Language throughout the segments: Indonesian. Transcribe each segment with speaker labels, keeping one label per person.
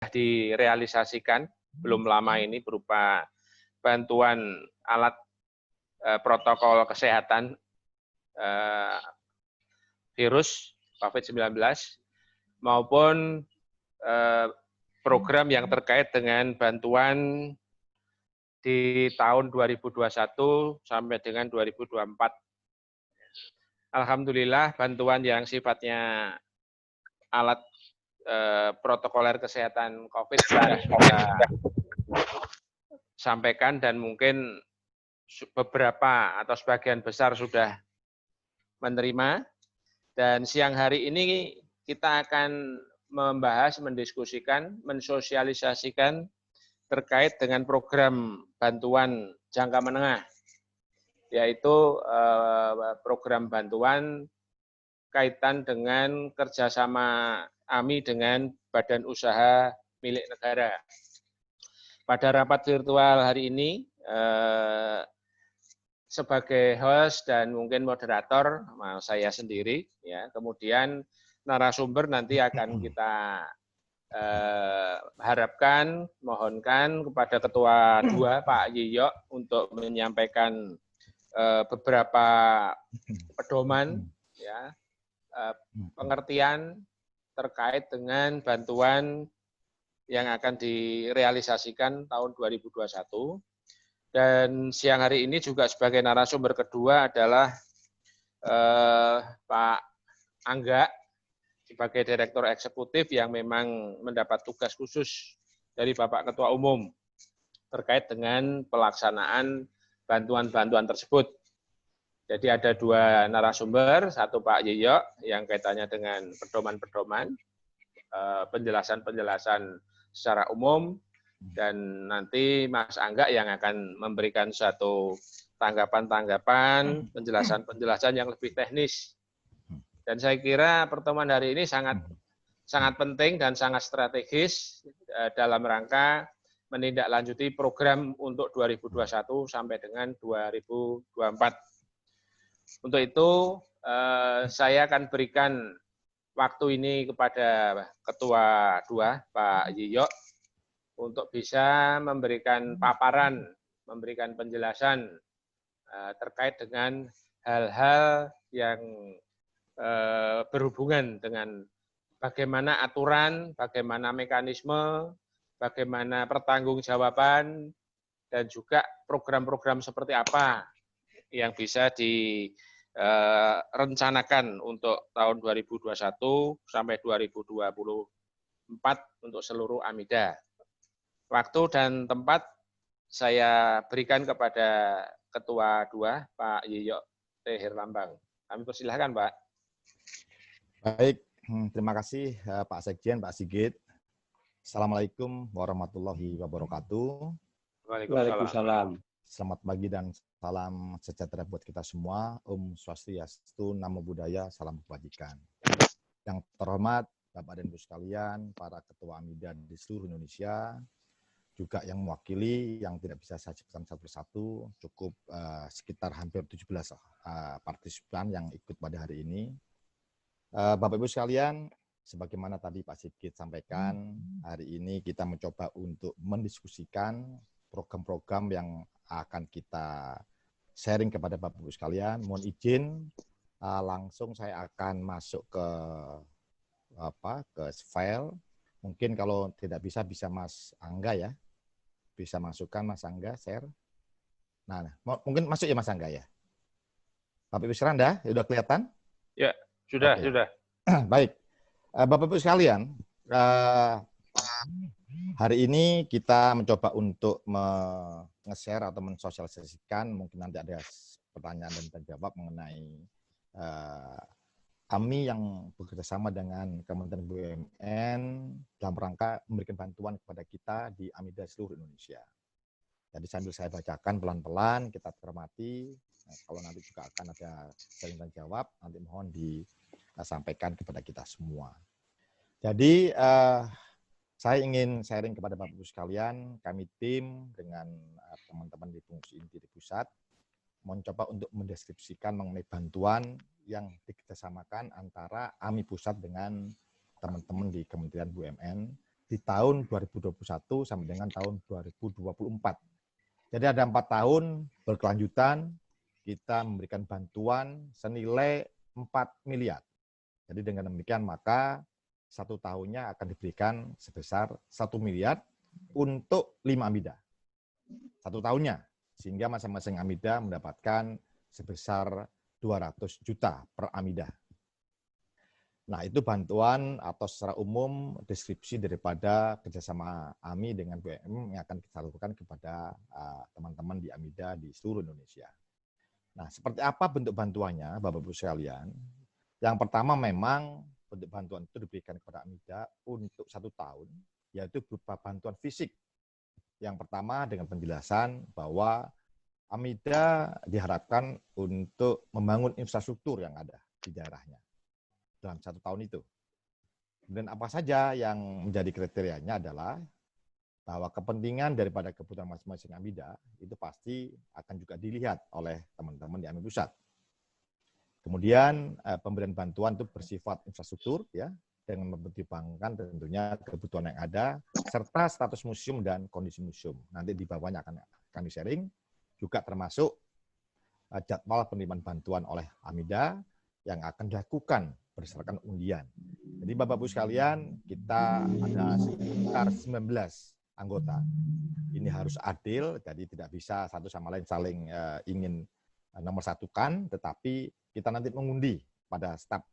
Speaker 1: direalisasikan belum lama ini berupa bantuan alat protokol kesehatan virus COVID-19 maupun program yang terkait dengan bantuan di tahun 2021 sampai dengan 2024. Alhamdulillah bantuan yang sifatnya alat protokoler kesehatan COVID sudah kita sampaikan dan mungkin beberapa atau sebagian besar sudah menerima. Dan siang hari ini kita akan membahas, mendiskusikan, mensosialisasikan terkait dengan program bantuan jangka menengah, yaitu program bantuan kaitan dengan kerjasama AMI dengan badan usaha milik negara. Pada rapat virtual hari ini, sebagai host dan mungkin moderator, saya sendiri, ya. Kemudian narasumber nanti akan kita harapkan, mohonkan kepada Ketua 2 Pak Yiyo untuk menyampaikan beberapa pedoman, ya, pengertian terkait dengan bantuan yang akan direalisasikan tahun 2021. Dan siang hari ini juga sebagai narasumber kedua adalah Pak Angga sebagai Direktur Eksekutif yang memang mendapat tugas khusus dari Bapak Ketua Umum terkait dengan pelaksanaan bantuan-bantuan tersebut. Jadi ada dua narasumber, satu Pak Yiyo yang kaitannya dengan pedoman-pedoman, penjelasan-penjelasan secara umum, dan nanti Mas Angga yang akan memberikan satu tanggapan-tanggapan, penjelasan-penjelasan yang lebih teknis. Dan saya kira pertemuan hari ini sangat penting dan sangat strategis dalam rangka menindaklanjuti program untuk 2021 sampai dengan 2024. Untuk itu saya akan berikan waktu ini kepada Ketua 2 Pak Yiyo untuk bisa memberikan paparan, memberikan penjelasan terkait dengan hal-hal yang berhubungan dengan bagaimana aturan, bagaimana mekanisme, bagaimana pertanggungjawaban, dan juga program-program seperti apa yang bisa direncanakan untuk tahun 2021 sampai 2024 untuk seluruh AMIDA. Waktu dan tempat saya berikan kepada Ketua 2, Pak Yiyo T. Herlambang. Kami persilahkan, Pak.
Speaker 2: Baik, terima kasih Pak Sekjen, Pak Sigit. Assalamualaikum warahmatullahi wabarakatuh.
Speaker 1: Waalaikumsalam.
Speaker 2: Selamat pagi dan salam sejahtera buat kita semua. Om Swastiastu, Namo Buddhaya, salam kebajikan. Yang terhormat Bapak dan Ibu sekalian, para ketua AMIDA di seluruh Indonesia, juga yang mewakili, yang tidak bisa saya sebutkan satu persatu, cukup sekitar hampir 17 partisipan yang ikut pada hari ini. Bapak Ibu sekalian, sebagaimana tadi Pak Sigit sampaikan, hari ini kita mencoba untuk mendiskusikan program-program yang akan kita sharing kepada Bapak Ibu sekalian. Mohon izin, langsung saya akan masuk ke file. Mungkin kalau tidak bisa Mas Angga ya. Bisa masukkan Mas Angga, share. Nah, mungkin masuk ya Mas Angga ya. Bapak Ibu sekalian, sudah kelihatan?
Speaker 1: Ya, sudah.
Speaker 2: Baik. Bapak Ibu sekalian, hari ini kita mencoba untuk nge-share atau mensosialisasikan, mungkin nanti ada pertanyaan dan jawab mengenai kami yang bekerjasama dengan Kementerian BUMN dalam rangka memberikan bantuan kepada kita di AMIDA seluruh Indonesia. Jadi sambil saya bacakan pelan-pelan, kita cermati. Nah, kalau nanti juga akan ada saling dan jawab, nanti mohon disampaikan kepada kita semua. Jadi saya ingin sharing kepada Bapak Ibu sekalian, kami tim dengan teman-teman di fungsi inti di pusat, mencoba untuk mendeskripsikan mengenai bantuan yang dikerjasamakan antara AMI pusat dengan teman-teman di Kementerian BUMN di tahun 2021 sampai dengan tahun 2024. Jadi ada 4 tahun berkelanjutan kita memberikan bantuan senilai 4 miliar. Jadi dengan demikian maka 1 tahunnya akan diberikan sebesar 1 miliar untuk 5 AMIDA. 1 tahunnya, sehingga masing-masing AMIDA mendapatkan sebesar 200 juta per AMIDA. Nah, itu bantuan atau secara umum deskripsi daripada kerjasama AMI dengan BUMN yang akan kita lakukan kepada teman-teman di AMIDA di seluruh Indonesia. Nah, seperti apa bentuk bantuannya, Bapak-Ibu sekalian? Yang pertama memang bentuk bantuan itu diberikan kepada AMIDA untuk 1 tahun, yaitu berupa bantuan fisik. Yang pertama dengan penjelasan bahwa AMIDA diharapkan untuk membangun infrastruktur yang ada di daerahnya dalam 1 tahun itu. Dan apa saja yang menjadi kriterianya adalah bahwa kepentingan daripada kebutuhan masing-masing AMIDA itu pasti akan juga dilihat oleh teman-teman di AMI Pusat. Kemudian pemberian bantuan itu bersifat infrastruktur ya, dengan mempertimbangkan tentunya kebutuhan yang ada serta status museum dan kondisi museum. Nanti di bawahnya akan kami sharing juga termasuk jadwal penerimaan bantuan oleh AMIDA yang akan dilakukan berdasarkan undian. Jadi Bapak-Ibu sekalian, kita ada sekitar 19 anggota. Ini harus adil, jadi tidak bisa satu sama lain saling ingin nomor satukan, tetapi kita nanti mengundi pada step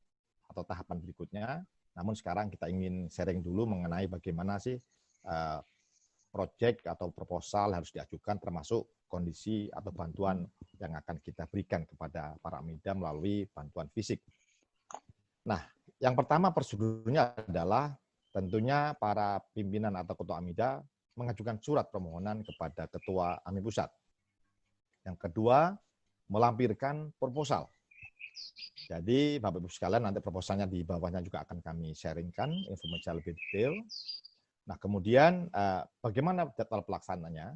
Speaker 2: atau tahapan berikutnya. Namun sekarang kita ingin sharing dulu mengenai bagaimana sih proyek atau proposal harus diajukan termasuk kondisi atau bantuan yang akan kita berikan kepada para AMIDA melalui bantuan fisik. Nah, yang pertama prosedurnya adalah tentunya para pimpinan atau ketua AMIDA mengajukan surat permohonan kepada ketua AMI Pusat. Yang kedua, melampirkan proposal. Jadi Bapak-Ibu sekalian nanti proposalnya di bawahnya juga akan kami sharingkan informasi lebih detail. Nah, kemudian bagaimana jadwal pelaksananya?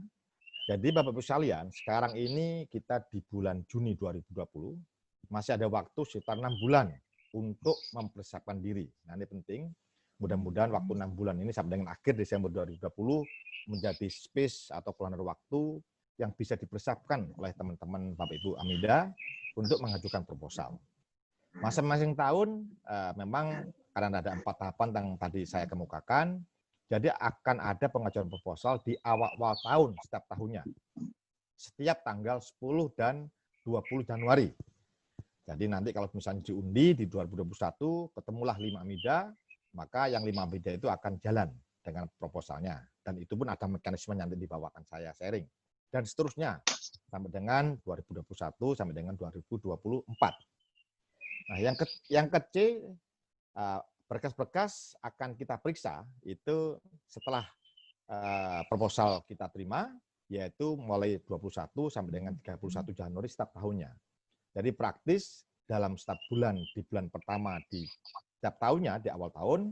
Speaker 2: Jadi Bapak-Ibu sekalian, sekarang ini kita di bulan Juni 2020, masih ada waktu sekitar 6 bulan untuk mempersiapkan diri. Nah, ini penting. Mudah-mudahan waktu 6 bulan ini sampai dengan akhir Desember 2020 menjadi space atau kalender waktu yang bisa dipersiapkan oleh teman-teman Bapak Ibu AMIDA untuk mengajukan proposal. Masing-masing tahun memang karena ada 4 tahapan yang tadi saya kemukakan, jadi akan ada pengajuan proposal di awal-awal tahun setiap tahunnya. Setiap tanggal 10 dan 20 Januari. Jadi nanti kalau misalnya diundi di 2021, ketemulah 5 AMIDA, maka yang 5 AMIDA itu akan jalan dengan proposalnya. Dan itu pun ada mekanisme nanti di bawah akan saya sharing. Dan seterusnya, sampai dengan 2021, sampai dengan 2024. Nah, yang kecil, berkas-berkas akan kita periksa, itu setelah proposal kita terima, yaitu mulai 21 sampai dengan 31 Januari setiap tahunnya. Jadi praktis dalam setiap bulan, di bulan pertama di setiap tahunnya, di awal tahun,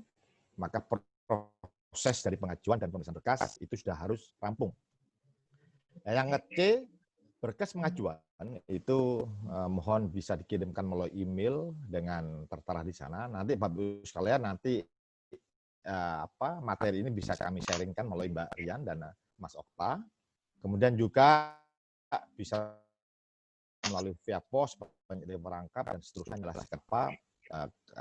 Speaker 2: maka proses dari pengajuan dan pemeriksaan berkas itu sudah harus rampung. Nah, yang ketiga, berkas pengajuan itu mohon bisa dikirimkan melalui email dengan tertera di sana. Nanti Bapak-Ibu sekalian nanti materi ini bisa kami sharingkan melalui Mbak Rian dan Mas Okta. Kemudian juga bisa melalui via pos, penyidik merangkap, dan seterusnya menjelaskan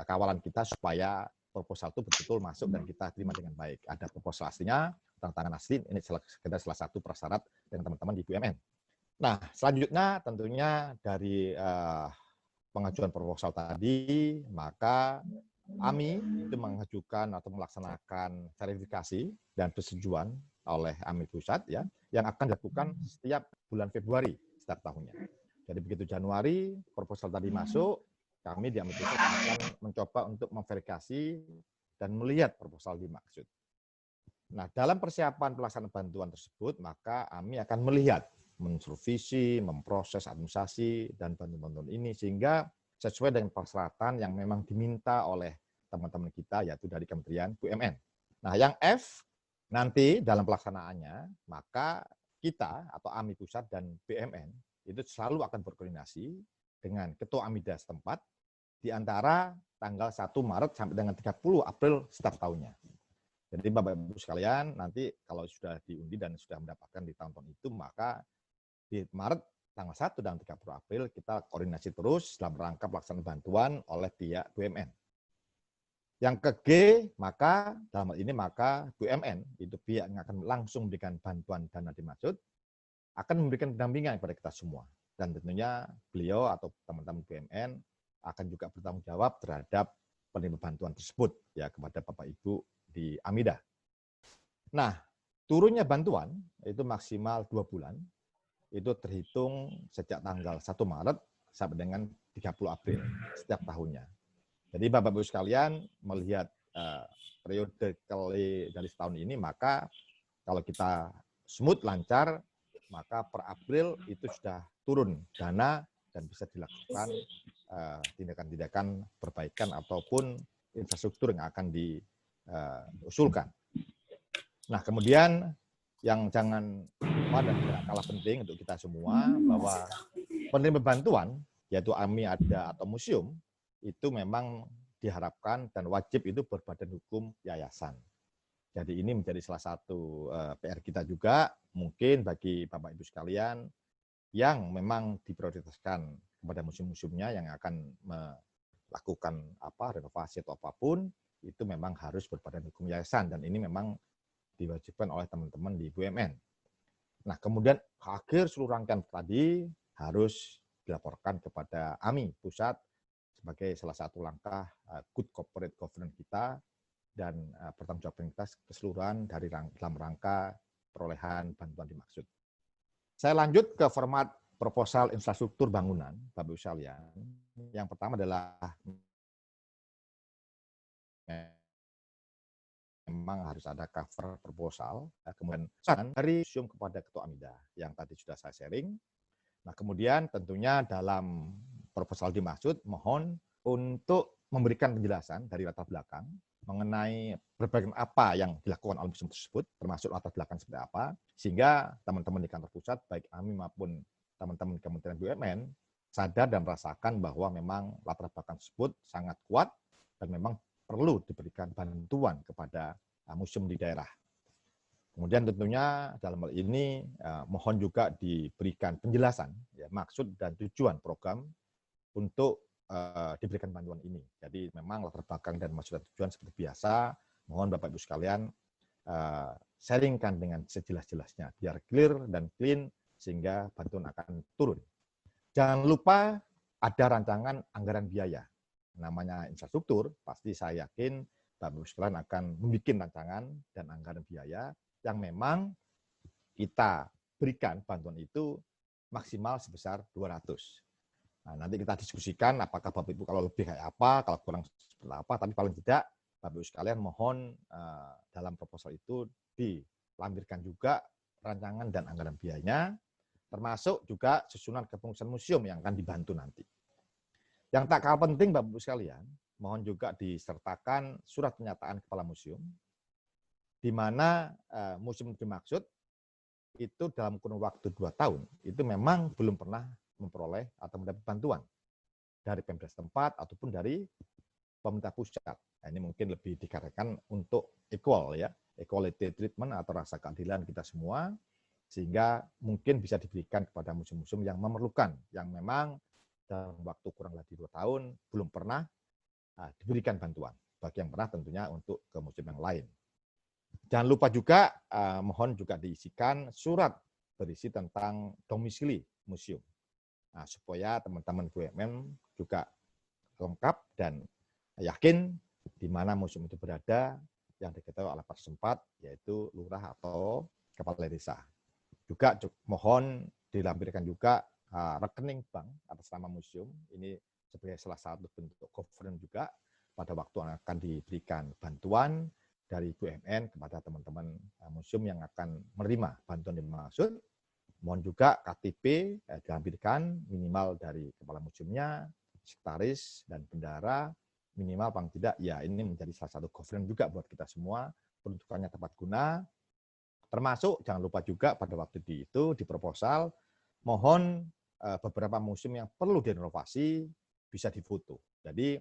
Speaker 2: kawalan kita supaya proposal itu betul-betul masuk dan kita terima dengan baik. Ada proposal aslinya, tantangan asli, ini sekedar salah satu prasyarat dengan teman-teman di BUMN. Nah, selanjutnya tentunya dari pengajuan proposal tadi, maka AMI itu mengajukan atau melaksanakan verifikasi dan persetujuan oleh AMI Pusat ya, yang akan dilakukan setiap bulan Februari setiap tahunnya. Jadi begitu Januari proposal tadi masuk, kami di AMI Pusat akan mencoba untuk memverifikasi dan melihat proposal dimaksud. Nah, dalam persiapan pelaksanaan bantuan tersebut, maka AMI akan melihat, mensurvisi, memproses administrasi dan bantuan-bantuan ini sehingga sesuai dengan persyaratan yang memang diminta oleh teman-teman kita, yaitu dari Kementerian BUMN. Nah, yang F, nanti dalam pelaksanaannya, maka kita atau AMI Pusat dan BUMN itu selalu akan berkoordinasi dengan Ketua AMIDA setempat di antara tanggal 1 Maret sampai dengan 30 April setiap tahunnya. Jadi Bapak Ibu sekalian, nanti kalau sudah diundi dan sudah mendapatkan di tahun-tahun itu, maka di Maret tanggal 1 dan 30 April kita koordinasi terus dalam rangka pelaksanaan bantuan oleh pihak BUMN. Yang ke G, maka dalam hal ini maka BUMN, itu pihak yang akan langsung memberikan bantuan dana dimaksud, akan memberikan pendampingan kepada kita semua. Dan tentunya beliau atau teman-teman BUMN akan juga bertanggung jawab terhadap penerima bantuan tersebut ya kepada Bapak Ibu di AMIDA. Nah, turunnya bantuan itu maksimal 2 bulan, itu terhitung sejak tanggal 1 Maret sampai dengan 30 April setiap tahunnya. Jadi Bapak Ibu sekalian melihat periode dari setahun ini, maka kalau kita smooth, lancar, maka per April itu sudah turun dana dan bisa dilakukan tindakan-tindakan perbaikan ataupun infrastruktur yang akan diusulkan. Nah, kemudian yang jangan lupa dan tidak kalah penting untuk kita semua, bahwa penerima bantuan, yaitu AMIDA atau museum, itu memang diharapkan dan wajib itu berbadan hukum yayasan. Jadi ini menjadi salah satu PR kita juga, mungkin bagi Bapak Ibu sekalian, yang memang diprioritaskan kepada museum-museumnya yang akan melakukan renovasi atau apapun, itu memang harus berbadan hukum yayasan, dan ini memang diwajibkan oleh teman-teman di BUMN. Nah, kemudian akhir seluruh rangkaian tadi harus dilaporkan kepada AMI pusat sebagai salah satu langkah good corporate governance kita dan pertanggungjawaban kita keseluruhan dari dalam rangka perolehan bantuan dimaksud. Saya lanjut ke format proposal infrastruktur bangunan, Bapak Ibu sekalian. Yang pertama adalah memang harus ada cover proposal, kemudian dari museum kepada Ketua AMIDA yang tadi sudah saya sharing. Nah, kemudian tentunya dalam proposal dimaksud mohon untuk memberikan penjelasan dari latar belakang mengenai berbagai apa yang dilakukan oleh museum tersebut, termasuk latar belakang seperti apa, sehingga teman-teman di kantor pusat, baik AMI maupun teman-teman di Kementerian BUMN, sadar dan merasakan bahwa memang latar belakang tersebut sangat kuat dan memang perlu diberikan bantuan kepada museum di daerah. Kemudian tentunya dalam hal ini mohon juga diberikan penjelasan ya, maksud dan tujuan program untuk diberikan bantuan ini. Jadi memang latar belakang dan maksud dan tujuan seperti biasa, mohon Bapak Ibu sekalian sharingkan dengan sejelas-jelasnya biar clear dan clean sehingga bantuan akan turun. Jangan lupa ada rancangan anggaran biaya. Namanya infrastruktur, pasti saya yakin Bapak Ibu sekalian akan membuat rancangan dan anggaran biaya yang memang kita berikan bantuan itu maksimal sebesar 200. Nah, nanti kita diskusikan apakah Bapak Ibu kalau lebih kayak apa, kalau kurang seperti apa, tapi paling tidak Bapak Ibu sekalian mohon dalam proposal itu dilampirkan juga rancangan dan anggaran biayanya, termasuk juga susunan kepengurusan museum yang akan dibantu nanti. Yang tak kalah penting Bapak Ibu sekalian, mohon juga disertakan surat pernyataan kepala museum, di mana museum dimaksud itu dalam kurun waktu 2 tahun, itu memang belum pernah memperoleh atau mendapat bantuan dari Pemda setempat ataupun dari pemerintah pusat. Nah, ini mungkin lebih dikarenakan untuk equal ya, equality treatment atau rasa keadilan kita semua, sehingga mungkin bisa diberikan kepada museum-museum yang memerlukan, yang memang dalam waktu kurang lebih 2 tahun belum pernah diberikan bantuan. Bagi yang pernah tentunya untuk ke museum yang lain. Jangan lupa juga mohon juga diisikan surat berisi tentang domisili museum. Nah, supaya teman-teman BUMN juga lengkap dan yakin di mana museum itu berada yang diketahui oleh setempat, yaitu lurah atau kepala desa. Juga mohon dilampirkan juga rekening bank atas nama museum. Ini sebagai salah satu bentuk governance juga pada waktu yang akan diberikan bantuan dari BUMN kepada teman-teman museum yang akan menerima bantuan dimaksud. Mohon juga KTP dilampirkan minimal dari kepala museumnya, sekretaris, dan bendahara, minimal paling tidak, ya ini menjadi salah satu governance juga buat kita semua, peruntukannya tepat guna, termasuk jangan lupa juga pada waktu itu di proposal, mohon beberapa museum yang perlu direnovasi bisa difoto. Jadi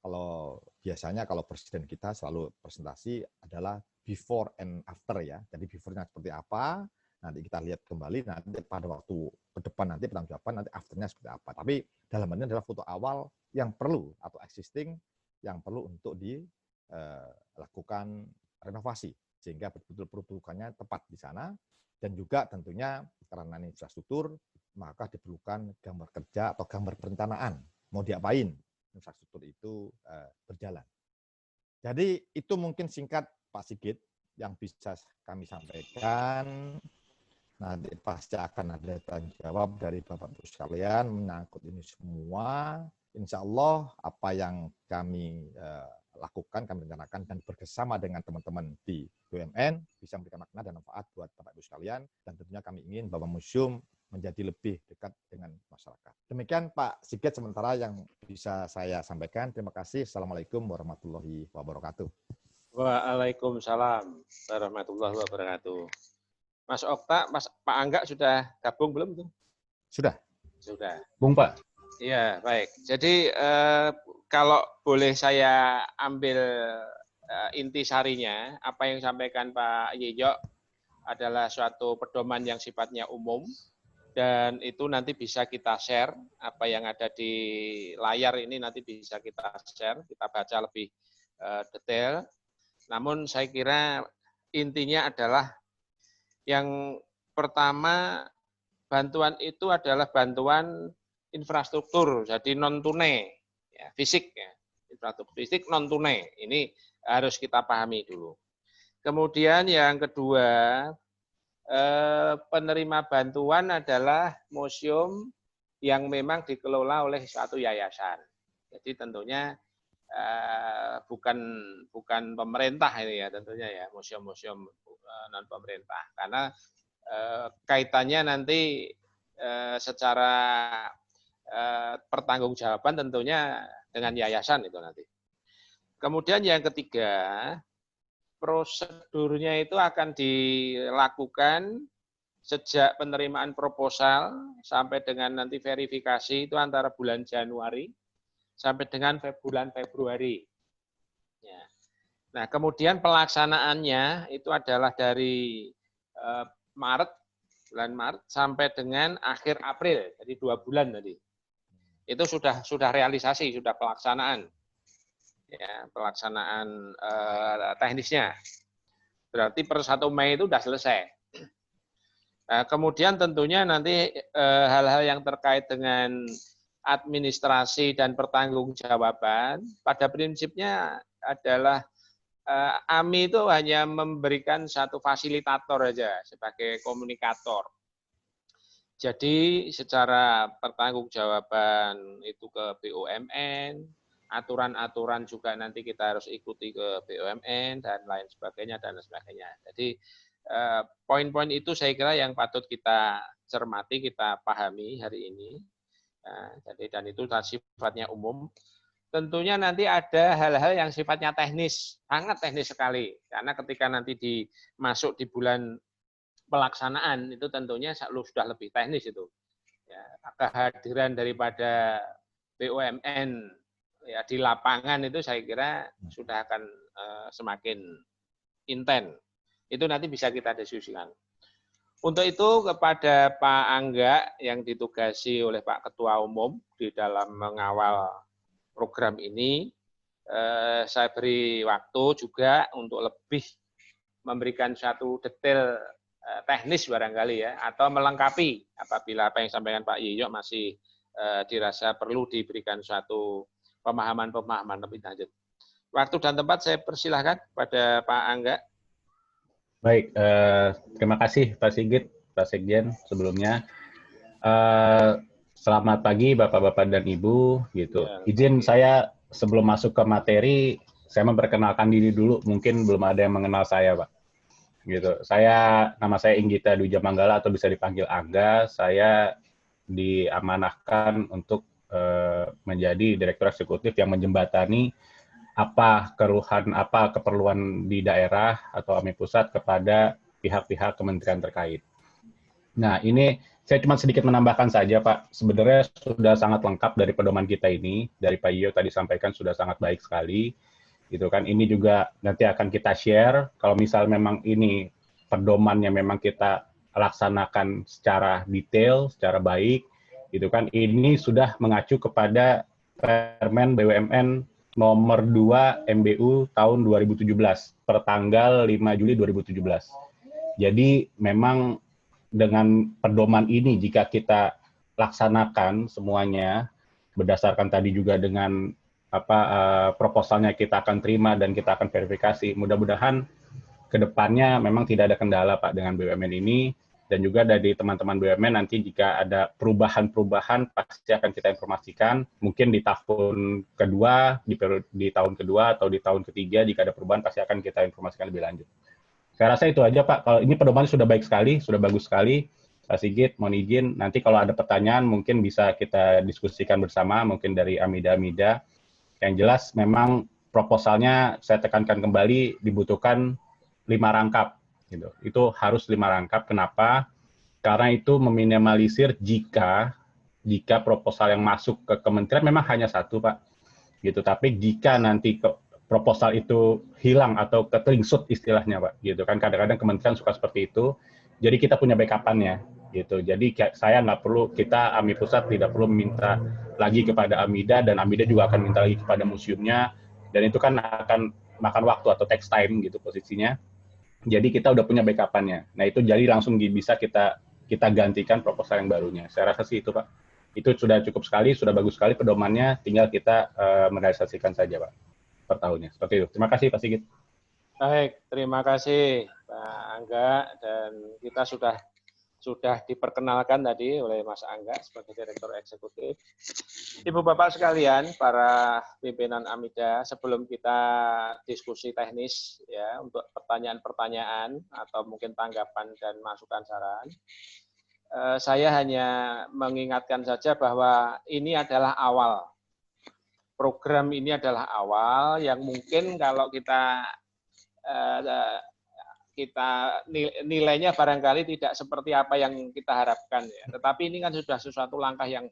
Speaker 2: kalau biasanya kalau presiden kita selalu presentasi adalah before and after ya. Jadi before-nya seperti apa, nanti kita lihat kembali nanti pada waktu ke depan nanti pertanggungjawaban nanti after-nya seperti apa. Tapi dalam hal ini adalah foto awal yang perlu atau existing yang perlu untuk dilakukan renovasi sehingga betul-betul peruntukannya tepat di sana, dan juga tentunya karena ini infrastruktur maka diperlukan gambar kerja atau gambar perencanaan mau diapain infrastruktur itu berjalan. Jadi itu mungkin singkat Pak Sigit yang bisa kami sampaikan. Nanti pasti akan ada tanya jawab dari Bapak Ibu sekalian menyangkut ini semua. Insya Allah apa yang kami lakukan, kami rencanakan dan bersama dengan teman-teman di BUMN bisa memberikan makna dan manfaat buat Bapak Ibu sekalian, dan tentunya kami ingin bahwa museum menjadi lebih dekat dengan masyarakat. Demikian Pak Sigit sementara yang bisa saya sampaikan. Terima kasih. Assalamualaikum warahmatullahi wabarakatuh.
Speaker 1: Waalaikumsalam warahmatullahi wabarakatuh. Mas Okta, Pak Angga sudah gabung belum tuh?
Speaker 2: Sudah.
Speaker 1: Sudah.
Speaker 3: Bung Pak.
Speaker 1: Iya, baik. Jadi kalau boleh saya ambil intisarinya, apa yang disampaikan Pak Yeyo adalah suatu pedoman yang sifatnya umum, dan itu nanti bisa kita share, apa yang ada di layar ini nanti bisa kita share, kita baca lebih detail. Namun saya kira intinya adalah yang pertama, bantuan itu adalah bantuan infrastruktur, jadi non tunai, ya, fisik, ya, infrastruktur fisik non tunai. Ini harus kita pahami dulu. Kemudian yang kedua, penerima bantuan adalah museum yang memang dikelola oleh suatu yayasan. Jadi tentunya bukan pemerintah ini ya, tentunya ya, museum-museum non pemerintah, karena kaitannya nanti secara pertanggungjawaban tentunya dengan yayasan itu nanti. Kemudian yang ketiga, prosedurnya itu akan dilakukan sejak penerimaan proposal sampai dengan nanti verifikasi itu antara bulan Januari sampai dengan bulan Februari. Ya. Nah, kemudian pelaksanaannya itu adalah dari bulan Maret sampai dengan akhir April, jadi 2 bulan tadi. Itu sudah realisasi, sudah pelaksanaan, ya, pelaksanaan teknisnya. Berarti per 1 Mei itu sudah selesai. Nah, kemudian tentunya nanti hal-hal yang terkait dengan administrasi dan pertanggungjawaban, pada prinsipnya adalah AMI itu hanya memberikan satu fasilitator saja sebagai komunikator. Jadi secara pertanggungjawaban itu ke BUMN, aturan-aturan juga nanti kita harus ikuti ke BUMN dan lain sebagainya dan sebagainya. Jadi poin-poin itu saya kira yang patut kita cermati, kita pahami hari ini. Nah, jadi dan itu sifatnya umum. Tentunya nanti ada hal-hal yang sifatnya teknis, sangat teknis sekali. Karena ketika nanti masuk di bulan pelaksanaan itu tentunya sudah lebih teknis itu. Ya, kehadiran daripada BUMN ya, di lapangan itu saya kira sudah akan semakin intens. Itu nanti bisa kita diskusikan. Untuk itu kepada Pak Angga yang ditugasi oleh Pak Ketua Umum di dalam mengawal program ini, saya beri waktu juga untuk lebih memberikan satu detail teknis barangkali ya, atau melengkapi apabila apa yang disampaikan Pak Yeyo masih dirasa perlu diberikan suatu pemahaman-pemahaman lebih lanjut. Waktu dan tempat saya persilahkan pada Pak Angga.
Speaker 3: Baik, terima kasih Pak Sigit, Pak Sekjen sebelumnya. Selamat pagi Bapak-Bapak dan Ibu. Gitu. Izin saya sebelum masuk ke materi, saya memperkenalkan diri dulu. Mungkin belum ada yang mengenal saya, Pak. Gitu. Nama saya Inggita Dwi Jamanggala atau bisa dipanggil Angga. Saya diamanahkan untuk menjadi Direktur Eksekutif yang menjembatani apa keluhan, apa keperluan di daerah atau AMI pusat kepada pihak-pihak kementerian terkait. Nah, ini saya cuma sedikit menambahkan saja, Pak. Sebenarnya sudah sangat lengkap dari pedoman kita ini, dari Pak Yeyo tadi sampaikan sudah sangat baik sekali. gitu kan. Ini juga nanti akan kita share kalau misal memang ini pedomannya memang kita laksanakan secara detail, secara baik, gitu kan. Ini sudah mengacu kepada Permen BUMN nomor 2 MBU tahun 2017 per tanggal 5 Juli 2017. Jadi memang dengan pedoman ini jika kita laksanakan semuanya berdasarkan tadi juga dengan proposalnya kita akan terima dan kita akan verifikasi. Mudah-mudahan ke depannya memang tidak ada kendala Pak dengan BUMN ini, dan juga dari teman-teman BUMN nanti jika ada perubahan-perubahan pasti akan kita informasikan. Mungkin di tahun kedua, di tahun kedua atau di tahun ketiga jika ada perubahan pasti akan kita informasikan lebih lanjut. Saya rasa itu aja Pak. Kalau ini pedoman sudah baik sekali, sudah bagus sekali. Pak Sigit, mohon izin. Nanti kalau ada pertanyaan mungkin bisa kita diskusikan bersama, mungkin dari Amida-Amida. Yang jelas memang proposalnya saya tekankan kembali dibutuhkan 5 rangkap. Gitu. Itu harus 5 rangkap. Kenapa? Karena itu meminimalisir jika proposal yang masuk ke kementerian memang hanya 1 Pak. Gitu. Tapi jika nanti proposal itu hilang atau ketelingsut istilahnya Pak. Gitu kan kadang-kadang kementerian suka seperti itu. Jadi kita punya backup-annya. Gitu. Jadi saya nggak perlu, kita AMI Pusat tidak perlu minta lagi kepada Amida, dan Amida juga akan minta lagi kepada museumnya, dan itu kan akan makan waktu atau text time gitu posisinya. Jadi kita udah punya backup-annya. Nah itu jadi langsung bisa kita gantikan proposal yang barunya. Saya rasa sih itu Pak. Itu sudah cukup sekali, sudah bagus sekali pedomannya, tinggal kita merealisasikan saja Pak per tahunnya. Seperti itu. Terima kasih Pak Sigit.
Speaker 1: Baik, terima kasih Pak Angga, dan kita sudah diperkenalkan tadi oleh Mas Angga sebagai Direktur Eksekutif. Ibu Bapak sekalian, para pimpinan Amida, sebelum kita diskusi teknis ya untuk pertanyaan-pertanyaan atau mungkin tanggapan dan masukan saran, saya hanya mengingatkan saja bahwa ini adalah awal. Program ini adalah awal yang mungkin kalau kita nilainya barangkali tidak seperti apa yang kita harapkan ya. Tetapi ini kan sudah sesuatu langkah yang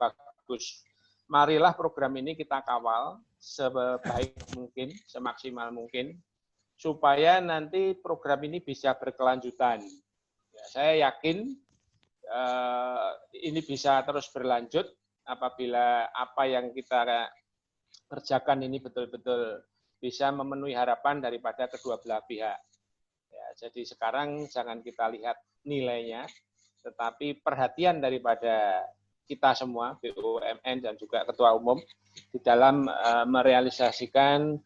Speaker 1: bagus. Marilah program ini kita kawal sebaik mungkin, semaksimal mungkin, supaya nanti program ini bisa berkelanjutan. Ya, saya yakin ini bisa terus berlanjut apabila apa yang kita kerjakan ini betul-betul bisa memenuhi harapan daripada kedua belah pihak. Ya, jadi sekarang jangan kita lihat nilainya, tetapi perhatian daripada kita semua, BUMN dan juga Ketua Umum, di dalam merealisasikan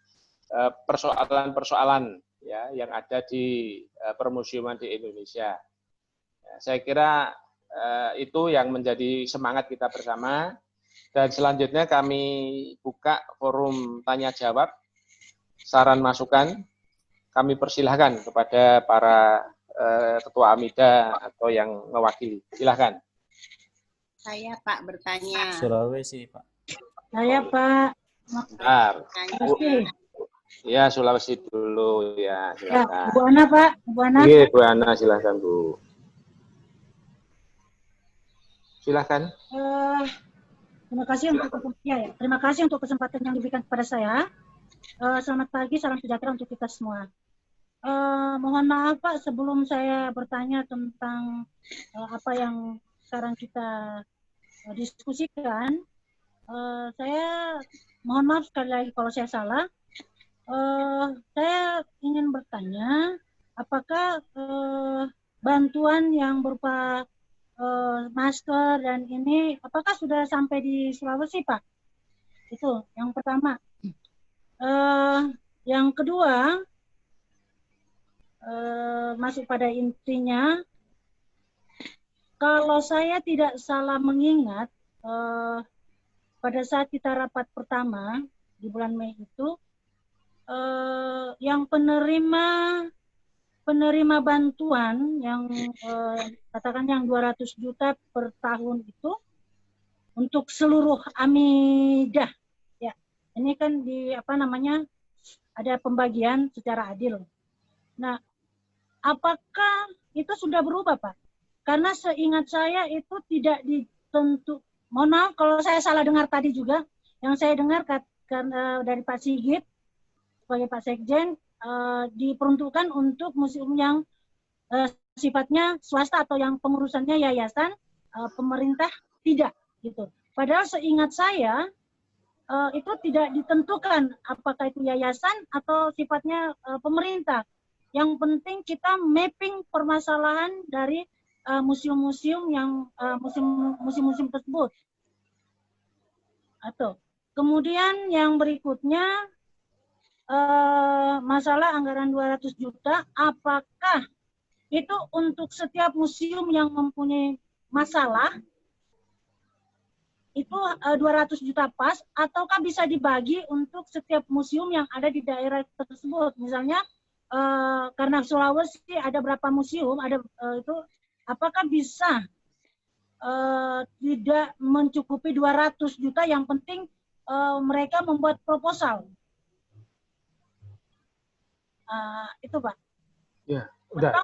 Speaker 1: persoalan-persoalan ya, yang ada di permuseuman di Indonesia. Ya, saya kira itu yang menjadi semangat kita bersama. Dan selanjutnya kami buka forum tanya-jawab, saran masukan. Kami persilahkan kepada para ketua Amida atau yang mewakili. Silahkan.
Speaker 4: Saya Pak bertanya.
Speaker 5: Sulawesi Pak.
Speaker 4: Saya Pak.
Speaker 1: Bentar. Ya, Sulawesi dulu ya. Silakan.
Speaker 4: Ya, Bu Ana Pak. Bu Ana.
Speaker 1: Iya, Bu Ana, silahkan Bu. Silahkan.
Speaker 4: Terima kasih untuk kesempatan yang diberikan kepada saya. Selamat pagi, salam sejahtera untuk kita semua. Mohon maaf Pak, sebelum saya bertanya tentang apa yang sekarang kita diskusikan, saya mohon maaf sekali lagi kalau saya salah. Saya ingin bertanya, apakah bantuan yang berupa masker dan ini, apakah sudah sampai di Sulawesi Pak? Itu yang pertama. Yang kedua, masuk pada intinya, kalau saya tidak salah mengingat, pada saat kita rapat pertama di bulan Mei itu, yang penerima bantuan yang katakan yang 200 juta per tahun itu untuk seluruh Amida. Ya, ini kan ada pembagian secara adil. Nah, apakah itu sudah berubah, Pak? Karena seingat saya itu tidak ditentu. Mohon maaf kalau saya salah dengar tadi juga. Yang saya dengar dari Pak Sigit, sebagai Pak Sekjen diperuntukkan untuk museum yang sifatnya swasta atau yang pengurusannya yayasan, pemerintah tidak gitu. Padahal seingat saya itu tidak ditentukan apakah itu yayasan atau sifatnya pemerintah. Yang penting kita mapping permasalahan dari museum-museum yang museum-museum tersebut. Atau kemudian yang berikutnya masalah anggaran 200 juta, apakah itu untuk setiap museum yang mempunyai masalah itu 200 juta pas, ataukah bisa dibagi untuk setiap museum yang ada di daerah tersebut? Misalnya karena Sulawesi ada berapa museum, ada itu apakah bisa tidak mencukupi 200 juta, yang penting mereka membuat proposal. Itu Pak.
Speaker 1: Ya, udah.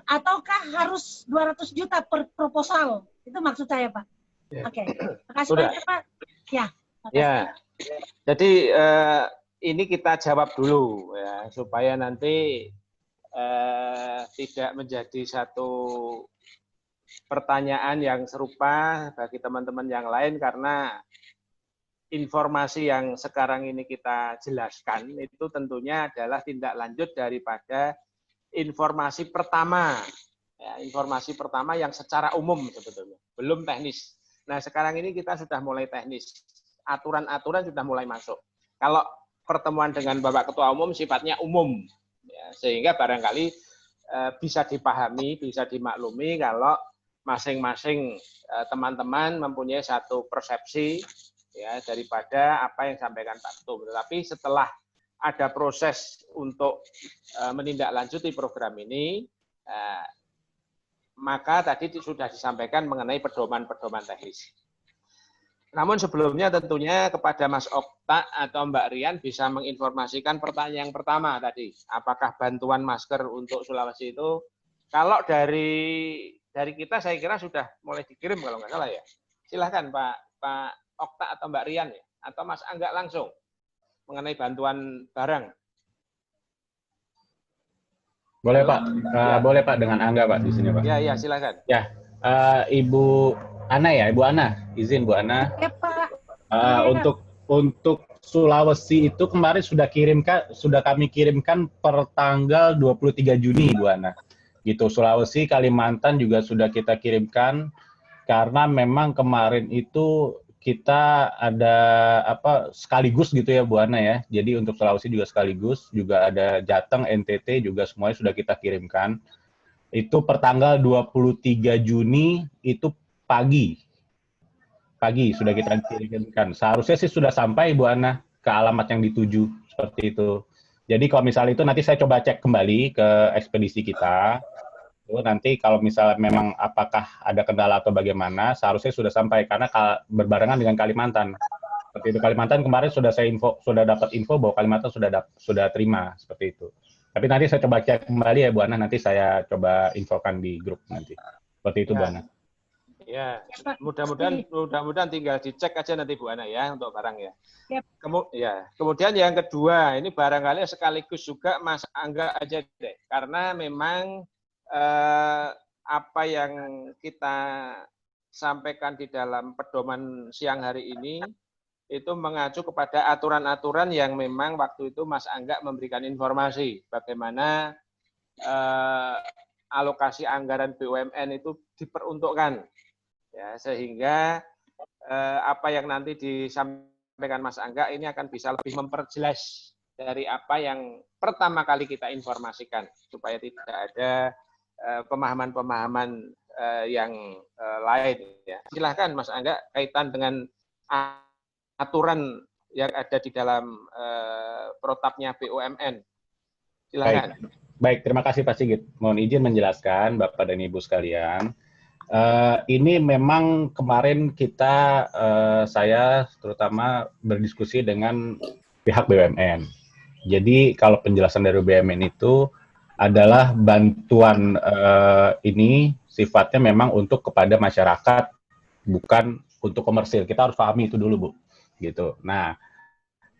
Speaker 4: Ataukah harus 200 juta per proposal? Itu maksud saya, Pak.
Speaker 1: Ya.
Speaker 4: Oke. Terima kasih banyak, Pak. Ya.
Speaker 1: Ya. Jadi ini kita jawab dulu ya, supaya nanti tidak menjadi satu pertanyaan yang serupa bagi teman-teman yang lain, karena informasi yang sekarang ini kita jelaskan itu tentunya adalah tindak lanjut daripada informasi pertama, ya, informasi pertama yang secara umum sebetulnya, belum teknis. Nah sekarang ini kita sudah mulai teknis, aturan-aturan sudah mulai masuk. Kalau pertemuan dengan Bapak Ketua Umum sifatnya umum, ya, sehingga barangkali bisa dipahami, bisa dimaklumi kalau masing-masing teman-teman mempunyai satu persepsi ya daripada apa yang disampaikan Pak Ketum. Tetapi setelah ada proses untuk menindaklanjuti program ini, maka tadi sudah disampaikan mengenai pedoman-pedoman teknis. Namun sebelumnya tentunya kepada Mas Okta atau Mbak Rian bisa menginformasikan pertanyaan yang pertama tadi, apakah bantuan masker untuk Sulawesi itu, kalau dari kita saya kira sudah mulai dikirim kalau nggak salah ya. Silahkan Pak Okta atau Mbak Rian ya, atau Mas Angga langsung mengenai bantuan barang.
Speaker 3: Boleh Pak, boleh Pak dengan Angga Pak di sini Pak.
Speaker 1: Ya silakan.
Speaker 3: Ya, Ibu Ana ya, Ibu Ana, izin Bu Ana.
Speaker 4: Ya Pak.
Speaker 3: Untuk Sulawesi itu kemarin sudah kami kirimkan per tanggal 23 Juni Bu Ana. Gitu, Sulawesi, Kalimantan juga sudah kita kirimkan karena memang kemarin itu kita ada sekaligus gitu ya Bu Ana ya. Jadi untuk Sulawesi juga sekaligus, juga ada Jateng, NTT juga semuanya sudah kita kirimkan. Itu per tanggal 23 Juni itu pagi sudah kita kirimkan. Seharusnya sih sudah sampai Bu Ana ke alamat yang dituju seperti itu. Jadi kalau misalnya itu nanti saya coba cek kembali ke ekspedisi kita. Nanti kalau misalnya memang apakah ada kendala atau bagaimana, seharusnya sudah sampai karena berbarengan dengan Kalimantan. Seperti itu, Kalimantan kemarin sudah dapat info bahwa Kalimantan sudah terima seperti itu. Tapi nanti saya coba cek kembali ya Bu Ana, nanti saya coba infokan di grup nanti. Seperti itu Bu Ana.
Speaker 1: Ya, mudah-mudahan tinggal dicek aja nanti Bu Ana ya untuk barang ya. Kemudian yang kedua, ini barangkali sekaligus juga Mas Angga aja deh, karena memang apa yang kita sampaikan di dalam pedoman siang hari ini itu mengacu kepada aturan-aturan yang memang waktu itu Mas Angga memberikan informasi bagaimana alokasi anggaran BUMN itu diperuntukkan ya, sehingga apa yang nanti disampaikan Mas Angga ini akan bisa lebih memperjelas dari apa yang pertama kali kita informasikan supaya tidak ada pemahaman-pemahaman yang lain. Ya. Silahkan Mas Angga kaitan dengan aturan yang ada di dalam protapnya BUMN. Silahkan.
Speaker 3: Baik, terima kasih Pak Sigit. Mohon izin menjelaskan Bapak dan Ibu sekalian. Ini memang kemarin saya terutama berdiskusi dengan pihak BUMN. Jadi kalau penjelasan dari BUMN itu adalah bantuan ini sifatnya memang untuk kepada masyarakat, bukan untuk komersil. Kita harus pahami itu dulu Bu. Gitu. Nah,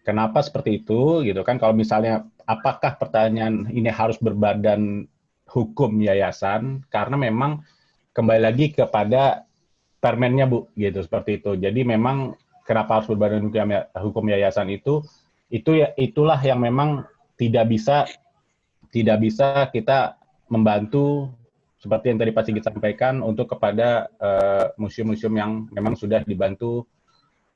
Speaker 3: Kenapa seperti itu gitu kan? Kalau misalnya apakah pertanyaan ini harus berbadan hukum yayasan? Karena memang kembali lagi kepada permennya Bu, gitu seperti itu. Jadi memang kenapa harus berbadan hukum yayasan itulah yang memang tidak bisa kita membantu seperti yang tadi Pak Sigit sampaikan untuk kepada museum-museum yang memang sudah dibantu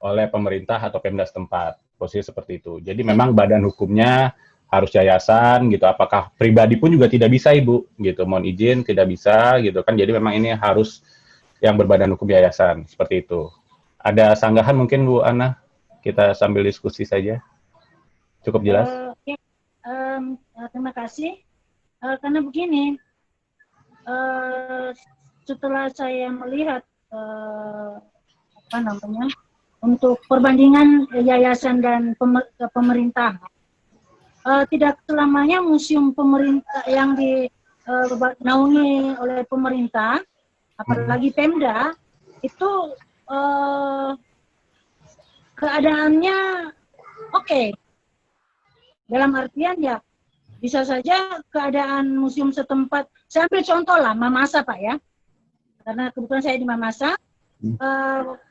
Speaker 3: oleh pemerintah atau Pemda setempat. Posisi seperti itu. Jadi memang badan hukumnya harus yayasan gitu. Apakah pribadi pun juga tidak bisa Ibu gitu. Mohon izin tidak bisa gitu kan. Jadi memang ini harus yang berbadan hukum yayasan seperti itu. Ada sanggahan mungkin Bu Ana? Kita sambil diskusi saja. Cukup jelas?
Speaker 4: Terima kasih. Karena begini, setelah saya melihat untuk perbandingan yayasan dan pemerintah, tidak selamanya museum pemerintah yang dinaungi oleh pemerintah, apalagi Pemda, itu keadaannya oke. Dalam artian ya, bisa saja keadaan museum setempat, saya ambil contoh lah, Mamasa Pak ya, karena kebetulan saya di Mamasa,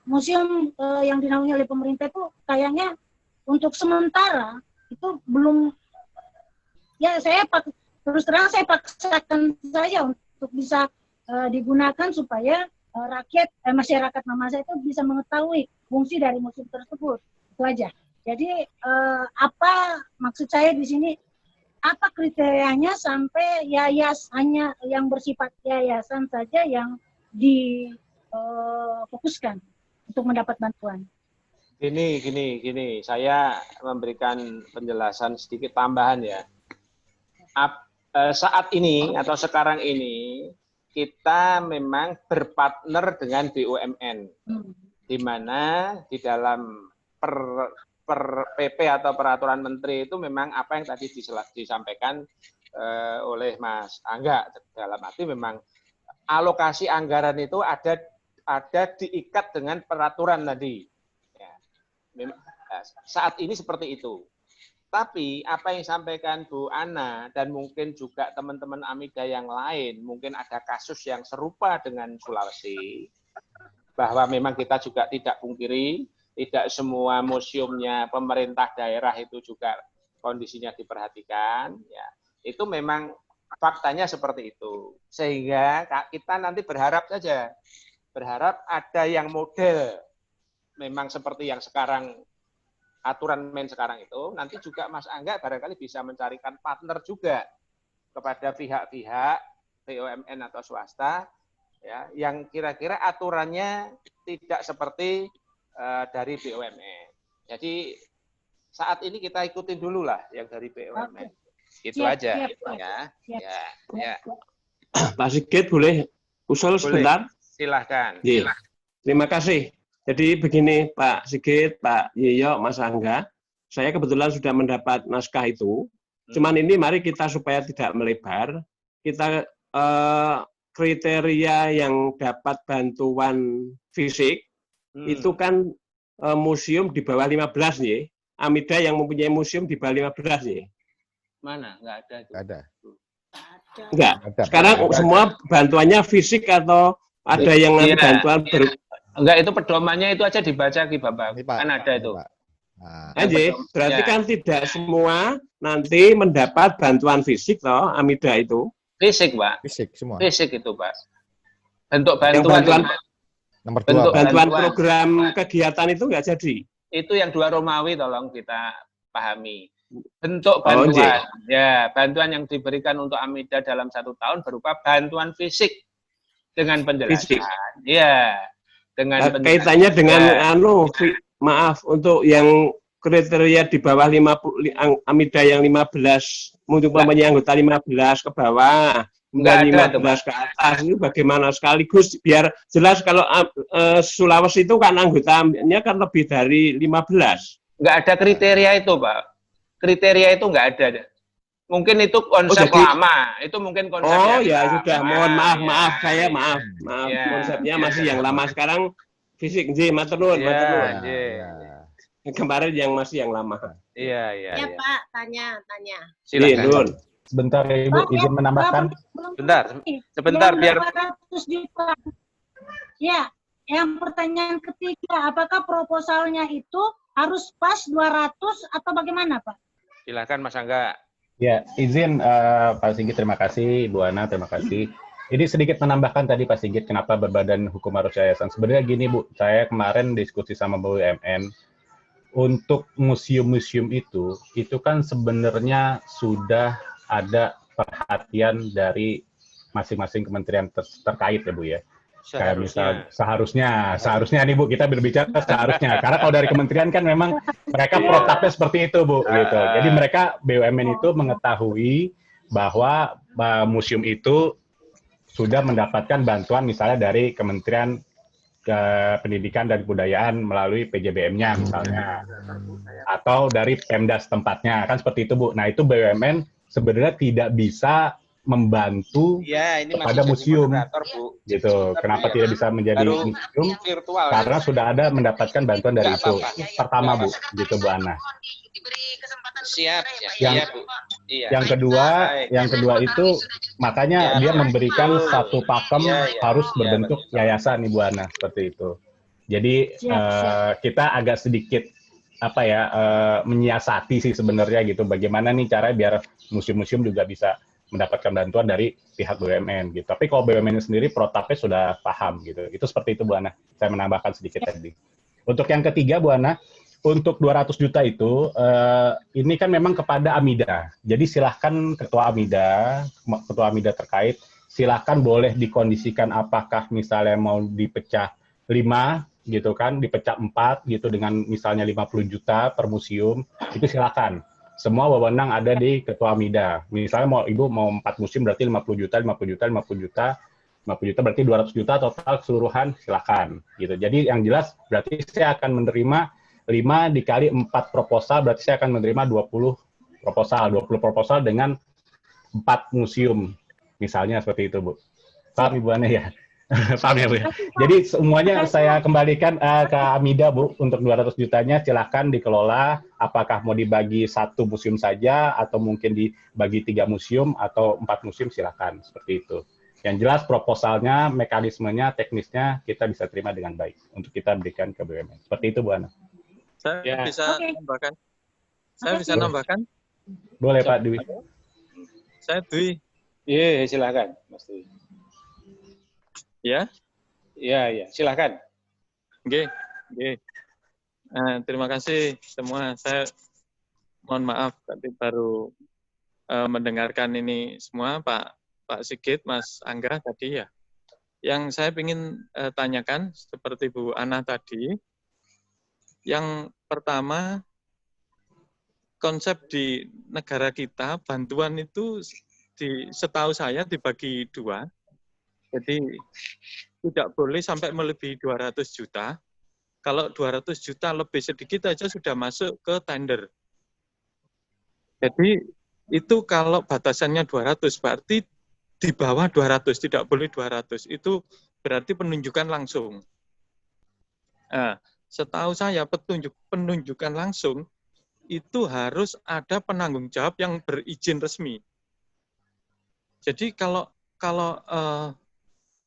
Speaker 4: museum yang dinaungi oleh pemerintah itu kayaknya untuk sementara itu belum, ya terus terang saya paksakan saja untuk bisa digunakan supaya masyarakat Mamasa itu bisa mengetahui fungsi dari museum tersebut, itu aja. Jadi apa maksud saya di sini? Apa kriterianya sampai hanya yang bersifat yayasan saja yang difokuskan untuk mendapat bantuan?
Speaker 1: Gini. Saya memberikan penjelasan sedikit tambahan ya. Saat ini atau sekarang ini kita memang berpartner dengan BUMN, di mana di dalam per PP atau peraturan menteri itu memang apa yang tadi disampaikan oleh Mas Angga, dalam arti memang alokasi anggaran itu ada diikat dengan peraturan tadi. Ya. Saat ini seperti itu. Tapi apa yang disampaikan Bu Ana dan mungkin juga teman-teman Amida yang lain, mungkin ada kasus yang serupa dengan Sulawesi, bahwa memang kita juga tidak pungkiri, tidak semua museumnya pemerintah daerah itu juga kondisinya diperhatikan. Ya, itu memang faktanya seperti itu. Sehingga kita nanti berharap ada yang model memang seperti yang sekarang, aturan main sekarang itu, nanti juga Mas Angga barangkali bisa mencarikan partner juga kepada pihak-pihak BUMN atau swasta, ya, yang kira-kira aturannya tidak seperti dari BUMN. Jadi saat ini kita ikutin dulu lah yang dari BUMN. Itu aja. Ya.
Speaker 5: Pak Sigit boleh usul sebentar?
Speaker 1: Silahkan.
Speaker 5: Terima kasih. Jadi begini Pak Sigit, Pak Yeyo, Mas Angga, saya kebetulan sudah mendapat naskah itu. Cuman ini mari kita supaya tidak melebar, kita kriteria yang dapat bantuan fisik, itu kan museum di bawah 15 nih. Amida yang mempunyai museum di bawah 15 nih.
Speaker 1: Mana? Enggak ada.
Speaker 2: Ada.
Speaker 5: Enggak. Sekarang semua bantuannya fisik atau ada yang nanti bantuan
Speaker 1: enggak, itu pedomannya itu aja dibaca Ki Bapak. Kan ada itu.
Speaker 5: Berarti kan tidak semua nanti mendapat bantuan fisik toh, Amida itu.
Speaker 1: Fisik, Pak.
Speaker 2: Fisik semua.
Speaker 1: Fisik itu, Pak. Bentuk bantuan.
Speaker 2: Nomor 2,
Speaker 5: bantuan program kegiatan itu nggak jadi.
Speaker 1: Itu yang 2 Romawi tolong kita pahami. Bentuk bantuan, ya bantuan yang diberikan untuk Amida dalam 1 tahun berupa bantuan fisik dengan penjelasan. Iya, dengan
Speaker 5: kaitannya dengan maaf untuk yang kriteria di bawah 50 Amida yang 15, untuk umpamanya anggota 15 ke bawah. Dan 15 ke atas itu bagaimana sekaligus biar jelas kalau Sulawesi itu kan anggotanya kan lebih dari 15.
Speaker 1: Nggak ada kriteria itu, Pak. Kriteria itu nggak ada. Mungkin itu konsep lama. Itu mungkin konsep
Speaker 5: sudah. Mohon maaf. Saya maaf. Ya. Konsepnya masih yang lama sekarang fisik. Matur nuwun. Kemarin yang masih yang lama.
Speaker 1: Iya.
Speaker 6: Ya Pak, tanya.
Speaker 1: Silakan.
Speaker 3: Sebentar Ibu, izin menambahkan.
Speaker 1: Sebentar biar
Speaker 4: 200 juta. Ya, yang pertanyaan ketiga, apakah proposalnya itu harus pas 200 atau bagaimana, Pak?
Speaker 1: silakan Mas Angga.
Speaker 3: Ya, izin Pak Sigit, terima kasih. Bu Ana, terima kasih. Ini sedikit menambahkan tadi Pak Sigit, kenapa berbadan hukum harus yayasan. Sebenarnya gini Bu, saya kemarin diskusi sama BUMN, untuk museum-museum itu kan sebenarnya sudah ada perhatian dari masing-masing kementerian terkait ya Bu ya. Kayak misal seharusnya nih Bu, kita berbicara seharusnya. Karena kalau dari kementerian kan memang mereka protapnya seperti itu Bu, gitu. Jadi mereka BUMN itu mengetahui bahwa museum itu sudah mendapatkan bantuan misalnya dari Kementerian Pendidikan dan Kebudayaan melalui PJBM-nya misalnya, atau dari Pemda tempatnya, kan seperti itu Bu. Nah itu BUMN sebenarnya tidak bisa membantu kepada museum, Bu. Gitu. Kenapa tidak bisa menjadi museum? Virtual, karena sudah ada mendapatkan bantuan dari itu. Pertama Bu, gitu Bu Ana.
Speaker 1: Siap.
Speaker 3: Yang kedua itu makanya dia memberikan satu pakem harus berbentuk yayasan nih Bu Ana, seperti itu. Jadi kita agak sedikit menyiasati sih sebenarnya gitu. Bagaimana nih cara biar museum-museum juga bisa mendapatkan bantuan dari pihak BUMN gitu. Tapi kalau BUMN sendiri protapnya sudah paham gitu. Itu seperti itu Bu Ana. Saya menambahkan sedikit tadi. Untuk yang ketiga Bu Ana, untuk 200 juta itu, ini kan memang kepada Amida. Jadi silahkan Ketua Amida terkait, silahkan boleh dikondisikan apakah misalnya mau dipecah 5, gitu kan, dipecah 4, gitu dengan misalnya 50 juta per museum, itu silahkan. Semua wewenang ada di Ketua Amida. Misalnya Ibu mau 4 museum berarti 50 juta berarti 200 juta total keseluruhan, silahkan. Gitu. Jadi yang jelas berarti saya akan menerima 5 dikali 4 proposal, berarti saya akan menerima 20 proposal dengan 4 museum. Misalnya seperti itu, Bu. Paham Ibu Ana ya? Paham ya, Bu? Jadi semuanya saya kembalikan ke Amida, Bu. Untuk 200 jutanya silahkan dikelola. Apakah mau dibagi 1 museum saja, atau mungkin dibagi 3 museum, atau 4 museum, silahkan. Seperti itu. Yang jelas proposalnya, mekanismenya, teknisnya, kita bisa terima dengan baik. Untuk kita berikan ke BUMN. Seperti itu, Bu Ana.
Speaker 7: Saya bisa nambahkan.
Speaker 3: Boleh Pak Dwi.
Speaker 7: Saya Dwi.
Speaker 1: Iya, silakan Mas Dwi.
Speaker 7: Ya?
Speaker 1: Iya, silakan.
Speaker 7: Oke. Terima kasih semua. Saya mohon maaf tadi baru mendengarkan ini semua, Pak Sigit, Mas Angga tadi ya. Yang saya ingin tanyakan seperti Bu Ana tadi. Yang pertama, konsep di negara kita, bantuan itu setahu saya dibagi 2. Jadi tidak boleh sampai melebihi 200 juta. Kalau 200 juta lebih sedikit aja sudah masuk ke tender. Jadi itu kalau batasannya 200, berarti di bawah 200, tidak boleh 200. Itu berarti penunjukan langsung. Nah, setahu saya penunjukan langsung itu harus ada penanggung jawab yang berizin resmi. Jadi kalau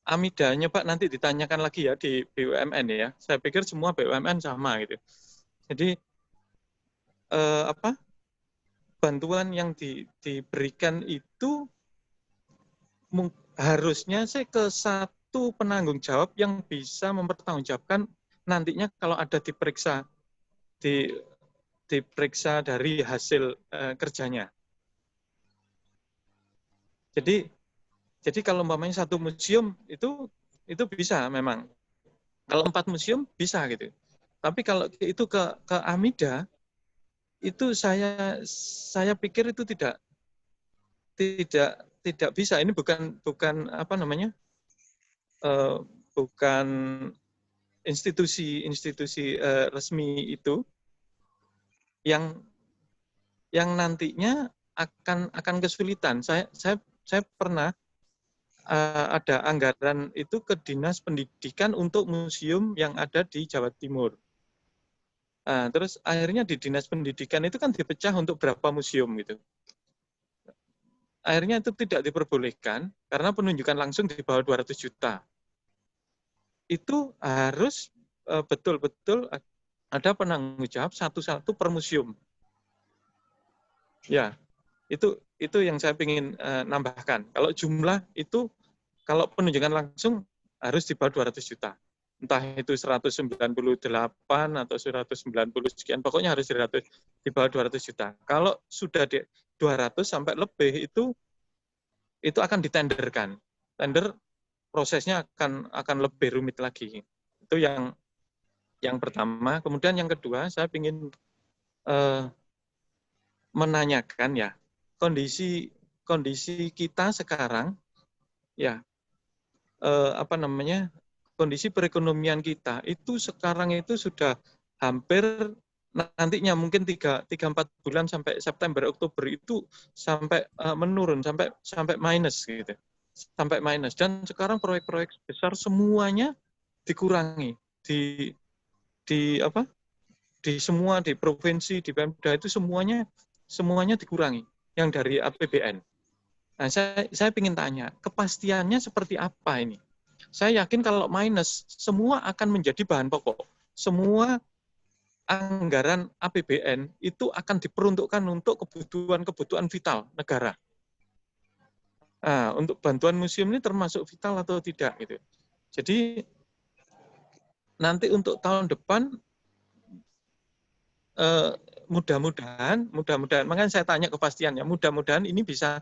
Speaker 7: Amidanya Pak nanti ditanyakan lagi ya di BUMN ya. Saya pikir semua BUMN sama gitu. Jadi bantuan yang diberikan itu harusnya sih ke satu penanggung jawab yang bisa mempertanggungjawabkan nantinya kalau ada diperiksa dari hasil kerjanya. Jadi kalau umpamanya 1 museum itu bisa memang. Kalau 4 museum bisa gitu. Tapi kalau itu ke Amida itu saya pikir itu tidak bisa. Ini bukan bukan institusi resmi itu yang nantinya akan kesulitan. Saya pernah ada anggaran itu ke Dinas Pendidikan untuk museum yang ada di Jawa Timur. Terus akhirnya di Dinas Pendidikan itu kan dipecah untuk berapa museum gitu. Akhirnya itu tidak diperbolehkan karena penunjukan langsung di bawah 200 juta. Itu harus betul-betul ada penanggung jawab satu-satu per museum. Ya, itu yang saya ingin nambahkan. Kalau jumlah itu, kalau penunjukan langsung harus di bawah 200 juta. Entah itu 198 atau 190 sekian, pokoknya harus di bawah 200 juta. Kalau sudah di 200 sampai lebih itu akan ditenderkan. Tender prosesnya akan lebih rumit lagi. Itu yang pertama. Kemudian yang kedua, saya ingin menanyakan ya, kondisi kita sekarang ya, kondisi perekonomian kita itu sekarang itu sudah hampir nantinya mungkin 3-4 bulan sampai September Oktober itu sampai menurun sampai minus gitu. Sampai minus, dan sekarang proyek-proyek besar semuanya dikurangi di semua, di provinsi, di Pemda itu semuanya dikurangi yang dari APBN. Nah, saya ingin tanya, kepastiannya seperti apa ini? Saya yakin kalau minus, semua akan menjadi bahan pokok. Semua anggaran APBN itu akan diperuntukkan untuk kebutuhan vital negara. Nah, untuk bantuan museum ini termasuk vital atau tidak gitu. Jadi nanti untuk tahun depan mudah-mudahan, makanya saya tanya kepastiannya, mudah-mudahan ini bisa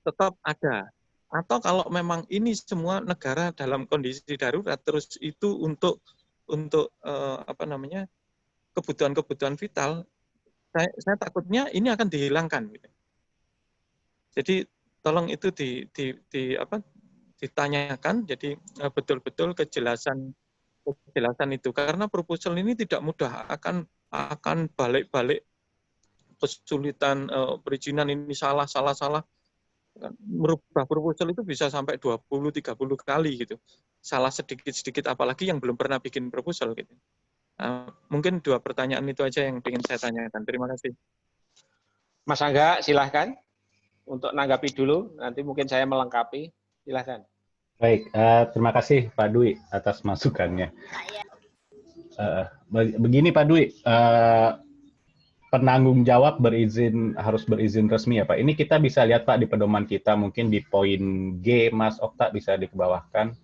Speaker 7: tetap ada. Atau kalau memang ini semua negara dalam kondisi darurat, terus itu untuk kebutuhan vital, saya takutnya ini akan dihilangkan. Jadi tolong itu ditanyakan, jadi betul-betul kejelasan itu, karena proposal ini tidak mudah, akan balik-balik kesulitan perizinan ini salah. Merubah proposal itu bisa sampai 20-30 kali gitu. Salah sedikit-sedikit, apalagi yang belum pernah bikin proposal gitu. Mungkin 2 pertanyaan itu aja yang ingin saya tanyakan. Terima kasih.
Speaker 1: Mas Angga, silahkan untuk nanggapi dulu, nanti mungkin saya melengkapi. Silahkan.
Speaker 3: Baik, terima kasih Pak Dwi atas masukannya. Begini Pak Dwi, penanggung jawab harus berizin resmi ya Pak. Ini kita bisa lihat Pak di pedoman kita, mungkin di poin G, Mas Okta bisa dikebawahkan.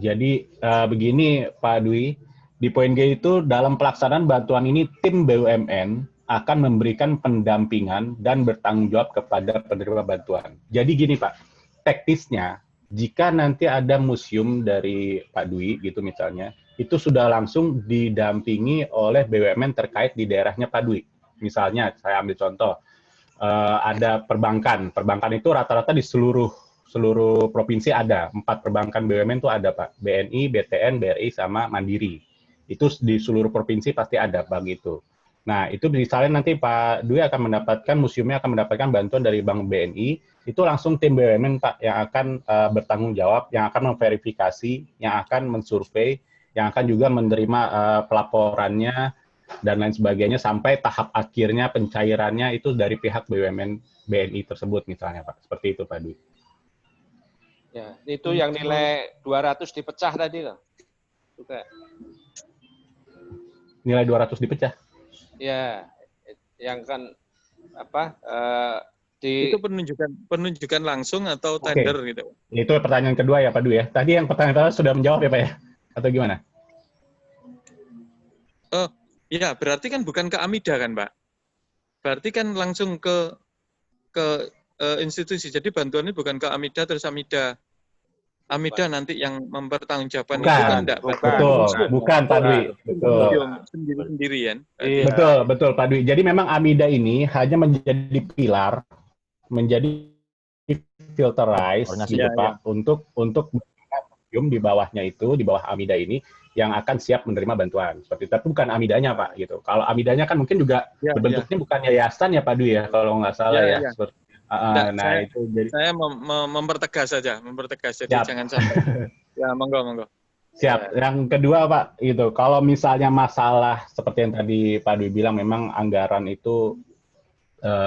Speaker 3: Jadi begini Pak Dwi, di poin G itu dalam pelaksanaan bantuan ini tim BUMN akan memberikan pendampingan dan bertanggung jawab kepada penerima bantuan. Jadi gini Pak, teknisnya jika nanti ada museum dari Pak Dwi gitu misalnya, itu sudah langsung didampingi oleh BUMN terkait di daerahnya Pak Dwi. Misalnya, saya ambil contoh, ada perbankan itu rata-rata di seluruh provinsi ada, 4 perbankan BUMN itu ada Pak, BNI, BTN, BRI, sama Mandiri. Itu di seluruh provinsi pasti ada begitu. Nah, itu misalnya nanti Pak Dwi museumnya akan mendapatkan bantuan dari Bank BNI, itu langsung tim BUMN Pak yang akan bertanggung jawab, yang akan memverifikasi, yang akan mensurvei, yang akan juga menerima pelaporannya dan lain sebagainya sampai tahap akhirnya pencairannya itu dari pihak BUMN BNI tersebut misalnya Pak. Seperti itu Pak Dwi.
Speaker 1: Ya, itu yang nilai 200 dipecah tadi loh. Juga.
Speaker 3: Nilai 200 dipecah?
Speaker 1: Ya, yang kan
Speaker 7: itu penunjukan langsung atau tender gitu.
Speaker 3: Itu pertanyaan kedua ya Pak Dwi ya. Tadi yang pertanyaan pertama sudah menjawab ya Pak ya? Atau gimana?
Speaker 7: Oh, iya, berarti kan bukan ke Amida kan, Pak? Berarti kan langsung ke institusi. Jadi bantuan ini bukan ke Amida terus Amida nanti yang mempertanggungjawabkan itu kan enggak.
Speaker 3: Bukan Pak Dwi. Betul.
Speaker 7: Sendiri-sendiri kan.
Speaker 3: Iya. Betul Pak Dwi. Jadi memang Amida ini hanya menjadi pilar, menjadi filterize gitu Pak, untuk di bawahnya itu, di bawah Amida ini yang akan siap menerima bantuan. Seperti itu. Tapi bukan Amidanya Pak gitu. Kalau Amidanya kan mungkin juga bentuknya bukan yayasan ya Pak Dwi ya, kalau nggak salah ya. Seperti
Speaker 7: saya mempertegas saja, jadi jangan sampai. Ya, monggo.
Speaker 3: Siap. Yang kedua Pak, itu kalau misalnya masalah seperti yang tadi Pak Dwi bilang, memang anggaran itu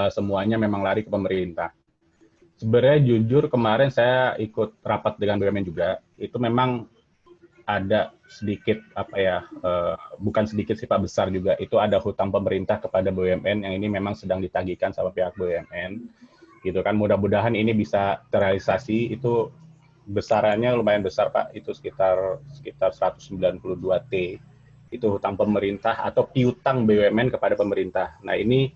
Speaker 3: semuanya memang lari ke pemerintah. Sebenarnya jujur kemarin saya ikut rapat dengan BUMN juga, itu memang ada sedikit bukan sedikit sih Pak, besar juga, itu ada hutang pemerintah kepada BUMN yang ini memang sedang ditagihkan sama pihak BUMN, gitu kan. Mudah-mudahan ini bisa terrealisasi. Itu besarannya lumayan besar Pak, itu sekitar 192 T. Itu hutang pemerintah atau piutang BUMN kepada pemerintah. Nah ini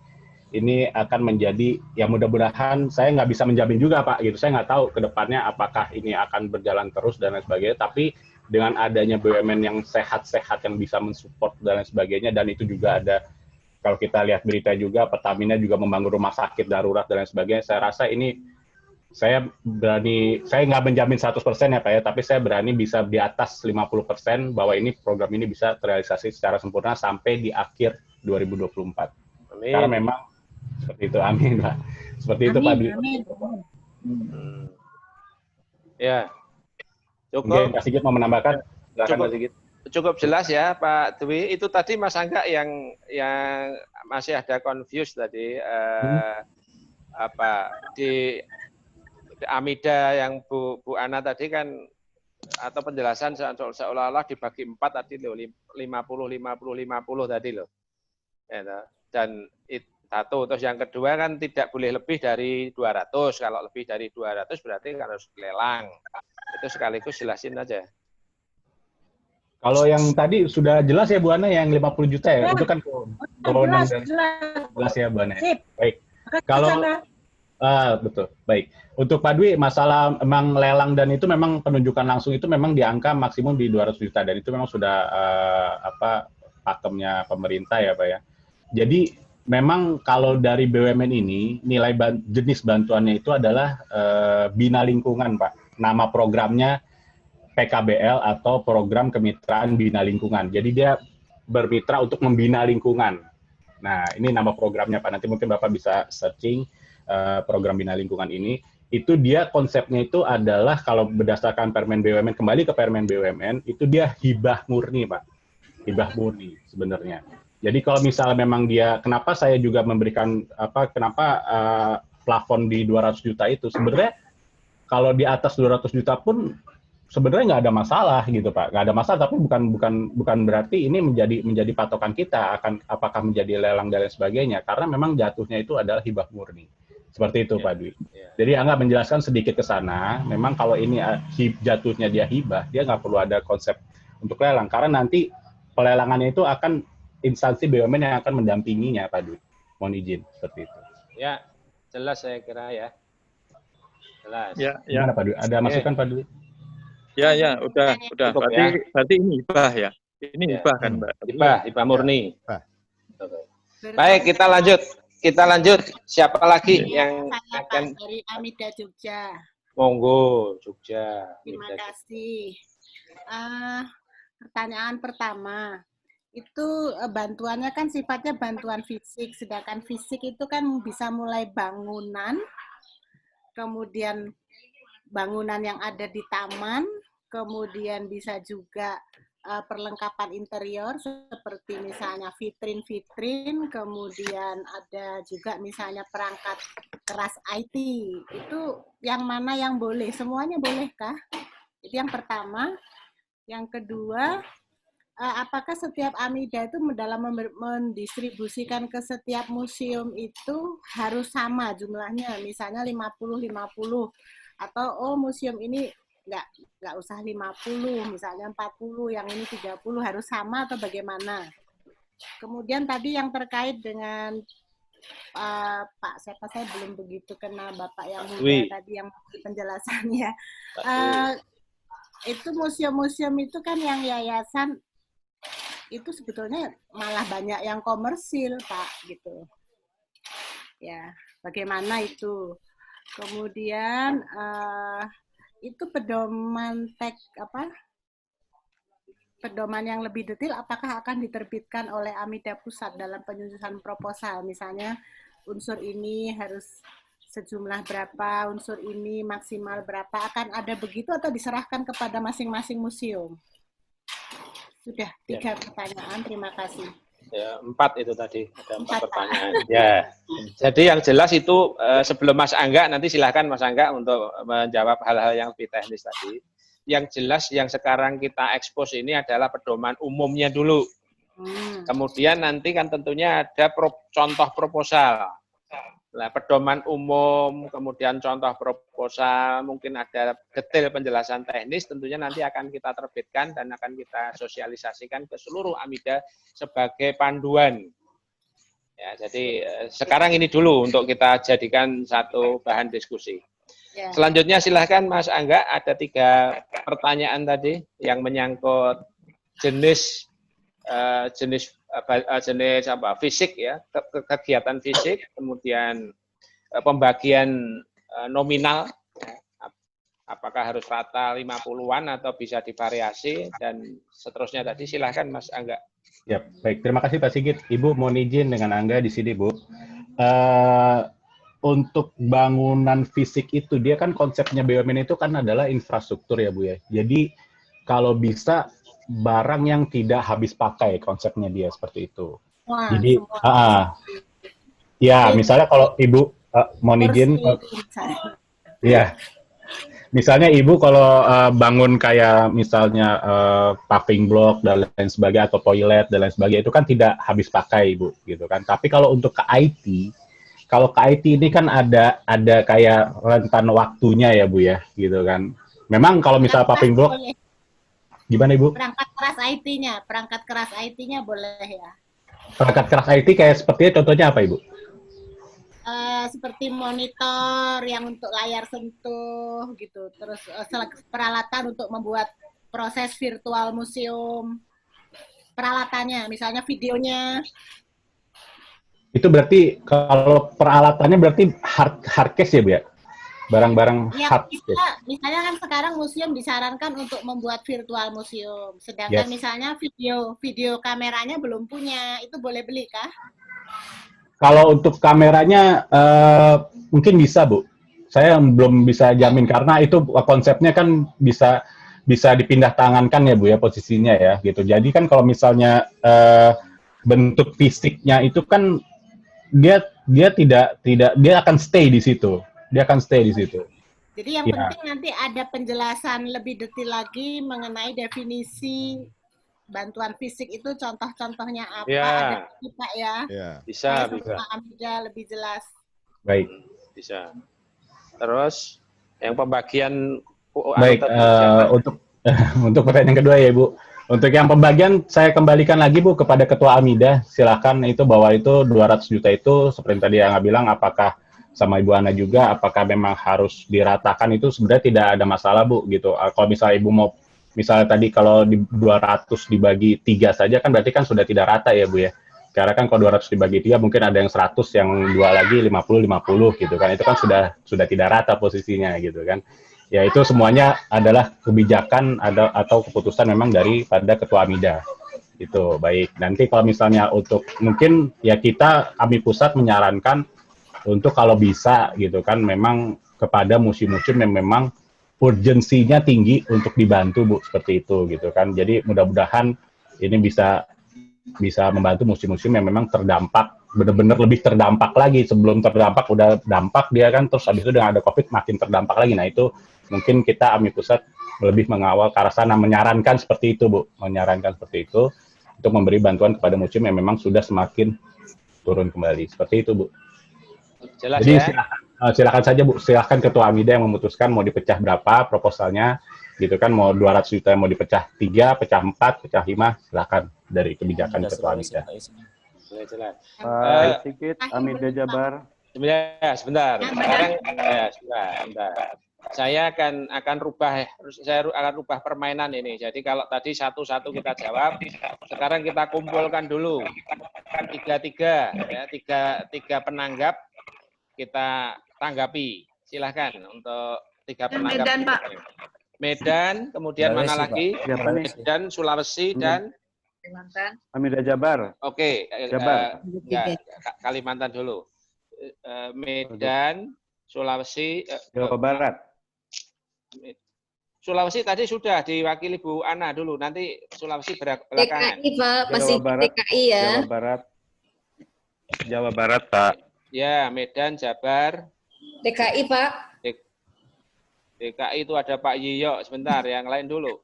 Speaker 3: akan menjadi, ya mudah-mudahan, saya nggak bisa menjamin juga Pak, gitu. Saya nggak tahu ke depannya apakah ini akan berjalan terus dan lain sebagainya, tapi dengan adanya BUMN yang sehat-sehat, yang bisa mensupport dan lain sebagainya, dan itu juga ada, kalau kita lihat berita juga, Pertamina juga membangun rumah sakit darurat dan lain sebagainya, saya rasa ini, saya nggak menjamin 100% ya Pak ya, tapi saya berani bisa di atas 50% bahwa ini program ini bisa terrealisasi secara sempurna sampai di akhir 2024.
Speaker 1: Amin.
Speaker 3: Karena memang seperti itu, amin Pak. Seperti itu Pak Dwi.
Speaker 4: Amin.
Speaker 1: Ya,
Speaker 3: Mungkin Pak Sigit mau menambahkan? Silakan Pak Sigit.
Speaker 1: Cukup jelas ya Pak Dwi. Itu tadi Mas Angga yang masih ada confused tadi, di Amida yang Bu Ana tadi kan, atau penjelasan seolah-olah dibagi 4 tadi loh, 50 tadi loh. Ya, dan satu, terus yang kedua kan tidak boleh lebih dari 200. Kalau lebih dari 200 berarti harus lelang. Itu sekaligus jelasin aja.
Speaker 3: Kalau yang tadi sudah jelas ya Bu Ana, yang 50 juta ya, itu kan kewenangan jelas ya Bu Ana. Baik. Kalau betul, baik. Untuk Pak Dwi, masalah memang lelang dan itu memang penunjukan langsung itu memang di angka maksimum di 200 juta, dan itu memang sudah pakemnya pemerintah ya Pak ya. Jadi memang kalau dari BUMN ini, nilai jenis bantuannya itu adalah Bina Lingkungan Pak. Nama programnya PKBL atau Program Kemitraan Bina Lingkungan. Jadi dia bermitra untuk membina lingkungan. Nah ini nama programnya Pak. Nanti mungkin Bapak bisa searching program Bina Lingkungan ini. Itu dia konsepnya itu adalah, kalau berdasarkan Permen BUMN, kembali ke Permen BUMN, itu dia hibah murni Pak. Hibah murni sebenarnya. Jadi kalau misalnya memang dia, kenapa saya juga memberikan plafon di 200 juta itu, sebenarnya kalau di atas 200 juta pun sebenarnya nggak ada masalah gitu Pak, nggak ada masalah, tapi bukan berarti ini menjadi patokan kita akan apakah menjadi lelang dan lain sebagainya, karena memang jatuhnya itu adalah hibah murni. Seperti itu Pak Dwi. Jadi Angga menjelaskan sedikit ke sana, memang kalau ini jatuhnya dia hibah, dia nggak perlu ada konsep untuk lelang, karena nanti pelelangannya itu akan instansi BUMN yang akan mendampinginya Pak Dwi. Mohon izin seperti itu.
Speaker 1: Ya, jelas saya kira ya. Jelas.
Speaker 7: Ya.
Speaker 3: Gimana Pak Dwi? Ada masukan Pak Dwi?
Speaker 7: Ya, udah. Berarti ini hibah ya. Ini hibah kan, Mbak?
Speaker 1: Hibah murni. Baik, kita lanjut. Siapa lagi yang akan
Speaker 6: dari Amida Jogja?
Speaker 1: Monggo, Jogja.
Speaker 6: Terima kasih. Pertanyaan pertama, itu bantuannya kan sifatnya bantuan fisik, sedangkan fisik itu kan bisa mulai bangunan, kemudian bangunan yang ada di taman, kemudian bisa juga perlengkapan interior seperti misalnya vitrin, kemudian ada juga misalnya perangkat keras IT. Itu yang mana yang boleh? Semuanya bolehkah? Itu yang pertama. Yang kedua, apakah setiap Amida itu dalam mendistribusikan ke setiap museum itu harus sama jumlahnya, misalnya 50-50, atau museum ini nggak usah 50, misalnya 40, yang ini 30, harus sama atau bagaimana? Kemudian tadi yang terkait dengan Pak, saya belum begitu kenal Bapak yang muda tadi yang penjelasannya. Itu museum-museum itu kan yang yayasan itu sebetulnya malah banyak yang komersil Pak gitu. Ya, bagaimana itu? Kemudian itu pedoman pedoman yang lebih detail apakah akan diterbitkan oleh Amida Pusat dalam penyusunan proposal, misalnya unsur ini harus sejumlah berapa, unsur ini maksimal berapa, akan ada begitu atau diserahkan kepada masing-masing museum? Sudah 3 pertanyaan, terima kasih.
Speaker 1: Ya, 4 itu tadi, ada 4
Speaker 6: 4, Pak.
Speaker 1: pertanyaan. Ya, jadi yang jelas itu sebelum Mas Angga, nanti silahkan Mas Angga untuk menjawab hal-hal yang lebih teknis tadi. Yang jelas yang sekarang kita ekspos ini adalah pedoman umumnya dulu. Kemudian nanti kan tentunya ada contoh proposal. Nah, pedoman umum, kemudian contoh proposal, mungkin ada detail penjelasan teknis, tentunya nanti akan kita terbitkan dan akan kita sosialisasikan ke seluruh AMIDA sebagai panduan. Ya, jadi sekarang ini dulu untuk kita jadikan satu bahan diskusi. Selanjutnya silahkan Mas Angga, ada 3 pertanyaan tadi yang menyangkut jenis fisik ya, kegiatan fisik, kemudian pembagian nominal, apakah harus rata 50-an atau bisa divariasi, dan seterusnya tadi. Silahkan Mas Angga.
Speaker 3: Ya, baik. Terima kasih Pak Sigit. Ibu mohon izin dengan Angga di sini, Bu. Untuk bangunan fisik itu, dia kan konsepnya BUMN itu kan adalah infrastruktur ya Bu ya. Jadi kalau bisa barang yang tidak habis pakai, konsepnya dia seperti itu.
Speaker 6: Wah,
Speaker 3: jadi ya misalnya kalau Ibu mohon izin, ya misalnya Ibu kalau bangun kayak misalnya paving block dan lain sebagainya, atau toilet dan lain sebagainya, itu kan tidak habis pakai Ibu gitu kan. Tapi kalau untuk ke IT, kalau ke IT ini kan ada kayak rentan waktunya ya Bu ya, gitu kan. Memang kalau misal paving block, gimana Ibu?
Speaker 6: Perangkat keras IT-nya boleh ya.
Speaker 3: Perangkat keras IT kayak sepertinya contohnya apa Ibu?
Speaker 6: Seperti monitor yang untuk layar sentuh gitu, terus peralatan untuk membuat proses virtual museum, peralatannya, misalnya videonya.
Speaker 3: Itu berarti kalau peralatannya berarti hard case ya Bu ya? Barang-barang
Speaker 6: ya,
Speaker 3: hard.
Speaker 6: Misalnya kan sekarang museum disarankan untuk membuat virtual museum, sedangkan misalnya video kameranya belum punya, itu boleh beli kah?
Speaker 3: Kalau untuk kameranya mungkin bisa Bu. Saya belum bisa jamin karena itu konsepnya kan bisa dipindah tangankan ya Bu ya posisinya ya gitu. Jadi kan kalau misalnya bentuk fisiknya itu kan dia tidak dia akan stay di situ. Dia akan stay di situ.
Speaker 6: Jadi yang penting nanti ada penjelasan lebih detail lagi mengenai definisi bantuan fisik itu, contoh-contohnya apa, ada kita ya.
Speaker 1: Bisa.
Speaker 6: AMIDA lebih jelas.
Speaker 3: Baik.
Speaker 1: Bisa. Terus yang pembagian
Speaker 3: baik untuk pertanyaan kedua ya Bu. Untuk yang pembagian saya kembalikan lagi Bu kepada Ketua AMIDA. Silakan itu bahwa itu 200 juta itu seperti tadi yang bilang, apakah sama Ibu Ana juga, apakah memang harus diratakan, itu sebenarnya tidak ada masalah Bu gitu. Kalau misalnya Ibu mau, misalnya tadi kalau di 200 dibagi 3 saja kan berarti kan sudah tidak rata ya Bu ya. Karena kan kalau 200 dibagi 3 mungkin ada yang 100, yang 2 lagi 50-50 gitu kan. Itu kan sudah tidak rata posisinya gitu kan. Ya itu semuanya adalah kebijakan atau keputusan memang daripada Ketua AMIDA. Itu baik. Nanti kalau misalnya untuk mungkin ya kita AMI Pusat menyarankan untuk kalau bisa gitu kan memang kepada museum-museum yang memang urgensinya tinggi untuk dibantu Bu, seperti itu gitu kan. Jadi mudah-mudahan ini bisa membantu museum-museum yang memang terdampak, benar-benar lebih terdampak lagi. Sebelum terdampak udah dampak dia kan, terus habis itu dengan ada COVID makin terdampak lagi. Nah itu mungkin kita AMI Pusat lebih mengawal ke arah sana, menyarankan seperti itu Bu, menyarankan seperti itu untuk memberi bantuan kepada museum yang memang sudah semakin turun kembali. Seperti itu Bu.
Speaker 1: Jelas.
Speaker 3: Jadi
Speaker 1: ya?
Speaker 3: silakan saja Bu, silakan Ketua AMIDA yang memutuskan mau dipecah berapa proposalnya, gitu kan, mau 200 juta mau dipecah 3, pecah 4, pecah 5, silakan dari kebijakan Ketua AMIDA.
Speaker 1: Jelas.
Speaker 8: Pak Sigit, AMIDA Jabar.
Speaker 1: Sebentar. Sekarang sebentar. Saya akan rubah permainan ini. Jadi kalau tadi satu-satu kita jawab, sekarang kita kumpulkan dulu tiga penanggap, kita tanggapi. Silahkan untuk 3 penanggap.
Speaker 9: Medan, Pak.
Speaker 1: Medan, kemudian
Speaker 8: Sulawesi,
Speaker 1: mana lagi? Medan, Sulawesi, dan
Speaker 9: Kalimantan.
Speaker 8: AMIDA Jabar.
Speaker 1: Oke,
Speaker 8: Jabar.
Speaker 1: Kalimantan dulu. Medan, Sulawesi,
Speaker 8: Jawa Barat.
Speaker 1: Sulawesi tadi sudah diwakili Bu Ana dulu, nanti Sulawesi belakangan.
Speaker 9: DKI Pak, masih
Speaker 8: Jawa Barat,
Speaker 9: DKI ya.
Speaker 8: Jawa Barat, Jawa Barat Pak.
Speaker 1: Ya, Medan, Jabar.
Speaker 9: DKI Pak.
Speaker 1: DKI itu ada Pak Yiyo, sebentar, yang lain dulu.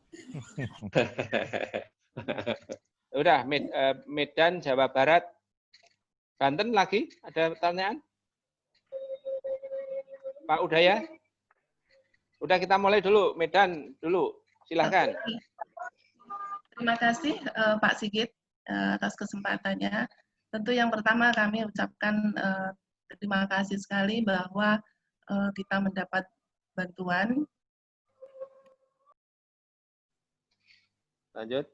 Speaker 1: Udah, Medan, Jawa Barat, Banten lagi, ada pertanyaan? Pak Udaya? Udah kita mulai dulu, Medan dulu, silahkan.
Speaker 10: Terima kasih Pak Sigit atas kesempatannya. Tentu yang pertama kami ucapkan terima kasih sekali bahwa kita mendapat bantuan.
Speaker 1: Lanjut.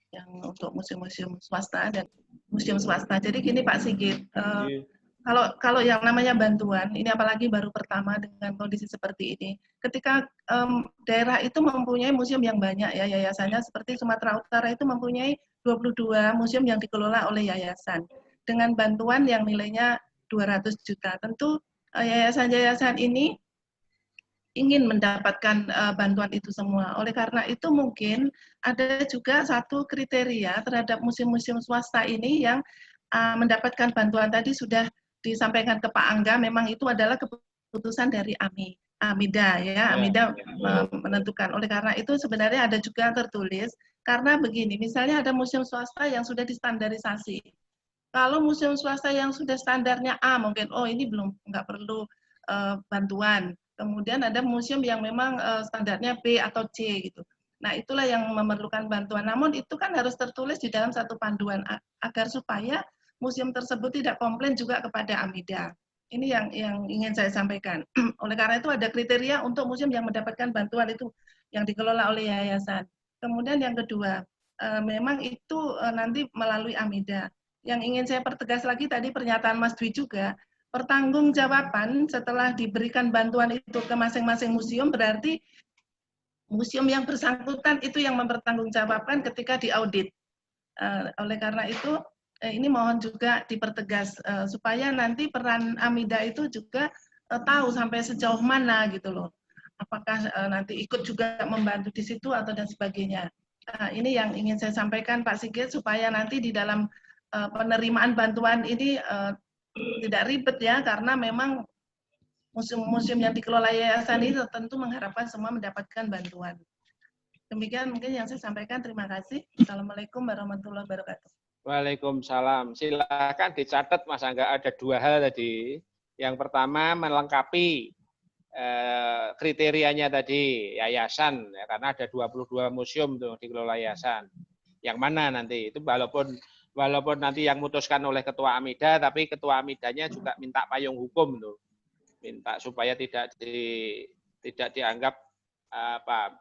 Speaker 10: Yang untuk museum-museum swasta dan museum swasta. Jadi gini Pak Sigit, kalau yang namanya bantuan, ini apalagi baru pertama dengan kondisi seperti ini, ketika daerah itu mempunyai museum yang banyak ya, yayasannya seperti Sumatera Utara itu mempunyai 22 museum yang dikelola oleh yayasan, dengan bantuan yang nilainya 200 juta. Tentu yayasan-yayasan ini ingin mendapatkan bantuan itu semua. Oleh karena itu mungkin ada juga satu kriteria terhadap museum-museum swasta ini yang mendapatkan bantuan tadi sudah disampaikan ke Pak Angga, memang itu adalah keputusan dari AMIDA ya, AMIDA menentukan. Oleh karena itu sebenarnya ada juga tertulis, karena begini, misalnya ada museum swasta yang sudah distandarisasi. Kalau museum swasta yang sudah standarnya A, mungkin oh ini nggak perlu bantuan. Kemudian ada museum yang memang standarnya B atau C gitu. Nah itulah yang memerlukan bantuan. Namun itu kan harus tertulis di dalam satu panduan agar supaya museum tersebut tidak komplain juga kepada AMIDA. Ini yang ingin saya sampaikan. Oleh karena itu ada kriteria untuk museum yang mendapatkan bantuan itu yang dikelola oleh yayasan. Kemudian yang kedua, memang itu nanti melalui AMIDA. Yang ingin saya pertegas lagi tadi pernyataan Mas Dwi juga, pertanggungjawaban setelah diberikan bantuan itu ke masing-masing museum berarti museum yang bersangkutan itu yang mempertanggungjawabkan ketika diaudit. Oleh karena itu ini mohon juga dipertegas supaya nanti peran AMIDA itu juga tahu sampai sejauh mana gitu loh. Apakah nanti ikut juga membantu di situ atau dan sebagainya. Ini yang ingin saya sampaikan Pak Sigit supaya nanti di dalam penerimaan bantuan ini tidak ribet ya, karena memang museum-museum yang dikelola yayasan ini tentu mengharapkan semua mendapatkan bantuan. Demikian mungkin yang saya sampaikan. Terima kasih. Assalamualaikum warahmatullahi wabarakatuh.
Speaker 1: Waalaikumsalam. Silakan dicatat Mas Angga, ada dua hal tadi. Yang pertama melengkapi kriterianya tadi yayasan ya, karena ada 22 museum tuh dikelola yayasan. Yang mana nanti itu walaupun nanti yang memutuskan oleh ketua AMIDA, tapi ketua AMIDA-nya juga minta payung hukum tuh. Minta supaya tidak dianggap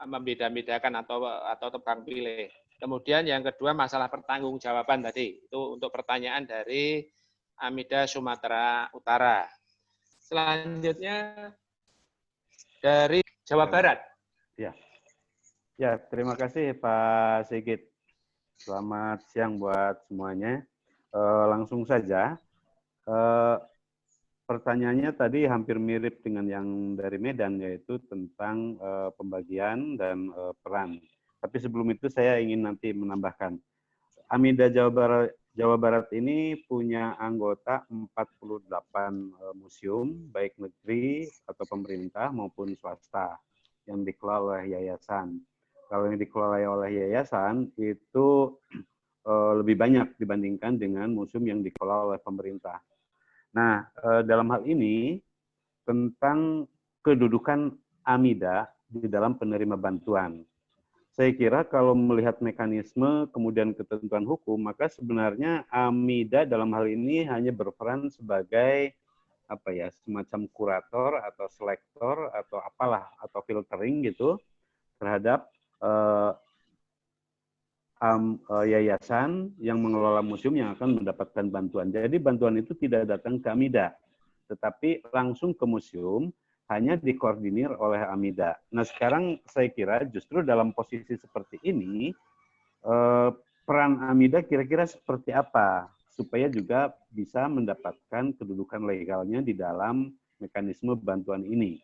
Speaker 1: membeda-bedakan atau tebang pilih. Kemudian yang kedua masalah pertanggungjawaban tadi, itu untuk pertanyaan dari AMIDA Sumatera Utara. Selanjutnya dari Jawa Barat.
Speaker 8: Ya, terima kasih Pak Sigit. Selamat siang buat semuanya. Langsung saja, pertanyaannya tadi hampir mirip dengan yang dari Medan, yaitu tentang pembagian dan peran. Tapi sebelum itu saya ingin nanti menambahkan, AMIDA Jawa Barat ini punya anggota 48 museum, baik negeri atau pemerintah maupun swasta yang dikelola oleh yayasan. Kalau yang dikelola oleh yayasan itu lebih banyak dibandingkan dengan museum yang dikelola oleh pemerintah. Nah, dalam hal ini tentang kedudukan AMIDA di dalam penerima bantuan. Saya kira kalau melihat mekanisme kemudian ketentuan hukum, maka sebenarnya AMIDA dalam hal ini hanya berperan sebagai semacam kurator atau selektor atau apalah, atau filtering gitu terhadap yayasan yang mengelola museum yang akan mendapatkan bantuan. Jadi bantuan itu tidak datang ke AMIDA, tetapi langsung ke museum, hanya dikoordinir oleh AMIDA. Nah sekarang saya kira justru dalam posisi seperti ini, peran AMIDA kira-kira seperti apa, supaya juga bisa mendapatkan kedudukan legalnya di dalam mekanisme bantuan ini.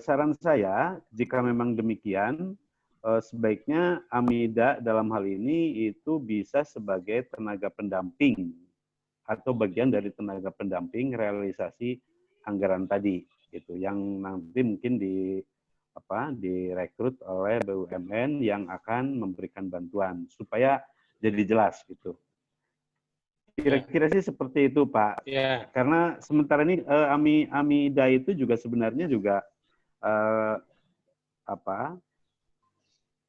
Speaker 8: saran saya, jika memang demikian, sebaiknya Amida dalam hal ini itu bisa sebagai tenaga pendamping atau bagian dari tenaga pendamping realisasi anggaran tadi, gitu, yang nanti mungkin direkrut oleh BUMN yang akan memberikan bantuan supaya jadi jelas gitu. Kira-kira sih seperti itu, Pak.
Speaker 1: Ya.
Speaker 8: Karena sementara ini Amida itu juga sebenarnya juga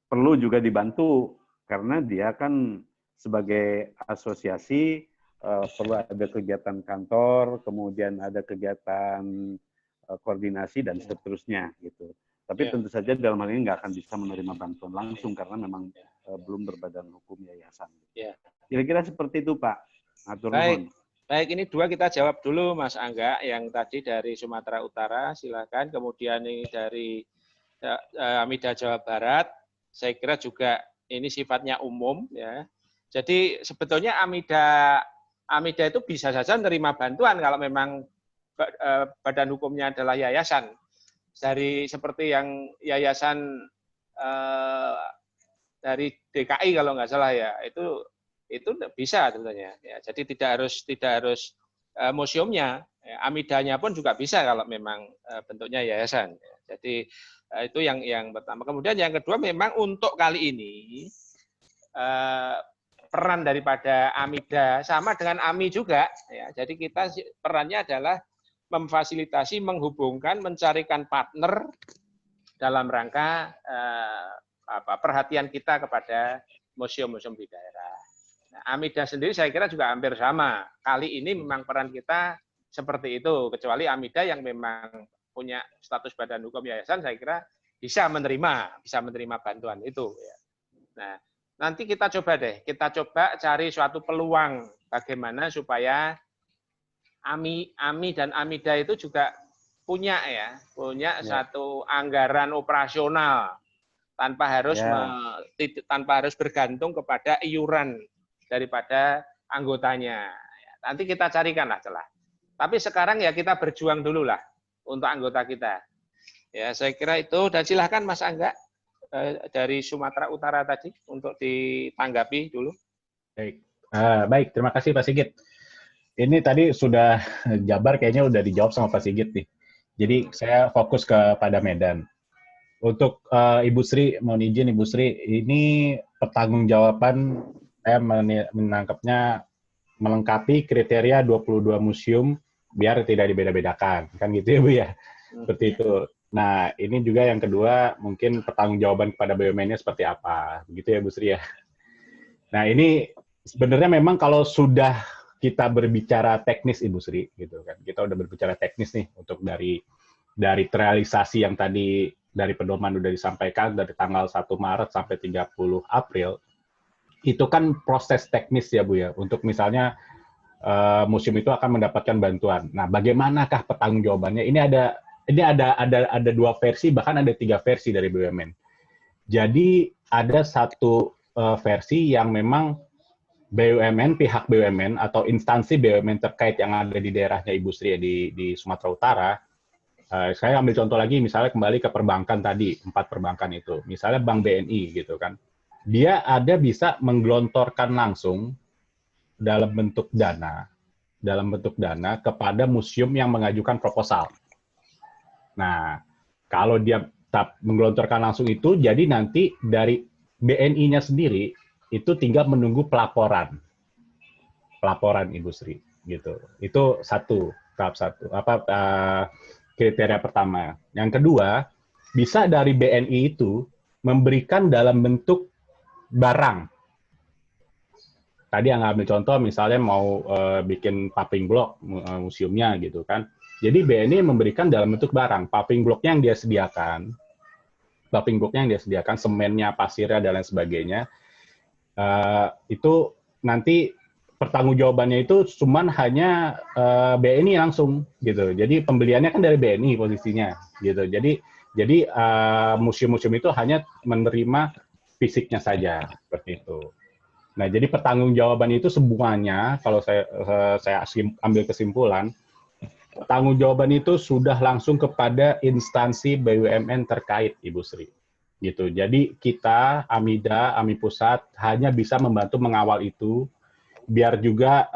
Speaker 8: perlu juga dibantu karena dia kan sebagai asosiasi perlu ada kegiatan kantor, kemudian ada kegiatan koordinasi dan seterusnya gitu. Tapi tentu saja dalam hal ini nggak akan bisa menerima bantuan langsung karena memang belum berbadan hukum yayasan. Kira-kira seperti itu, Pak.
Speaker 1: Baik, ini dua kita jawab dulu, Mas Angga, yang tadi dari Sumatera Utara, silakan. Kemudian ini dari Amida Jawa Barat, saya kira juga ini sifatnya umum, ya. Jadi sebetulnya Amida itu bisa saja menerima bantuan kalau memang badan hukumnya adalah yayasan. Dari seperti yang yayasan dari DKI kalau nggak salah ya, itu bisa tentunya. Ya, jadi tidak harus museumnya, ya, Amidanya pun juga bisa kalau memang bentuknya yayasan. Ya, jadi itu yang pertama. Kemudian yang kedua, memang untuk kali ini peran daripada Amida sama dengan AMI juga. Ya, jadi kita perannya adalah memfasilitasi, menghubungkan, mencarikan partner dalam rangka perhatian kita kepada museum-museum di daerah. Nah, Amida sendiri saya kira juga hampir sama. Kali ini memang peran kita seperti itu, kecuali Amida yang memang punya status badan hukum yayasan, saya kira bisa menerima bantuan itu. Ya. Nah, nanti kita coba cari suatu peluang bagaimana supaya AMI dan Amida itu juga punya satu anggaran operasional tanpa harus bergantung kepada iuran daripada anggotanya. Nanti kita carikanlah celah. Tapi sekarang ya kita berjuang dulu lah untuk anggota kita. Ya, saya kira itu. Dan silahkan Mas Angga dari Sumatera Utara tadi untuk ditanggapi dulu.
Speaker 3: Baik, terima kasih Pak Sigit. Ini tadi sudah Jabar kayaknya udah dijawab sama Pak Sigit nih. Jadi saya fokus kepada Medan. Untuk Ibu Sri, mohon izin Ibu Sri, ini pertanggungjawaban saya menangkapnya melengkapi kriteria 22 museum biar tidak dibeda-bedakan. Kan gitu ya Bu ya? Seperti itu. Nah, ini juga yang kedua, mungkin pertanggungjawaban kepada BUMN-nya seperti apa. Begitu ya Bu Sri ya? Nah, ini sebenarnya memang kalau sudah kita berbicara teknis Ibu Sri, gitu kan. Kita udah berbicara teknis nih untuk dari realisasi yang tadi dari pedoman udah disampaikan dari tanggal 1 Maret sampai 30 April. Itu kan proses teknis ya Bu ya, untuk misalnya museum itu akan mendapatkan bantuan. Nah, bagaimanakah pertanggungjawabannya? Ini ada 2 versi, bahkan ada 3 versi dari BUMN. Jadi ada satu versi yang memang BUMN, pihak BUMN atau instansi BUMN terkait yang ada di daerahnya Ibu Sri di Sumatera Utara. Saya ambil contoh lagi, misalnya kembali ke perbankan tadi, 4 perbankan itu. Misalnya Bank BNI gitu kan. Dia bisa menggelontorkan langsung dalam bentuk dana kepada museum yang mengajukan proposal. Nah, kalau dia menggelontorkan langsung itu, jadi nanti dari BNI-nya sendiri itu tinggal menunggu pelaporan Ibu Sri gitu. Itu tahap satu. Kriteria pertama. Yang kedua, bisa dari BNI itu memberikan dalam bentuk barang. Tadi yang ambil contoh misalnya mau bikin paving block museumnya gitu kan. Jadi BNI memberikan dalam bentuk barang, paving blocknya yang dia sediakan, semennya, pasirnya dan lain sebagainya. Itu nanti pertanggungjawabannya itu cuman hanya BNI langsung gitu. Jadi pembeliannya kan dari BNI posisinya gitu. Jadi museum-museum itu hanya menerima fisiknya saja seperti itu. Nah, jadi pertanggungjawaban itu semuanya, kalau saya ambil kesimpulan, pertanggungjawaban itu sudah langsung kepada instansi BUMN terkait, Ibu Sri. Gitu. Jadi kita, AMIDA, AMI Pusat, hanya bisa membantu mengawal itu, biar juga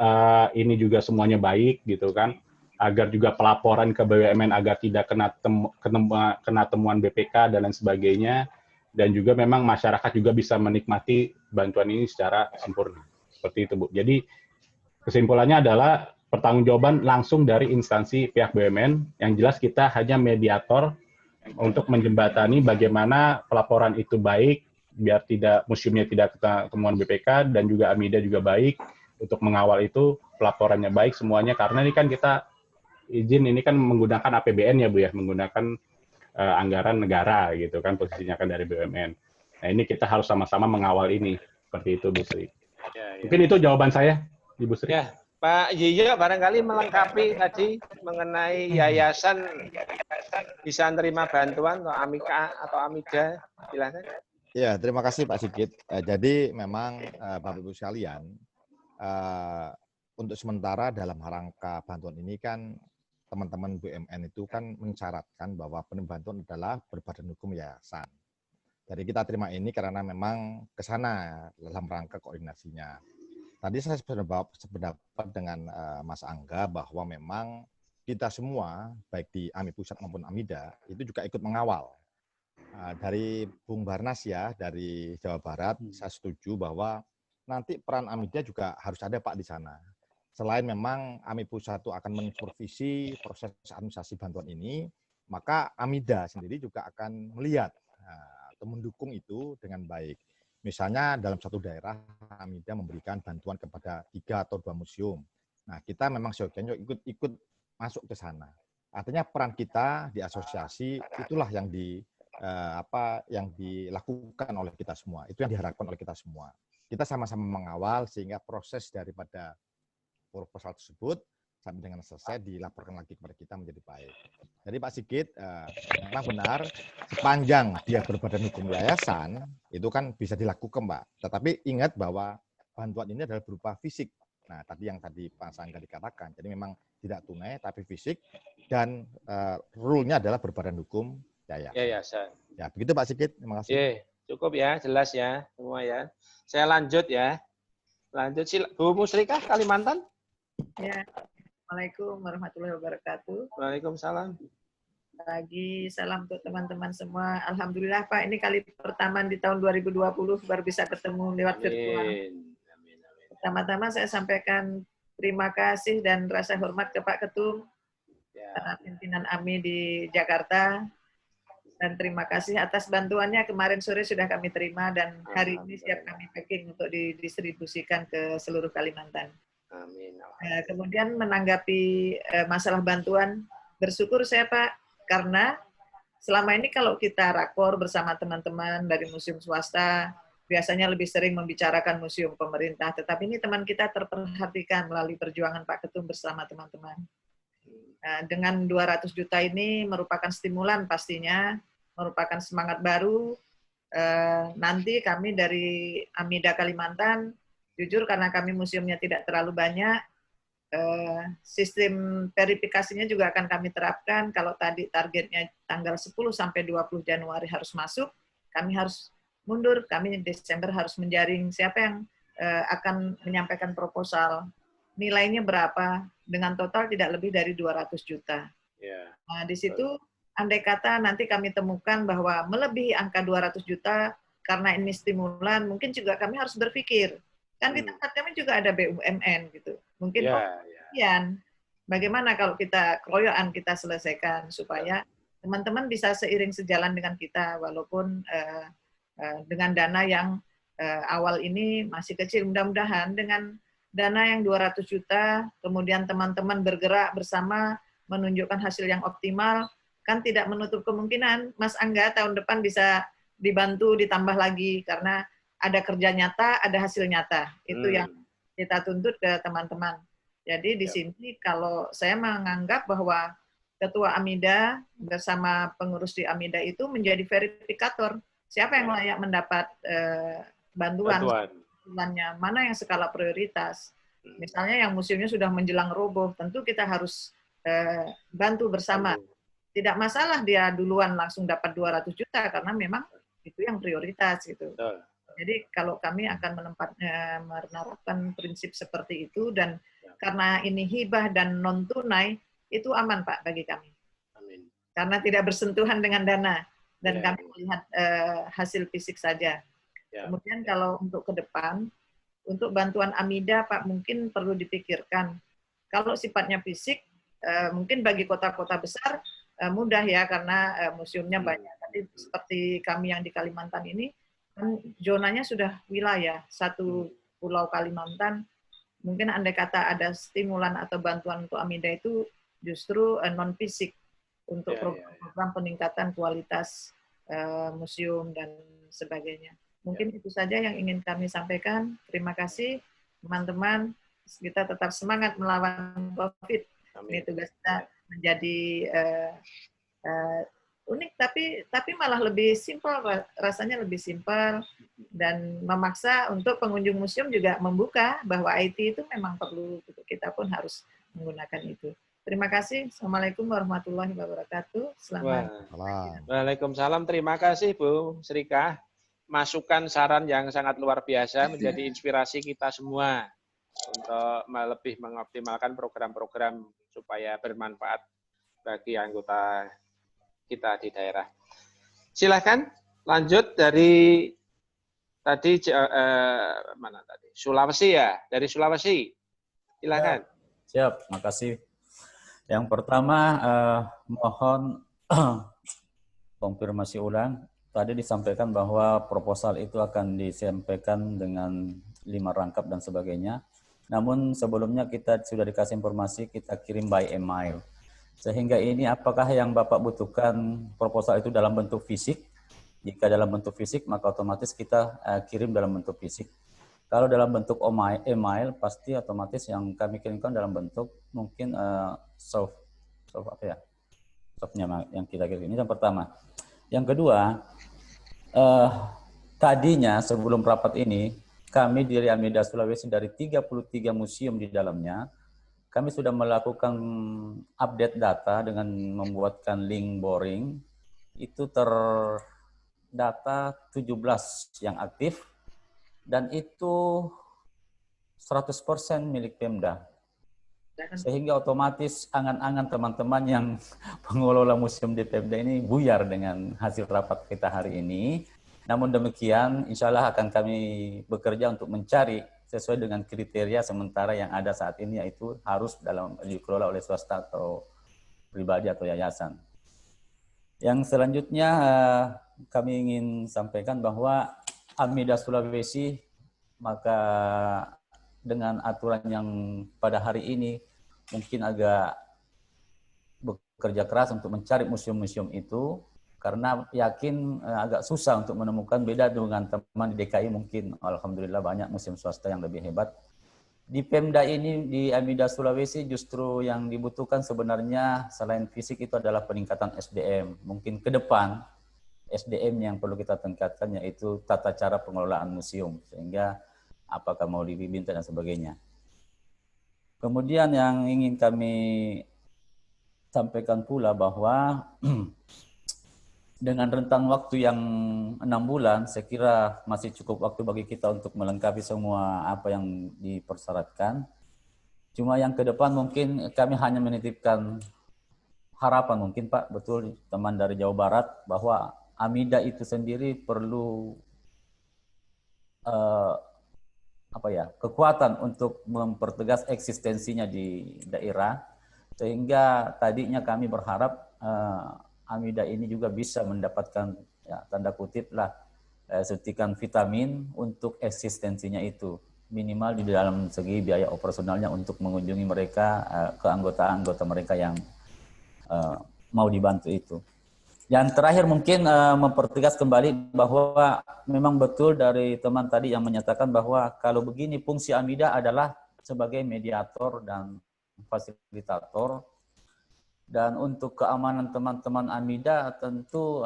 Speaker 3: ini juga semuanya baik, gitu kan, agar juga pelaporan ke BUMN agar tidak kena temuan BPK dan lain sebagainya, dan juga memang masyarakat juga bisa menikmati bantuan ini secara sempurna. Seperti itu, Bu. Jadi kesimpulannya adalah pertanggungjawaban langsung dari instansi pihak BUMN, yang jelas kita hanya mediator untuk menjembatani bagaimana pelaporan itu baik, biar tidak museumnya tidak temuan BPK, dan juga AMIDA juga baik untuk mengawal itu, pelaporannya baik semuanya, karena ini kan kita izin ini kan menggunakan APBN ya Bu ya, menggunakan anggaran negara gitu kan, posisinya kan dari BUMN. Nah ini kita harus sama-sama mengawal ini, seperti itu Bu Sri. Mungkin itu jawaban saya, Ibu Sri.
Speaker 1: Ya, Pak Yiyo barangkali melengkapi tadi mengenai yayasan bisa menerima bantuan atau Amika atau Amida, silakan.
Speaker 2: Ya, terima kasih Pak Sigit. Jadi memang Bapak Ibu sekalian, untuk sementara dalam rangka bantuan ini kan teman-teman BUMN itu kan mensyaratkan bahwa penerima bantuan adalah berbadan hukum yayasan. Jadi kita terima ini karena memang ke sana dalam rangka koordinasinya. Tadi saya sependapat dengan Mas Angga bahwa memang kita semua, baik di AMI Pusat maupun AMIDA, itu juga ikut mengawal. Dari Bung Barnas ya, dari Jawa Barat, saya setuju bahwa nanti peran AMIDA juga harus ada Pak di sana. Selain memang AMI Pusat itu akan mensupervisi proses administrasi bantuan ini, maka AMIDA sendiri juga akan melihat atau mendukung itu dengan baik. Misalnya dalam satu daerah, AMIDA memberikan bantuan kepada 3 atau 2 museum. Nah, kita memang seyogianya ikut masuk ke sana. Artinya peran kita di asosiasi itulah yang yang dilakukan oleh kita semua. Itu yang diharapkan oleh kita semua. Kita sama-sama mengawal sehingga proses daripada proposal tersebut sampai dengan selesai dilaporkan lagi kepada kita menjadi baik. Jadi Pak Sigit, memang benar sepanjang dia berbadan hukum yayasan itu kan bisa dilakukan Pak. Tetapi ingat bahwa bantuan ini adalah berupa fisik. Nah tadi yang Pak Sangga dikatakan, jadi memang tidak tunai tapi fisik dan rule-nya adalah berbadan hukum yayasan. Ya begitu Pak Sigit, terima kasih.
Speaker 1: Cukup ya, jelas ya semua ya. Saya lanjut ya. Lanjut Bu Musrikah Kalimantan.
Speaker 9: Ya. Assalamualaikum warahmatullahi wabarakatuh.
Speaker 1: Waalaikumsalam.
Speaker 9: Lagi salam untuk teman-teman semua. Alhamdulillah Pak, ini kali pertama di tahun 2020 baru bisa ketemu lewat virtual. Pertama-tama saya sampaikan terima kasih dan rasa hormat ke Pak Ketum, para pimpinan AMI di Jakarta, dan terima kasih atas bantuannya. Kemarin sore sudah kami terima dan hari ini siap kami packing untuk didistribusikan ke seluruh Kalimantan.
Speaker 1: Amin.
Speaker 9: Kemudian menanggapi masalah bantuan, bersyukur saya Pak, karena selama ini kalau kita rakor bersama teman-teman dari museum swasta, biasanya lebih sering membicarakan museum pemerintah, tetapi ini teman kita terperhatikan melalui perjuangan Pak Ketum bersama teman-teman. Dengan 200 juta ini merupakan stimulan pastinya, merupakan semangat baru. Nanti kami dari AMIDA Kalimantan, jujur karena kami museumnya tidak terlalu banyak, sistem verifikasinya juga akan kami terapkan. Kalau tadi targetnya tanggal 10 sampai 20 Januari harus masuk, kami harus mundur, kami Desember harus menjaring siapa yang akan menyampaikan proposal, nilainya berapa, dengan total tidak lebih dari 200 juta. Nah, di situ andai kata nanti kami temukan bahwa melebihi angka 200 juta karena ini stimulan, mungkin juga kami harus berpikir, kan di tempat kami juga ada BUMN gitu. Mungkin bagaimana kalau kita keroyokan kita selesaikan supaya teman-teman bisa seiring sejalan dengan kita walaupun dengan dana yang awal ini masih kecil. Mudah-mudahan dengan dana yang 200 juta kemudian teman-teman bergerak bersama menunjukkan hasil yang optimal, kan tidak menutup kemungkinan Mas Angga tahun depan bisa dibantu ditambah lagi karena ada kerja nyata, ada hasil nyata. Itu yang kita tuntut ke teman-teman. Jadi di sini kalau saya menganggap bahwa Ketua AMIDA bersama pengurus di AMIDA itu menjadi verifikator. Siapa yang layak mendapat bantuan? Mana yang skala prioritas? Misalnya yang museumnya sudah menjelang roboh, tentu kita harus bantu bersama. Tidak masalah dia duluan langsung dapat 200 juta karena memang itu yang prioritas gitu. Jadi kalau kami akan menerapkan prinsip seperti itu, dan karena ini hibah dan non tunai, itu aman Pak bagi kami.
Speaker 1: Amin.
Speaker 9: Karena tidak bersentuhan dengan dana dan kami melihat hasil fisik saja. Kemudian kalau untuk ke depan, untuk bantuan AMIDA Pak mungkin perlu dipikirkan. Kalau sifatnya fisik, mungkin bagi kota-kota besar mudah ya karena museumnya banyak. Tapi seperti kami yang di Kalimantan ini, kan zonanya sudah wilayah, satu pulau Kalimantan, mungkin andai kata ada stimulan atau bantuan untuk AMIDA itu justru non-fisik untuk program peningkatan kualitas museum dan sebagainya. Mungkin itu saja yang ingin kami sampaikan. Terima kasih teman-teman. Kita tetap semangat melawan COVID. Ini tugas kita menjadi unik, tapi malah lebih simpel, rasanya lebih simpel, dan memaksa untuk pengunjung museum juga membuka bahwa IT itu memang perlu, kita pun harus menggunakan itu. Terima kasih. Assalamualaikum warahmatullahi wabarakatuh. Selamat.
Speaker 1: Waalaikumsalam. Terima kasih Bu Srika. Masukan saran yang sangat luar biasa menjadi inspirasi kita semua untuk lebih mengoptimalkan program-program supaya bermanfaat bagi anggota kita di daerah. Silahkan lanjut dari tadi mana tadi? Sulawesi ya, dari Sulawesi. Silahkan.
Speaker 11: Siap, makasih. Yang pertama mohon konfirmasi ulang. Tadi disampaikan bahwa proposal itu akan disampaikan dengan 5 rangkap dan sebagainya. Namun sebelumnya kita sudah dikasih informasi, kita kirim by email. Sehingga ini apakah yang Bapak butuhkan proposal itu dalam bentuk fisik? Jika dalam bentuk fisik, maka otomatis kita kirim dalam bentuk fisik. Kalau dalam bentuk email, pasti otomatis yang kami kirimkan dalam bentuk mungkin soft apa ya? Softnya yang kita kirim. Ini yang pertama. Yang kedua, tadinya sebelum rapat ini, kami dari AMIDA Sulawesi dari 33 museum di dalamnya, kami sudah melakukan update data dengan membuatkan link boring. Itu terdata 17 yang aktif, dan itu 100% milik Pemda. Sehingga otomatis angan-angan teman-teman yang pengelola museum di Pemda ini buyar dengan hasil rapat kita hari ini. Namun demikian, insya Allah akan kami bekerja untuk mencari sesuai dengan kriteria sementara yang ada saat ini, yaitu harus dikelola oleh swasta atau pribadi atau yayasan. Yang selanjutnya kami ingin sampaikan bahwa AMIDA Sulawesi maka dengan aturan yang pada hari ini mungkin agak bekerja keras untuk mencari museum-museum itu, karena yakin agak susah untuk menemukan, beda dengan teman di DKI mungkin alhamdulillah banyak museum swasta yang lebih hebat. Di Pemda ini, di AMIDA Sulawesi justru yang dibutuhkan sebenarnya selain fisik itu adalah peningkatan SDM. Mungkin ke depan SDM yang perlu kita tingkatkan yaitu tata cara pengelolaan museum, sehingga apakah mau dibimbing dan sebagainya. Kemudian yang ingin kami sampaikan pula bahwa dengan rentang waktu yang 6 bulan, saya kira masih cukup waktu bagi kita untuk melengkapi semua apa yang dipersyaratkan. Cuma yang ke depan mungkin kami hanya menitipkan harapan mungkin Pak, betul teman dari Jawa Barat, bahwa AMIDA itu sendiri perlu kekuatan untuk mempertegas eksistensinya di daerah, sehingga tadinya kami berharap AMIDA ini juga bisa mendapatkan tanda kutip lah suntikan vitamin untuk eksistensinya itu, minimal di dalam segi biaya operasionalnya untuk mengunjungi mereka, ke anggota-anggota mereka yang mau dibantu itu. Yang terakhir mungkin mempertegas kembali bahwa memang betul dari teman tadi yang menyatakan bahwa kalau begini fungsi AMIDA adalah sebagai mediator dan fasilitator, dan untuk keamanan teman-teman AMIDA tentu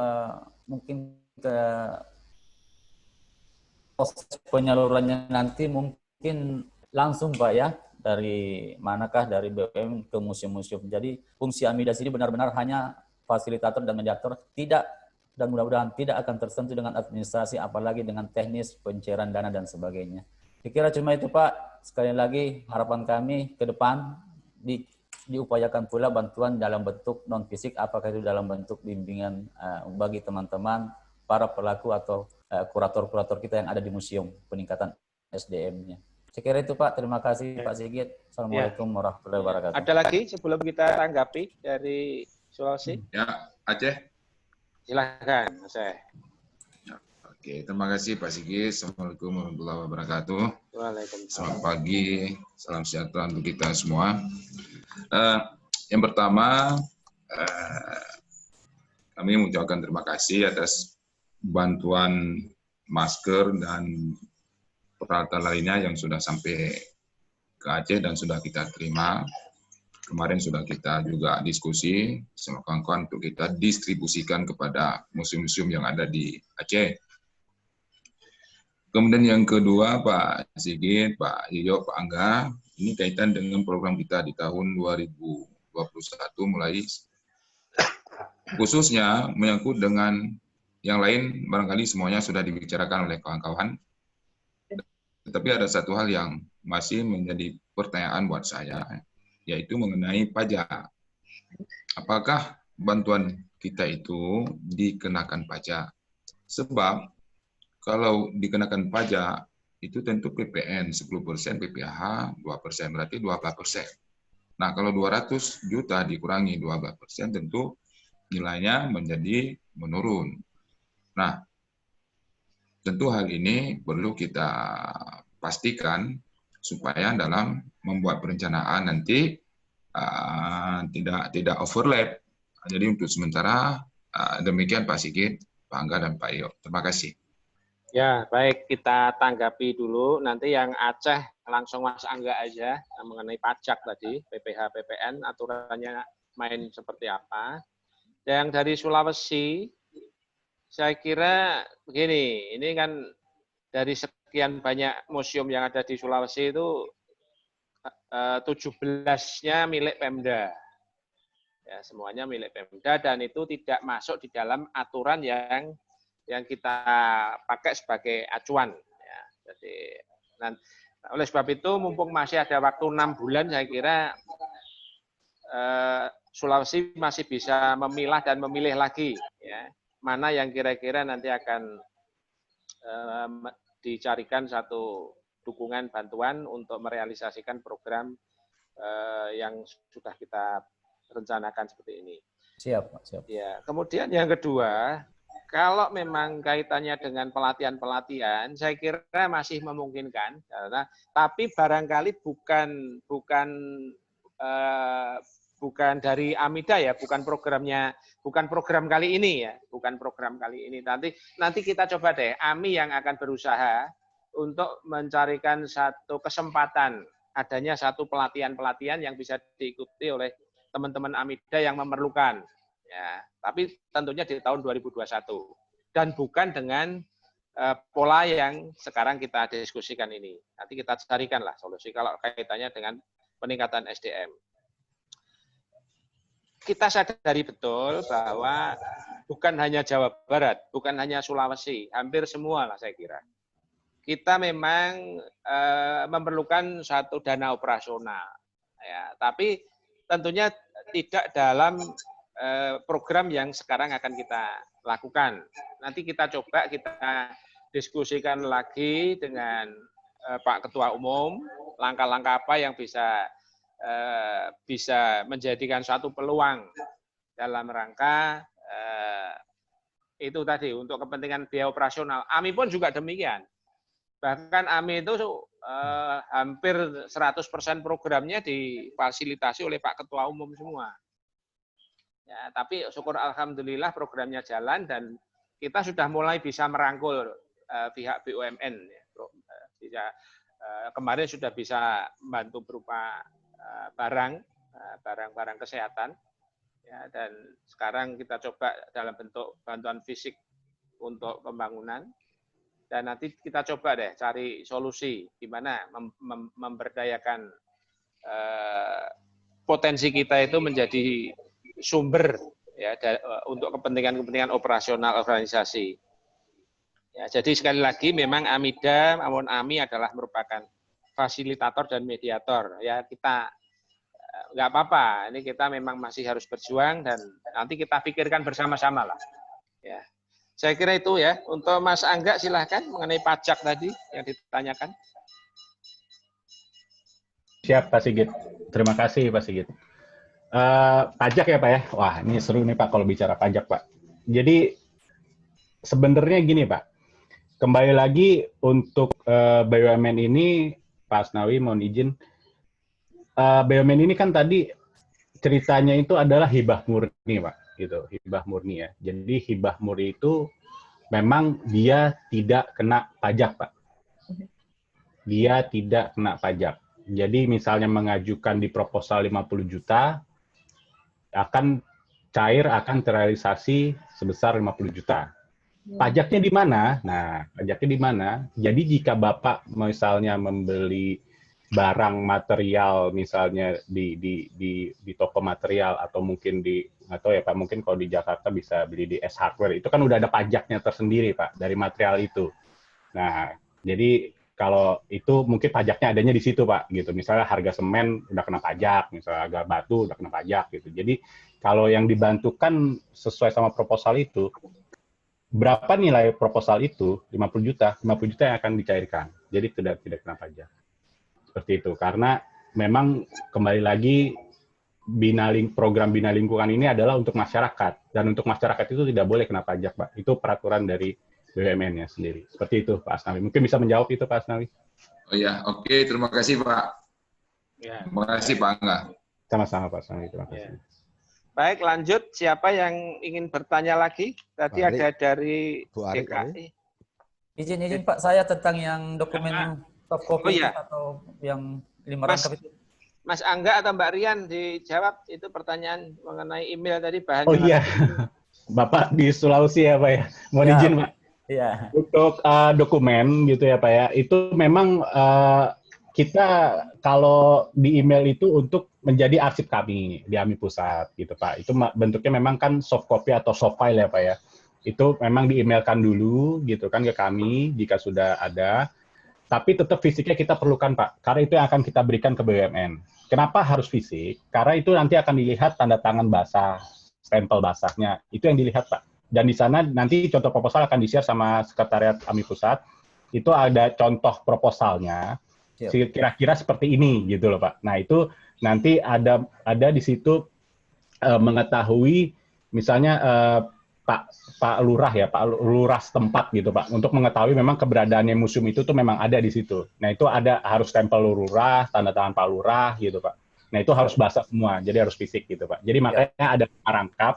Speaker 11: mungkin proses penyalurannya nanti mungkin langsung Pak ya, dari manakah dari BUMN ke museum-museum. Jadi fungsi AMIDA ini benar-benar hanya fasilitator dan mediator, tidak, dan mudah-mudahan tidak akan tersentuh dengan administrasi, apalagi dengan teknis, pencairan dana dan sebagainya. Kira-kira cuma itu Pak. Sekali lagi harapan kami ke depan diupayakan pula bantuan dalam bentuk non fisik, apakah itu dalam bentuk bimbingan bagi teman-teman para pelaku atau kurator-kurator kita yang ada di museum, peningkatan SDM-nya. Saya kira itu Pak. Terima kasih Pak Sigit. Assalamualaikum warahmatullahi wabarakatuh.
Speaker 1: Ada lagi sebelum kita tanggapi dari Sulawesi?
Speaker 12: Ya, Aceh.
Speaker 1: Silakan, Aceh.
Speaker 12: Oke, terima kasih Pak Sigit. Assalamualaikum warahmatullahi wabarakatuh.
Speaker 1: Waalaikumsalam.
Speaker 12: Selamat pagi, salam sejahtera untuk kita semua. Yang pertama, kami mengucapkan terima kasih atas bantuan masker dan peralatan lainnya yang sudah sampai ke Aceh dan sudah kita terima. Kemarin sudah kita juga diskusi sama kawan-kawan untuk kita distribusikan kepada museum-museum yang ada di Aceh. Kemudian yang kedua, Pak Sigit, Pak Yoyo, Pak Angga, ini kaitan dengan program kita di tahun 2021 mulai, khususnya menyangkut dengan yang lain, barangkali semuanya sudah dibicarakan oleh kawan-kawan. Tetapi ada satu hal yang masih menjadi pertanyaan buat saya, yaitu mengenai pajak. Apakah bantuan kita itu dikenakan pajak? Sebab kalau dikenakan pajak, itu tentu PPN 10%, PPH 2%, berarti 12%. Nah, kalau 200 juta dikurangi 12%, tentu nilainya menjadi menurun. Nah, tentu hal ini perlu kita pastikan supaya dalam membuat perencanaan nanti tidak overlap. Jadi untuk sementara demikian Pak Sigit, Pak Angga, dan Pak Iyo. Terima kasih.
Speaker 1: Ya, baik, kita tanggapi dulu. Nanti yang Aceh langsung Mas Angga aja mengenai pajak tadi, PPH, PPN, aturannya main seperti apa. Yang dari Sulawesi, saya kira begini, ini kan dari sekian banyak museum yang ada di Sulawesi itu 17-nya milik Pemda. Ya, semuanya milik Pemda dan itu tidak masuk di dalam aturan yang kita pakai sebagai acuan. Ya, jadi, oleh sebab itu, mumpung masih ada waktu 6 bulan, saya kira Sulawesi masih bisa memilah dan memilih lagi, ya, mana yang kira-kira nanti akan dicarikan satu dukungan bantuan untuk merealisasikan program yang sudah kita rencanakan seperti ini.
Speaker 11: Siap, Pak. Siap.
Speaker 1: Ya, kemudian yang kedua, kalau memang kaitannya dengan pelatihan-pelatihan, saya kira masih memungkinkan, tapi barangkali bukan dari AMIDA ya, bukan program kali ini ya, bukan program kali ini. Nanti kita coba deh, AMI yang akan berusaha untuk mencarikan satu kesempatan adanya satu pelatihan-pelatihan yang bisa diikuti oleh teman-teman AMIDA yang memerlukan. Ya, tapi tentunya di tahun 2021 dan bukan dengan pola yang sekarang kita diskusikan ini. Nanti kita carikanlah solusi kalau kaitannya dengan peningkatan SDM. Kita sadari betul bahwa bukan hanya Jawa Barat, bukan hanya Sulawesi, hampir semua lah saya kira. Kita memang memerlukan satu dana operasional, ya, tapi tentunya tidak dalam program yang sekarang akan kita lakukan. Nanti kita coba kita diskusikan lagi dengan Pak Ketua Umum, langkah-langkah apa yang bisa menjadikan suatu peluang dalam rangka itu tadi untuk kepentingan biaya operasional. AMI pun juga demikian. Bahkan AMI itu hampir 100% programnya difasilitasi oleh Pak Ketua Umum semua. Ya, tapi syukur alhamdulillah programnya jalan dan kita sudah mulai bisa merangkul pihak BUMN. Ya. Kemarin sudah bisa membantu berupa barang-barang kesehatan. Ya, dan sekarang kita coba dalam bentuk bantuan fisik untuk pembangunan. Dan nanti kita coba deh cari solusi di mana memberdayakan potensi kita itu menjadi sumber ya untuk kepentingan-kepentingan operasional organisasi. Ya, jadi sekali lagi memang AMIDA maupun AMI adalah merupakan fasilitator dan mediator. Ya kita nggak apa-apa, ini kita memang masih harus berjuang dan nanti kita pikirkan bersama-sama lah. Ya, saya kira itu ya. Untuk Mas Angga silahkan mengenai pajak tadi yang ditanyakan.
Speaker 3: Siap Pak Sigit, terima kasih Pak Sigit. Pajak ya Pak ya, wah ini seru nih Pak kalau bicara pajak Pak. Jadi sebenarnya gini Pak, kembali lagi untuk BUMN ini, Pak Asnawi mohon izin, BUMN ini kan tadi ceritanya itu adalah hibah murni Pak, gitu, hibah murni ya. Jadi hibah murni itu memang dia tidak kena pajak Pak, dia tidak kena pajak. Jadi misalnya mengajukan di proposal 50 juta, akan cair, akan terrealisasi sebesar 50 juta. Pajaknya di mana? Nah, pajaknya di mana? Jadi jika Bapak misalnya membeli barang material misalnya di toko material atau mungkin di, atau ya Pak, mungkin kalau di Jakarta bisa beli di S Hardware, itu kan udah ada pajaknya tersendiri Pak dari material itu. Nah, jadi kalau itu mungkin pajaknya adanya di situ Pak, gitu. Misalnya harga semen udah kena pajak, misalnya harga batu udah kena pajak, gitu. Jadi kalau yang dibantukan sesuai sama proposal itu, berapa nilai proposal itu? 50 juta, 50 juta yang akan dicairkan. Jadi tidak kena pajak. Seperti itu. Karena memang kembali lagi program Bina Lingkungan ini adalah untuk masyarakat, dan untuk masyarakat itu tidak boleh kena pajak Pak. Itu peraturan dari BUMN-nya sendiri. Seperti itu, Pak Asnawi. Mungkin bisa menjawab itu, Pak Asnawi.
Speaker 12: Oh ya, oke. Terima kasih, Pak.
Speaker 1: Ya.
Speaker 12: Terima kasih, Pak Angga.
Speaker 3: Sama-sama, Pak Asnawi. Terima kasih.
Speaker 1: Ya. Baik, lanjut. Siapa yang ingin bertanya lagi? Tadi ada dari DKI.
Speaker 11: Izin Pak, saya tentang yang dokumen soft copy atau yang 500 itu.
Speaker 1: Mas Angga atau Mbak Rian dijawab itu pertanyaan mengenai email tadi bahannya.
Speaker 3: Oh iya, Bapak di Sulawesi ya Pak ya. Mohon izin Pak.
Speaker 11: Iya.
Speaker 3: Untuk dokumen gitu ya Pak ya, itu memang kita kalau di email itu untuk menjadi arsip kami di AMI Pusat gitu Pak. Itu bentuknya memang kan soft copy atau soft file ya Pak ya. Itu memang di-emailkan dulu gitu kan ke kami jika sudah ada. Tapi tetap fisiknya kita perlukan Pak, karena itu yang akan kita berikan ke BUMN. Kenapa harus fisik? Karena itu nanti akan dilihat tanda tangan basah, stempel basahnya. Itu yang dilihat Pak. Dan di sana nanti contoh proposal akan di-share sama Sekretariat AMI Pusat. Itu ada contoh proposalnya, kira-kira seperti ini gitu loh Pak. Nah itu nanti ada di situ mengetahui misalnya Pak Lurah ya, Pak Lurah setempat gitu Pak, untuk mengetahui memang keberadaannya museum itu tuh memang ada di situ. Nah itu harus stempel Lurah, tanda tangan Pak Lurah gitu Pak. Nah itu harus basah semua, jadi harus fisik gitu Pak. Jadi makanya ada 5 rangkap,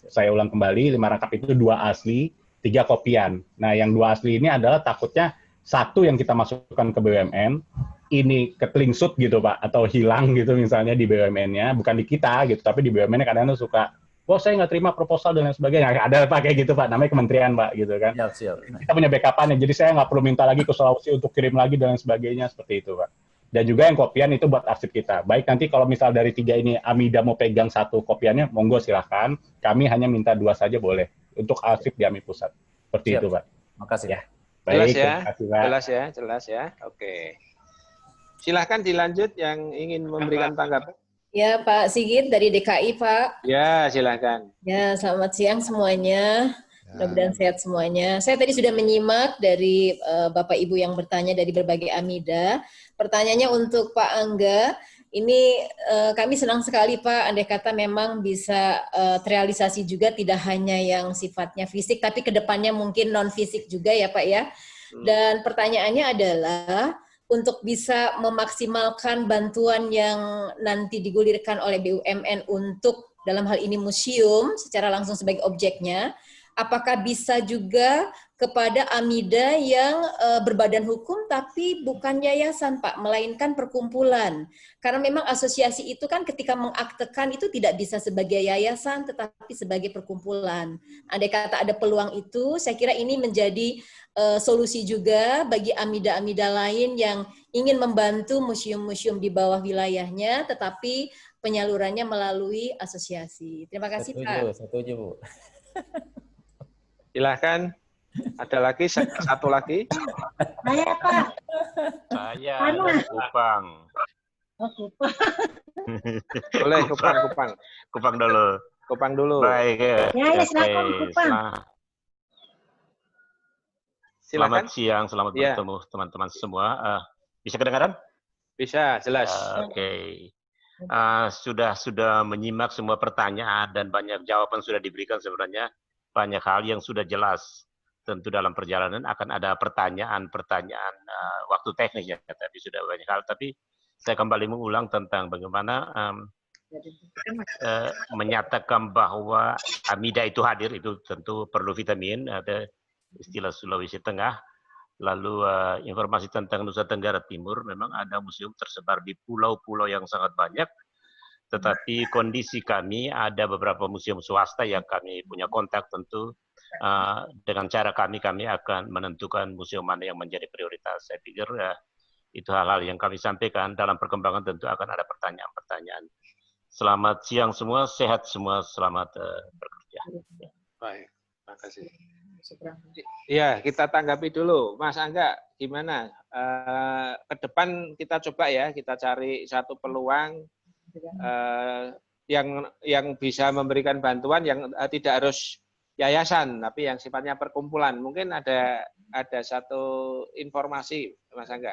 Speaker 3: saya ulang kembali, 5 rangkap itu 2 asli, 3 kopian. Nah yang 2 asli ini adalah takutnya 1 yang kita masukkan ke BUMN, ini ketelingsut gitu Pak, atau hilang gitu misalnya di BUMN-nya, bukan di kita gitu, tapi di BUMN-nya kadang-kadang suka, wah saya nggak terima proposal dan lain sebagainya. Ada Pak kayak gitu Pak, namanya kementerian Pak gitu kan.
Speaker 11: Siap.
Speaker 3: Kita punya backup-annya, jadi saya nggak perlu minta lagi ke Sulawesi untuk kirim lagi dan lain sebagainya, seperti itu Pak. Dan juga yang kopian itu buat arsip kita. Baik nanti kalau misal dari 3 ini AMIDA mau pegang 1 kopiannya, monggo silahkan. Kami hanya minta 2 saja boleh untuk arsip di AMI Pusat. Seperti itu Pak.
Speaker 11: Makasih.
Speaker 3: Ya. Baik,
Speaker 1: jelas ya, jelas ya. Oke. Silahkan dilanjut yang ingin memberikan tanggapan.
Speaker 13: Ya, Pak Sigit dari DKI, Pak.
Speaker 1: Ya, silakan.
Speaker 13: Ya, selamat siang semuanya. Mudah-mudahan sehat semuanya. Saya tadi sudah menyimak dari Bapak Ibu yang bertanya dari berbagai AMIDA. Pertanyaannya untuk Pak Angga, ini kami senang sekali Pak, andai kata memang bisa terrealisasi juga tidak hanya yang sifatnya fisik, tapi kedepannya mungkin non-fisik juga ya Pak ya. Dan pertanyaannya adalah, untuk bisa memaksimalkan bantuan yang nanti digulirkan oleh BUMN untuk dalam hal ini museum secara langsung sebagai objeknya, apakah bisa juga kepada AMIDA yang berbadan hukum tapi bukan yayasan Pak, melainkan perkumpulan. Karena memang asosiasi itu kan ketika mengaktekan itu tidak bisa sebagai yayasan tetapi sebagai perkumpulan. Andai kata ada peluang itu, saya kira ini menjadi solusi juga bagi AMIDA-AMIDA lain yang ingin membantu museum-museum di bawah wilayahnya, tetapi penyalurannya melalui asosiasi. Terima kasih, Pak.
Speaker 11: Setuju, Bu.
Speaker 1: Silahkan. Ada lagi, satu lagi.
Speaker 4: Saya, Pak.
Speaker 14: Saya
Speaker 4: Mana?
Speaker 14: Kupang.
Speaker 4: Oh, Kupang.
Speaker 1: Boleh, Kupang.
Speaker 14: Kupang dulu.
Speaker 1: Kupang dulu.
Speaker 14: Baik.
Speaker 4: Ya, silakan Kupang.
Speaker 14: Selamat siang, selamat
Speaker 1: Ya.
Speaker 14: bertemu teman-teman semua. Bisa kedengaran?
Speaker 1: Bisa, jelas.
Speaker 14: Oke. Sudah menyimak semua pertanyaan dan banyak jawaban sudah diberikan sebenarnya. Banyak hal yang sudah jelas. Tentu dalam perjalanan akan ada pertanyaan-pertanyaan waktu teknis ya, tapi sudah banyak hal. Tapi saya kembali mengulang tentang bagaimana menyatakan bahwa Amida itu hadir, itu tentu perlu vitamin, ada istilah Sulawesi Tengah. Lalu informasi tentang Nusa Tenggara Timur, memang ada museum tersebar di pulau-pulau yang sangat banyak. Tetapi kondisi kami, ada beberapa museum swasta yang kami punya kontak tentu. Dengan cara kami akan menentukan museum mana yang menjadi prioritas. Saya pikir itu hal-hal yang kami sampaikan. Dalam perkembangan tentu akan ada pertanyaan-pertanyaan. Selamat siang semua, sehat semua, selamat bekerja.
Speaker 1: Baik, terima kasih. Ya, kita tanggapi dulu. Mas Angga, gimana? Ke depan kita coba ya, kita cari satu peluang yang bisa memberikan bantuan yang tidak harus yayasan, tapi yang sifatnya perkumpulan. Mungkin ada satu informasi, Mas Angga.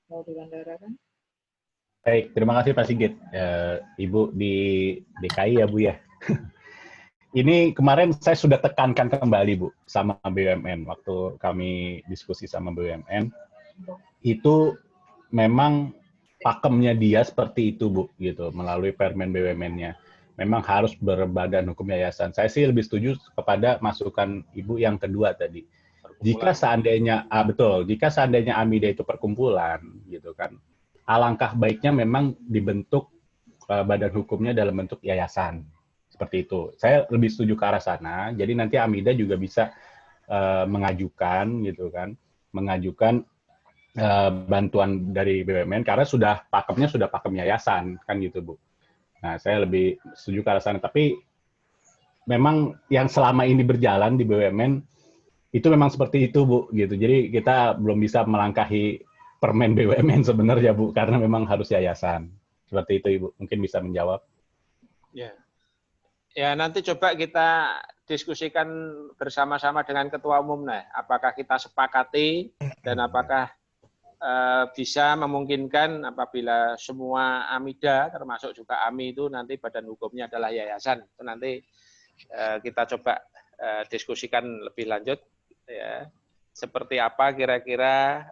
Speaker 9: Mau dilandarakan?
Speaker 3: Baik, terima kasih Pak Sigit. Ibu di DKI ya Bu ya. Ini kemarin saya sudah tekankan kembali Bu sama BUMN waktu kami diskusi sama BUMN. Itu memang pakemnya dia seperti itu Bu, gitu, melalui Permen BUMN-nya. Memang harus berbadan hukum yayasan. Saya sih lebih setuju kepada masukan Ibu yang kedua tadi. Jika seandainya jika seandainya Amida itu perkumpulan, gitu kan, alangkah baiknya memang dibentuk badan hukumnya dalam bentuk yayasan. Seperti itu. Saya lebih setuju ke arah sana. Jadi nanti Amida juga bisa mengajukan, gitu kan, bantuan dari BUMN karena pakemnya sudah pakem yayasan, kan gitu Bu. Nah, saya lebih setuju ke arah sana. Tapi memang yang selama ini berjalan di BUMN itu memang seperti itu Bu, gitu. Jadi kita belum bisa melangkahi Permen BUMN sebenarnya Bu, karena memang harus yayasan. Seperti itu Ibu. Mungkin bisa menjawab.
Speaker 1: Ya. Ya, nanti coba kita diskusikan bersama-sama dengan Ketua Umum. Nah, apakah kita sepakati dan apakah bisa memungkinkan apabila semua Amida, termasuk juga AMI itu nanti badan hukumnya adalah yayasan. Itu nanti kita coba diskusikan lebih lanjut, ya. Seperti apa kira-kira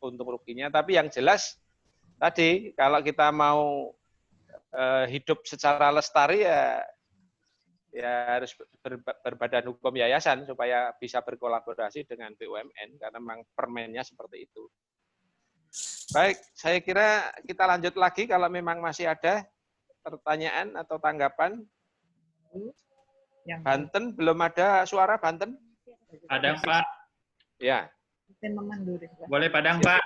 Speaker 1: untung ruginya. Tapi yang jelas tadi kalau kita mau hidup secara lestari ya harus berbadan hukum yayasan supaya bisa berkolaborasi dengan BUMN karena memang permennya seperti itu. Baik, saya kira kita lanjut lagi kalau memang masih ada pertanyaan atau tanggapan. Banten belum ada suara Banten?
Speaker 15: Padang Pak.
Speaker 1: Ya.
Speaker 15: Boleh Padang Pak?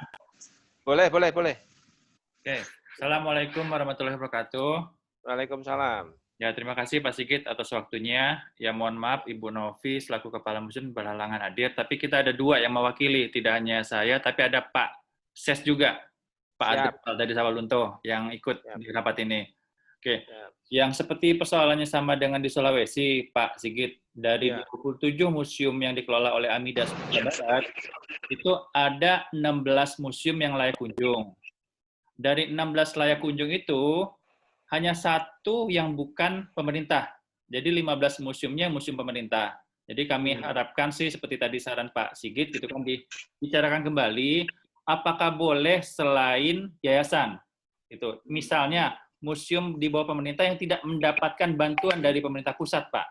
Speaker 1: Boleh.
Speaker 15: Oke. Assalamualaikum warahmatullahi wabarakatuh.
Speaker 1: Waalaikumsalam.
Speaker 15: Ya, terima kasih Pak Sigit atas waktunya. Ya, mohon maaf Ibu Novi selaku Kepala Museum berhalangan hadir, tapi kita ada dua yang mewakili, tidak hanya saya, tapi ada Pak Ses juga, Pak Adel dari Sawalunto yang ikut di rapat ini. Oke, yang seperti persoalannya sama dengan di Sulawesi, Pak Sigit, dari 27 museum yang dikelola oleh Amida Sumatera Barat, itu ada 16 museum yang layak kunjung. Dari 16 layak kunjung itu, hanya satu yang bukan pemerintah. Jadi 15 museumnya museum pemerintah. Jadi kami harapkan sih seperti tadi saran Pak Sigit gitu kan dibicarakan kembali apakah boleh selain yayasan. Itu misalnya museum di bawah pemerintah yang tidak mendapatkan bantuan dari pemerintah pusat, Pak.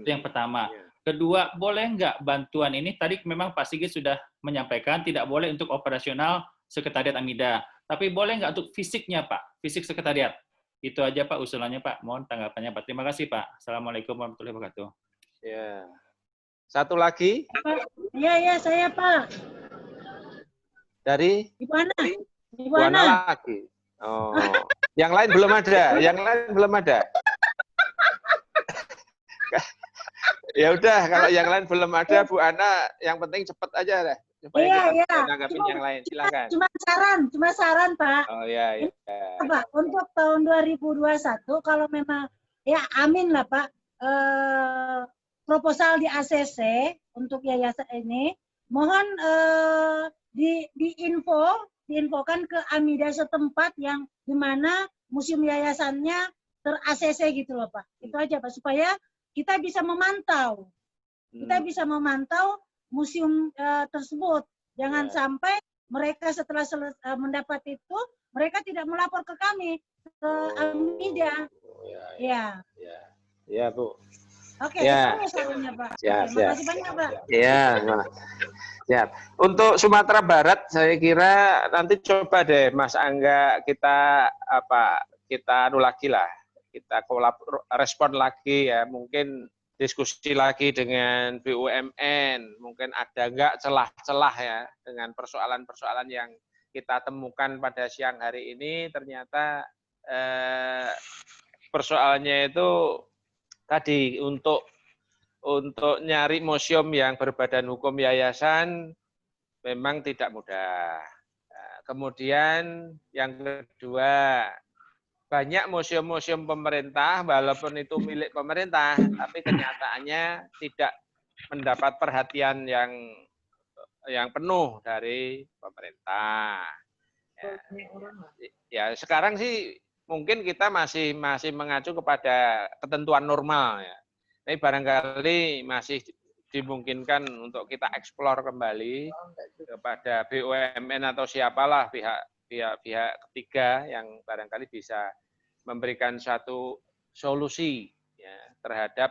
Speaker 15: Itu yang pertama. Kedua, boleh nggak bantuan ini tadi memang Pak Sigit sudah menyampaikan tidak boleh untuk operasional sekretariat Amida. Tapi boleh nggak untuk fisiknya, Pak? Fisik sekretariat. Itu aja, Pak, usulannya, Pak. Mohon tanggapannya, Pak. Terima kasih, Pak. Assalamualaikum warahmatullahi wabarakatuh.
Speaker 1: Ya. Satu lagi?
Speaker 4: Iya, saya, Pak.
Speaker 1: Dari
Speaker 4: Ibu Ana. Ibu
Speaker 1: Bu Ana
Speaker 4: Ana.
Speaker 1: lagi. Oh, yang lain belum ada. Yang lain belum ada. Ya udah, kalau yang lain belum ada, Bu Ana, yang penting cepat aja deh, supaya
Speaker 4: Iya,
Speaker 1: kita
Speaker 4: iya.
Speaker 1: bisa nanggapin yang lain. Silakan.
Speaker 4: Cuma saran, Pak.
Speaker 1: Oh ya, ya.
Speaker 4: Pak, untuk tahun 2021, kalau memang, ya amin lah Pak, proposal di ACC untuk yayasan ini, mohon diinfokan ke AMIDA setempat yang di mana museum yayasannya ter-ACC gitu loh Pak. Itu aja Pak, supaya kita bisa memantau. Kita bisa memantau museum tersebut. Jangan sampai mereka setelah mendapat itu, mereka tidak melapor ke kami, ke AMIDA. Ya.
Speaker 1: Ya, Bu.
Speaker 4: Oke,
Speaker 1: Ya.
Speaker 4: itu sarannya Pak.
Speaker 1: Siap,
Speaker 4: Oke,
Speaker 1: siap.
Speaker 4: makasih banyak Pak.
Speaker 1: Ya, siap. Untuk Sumatera Barat, saya kira nanti coba deh, Mas Angga, kita anu lagi lah, kita respon lagi ya, mungkin diskusi lagi dengan BUMN, mungkin ada nggak celah-celah ya dengan persoalan-persoalan yang kita temukan pada siang hari ini. Ternyata persoalannya itu tadi untuk nyari museum yang berbadan hukum yayasan memang tidak mudah. Kemudian yang kedua, banyak museum-museum pemerintah, walaupun itu milik pemerintah, tapi kenyataannya tidak mendapat perhatian yang penuh dari pemerintah. Ya, sekarang sih mungkin kita masih mengacu kepada ketentuan normal ya. Tapi barangkali masih dimungkinkan untuk kita eksplor kembali kepada BUMN atau siapalah pihak ketiga yang barangkali bisa memberikan satu solusi ya, terhadap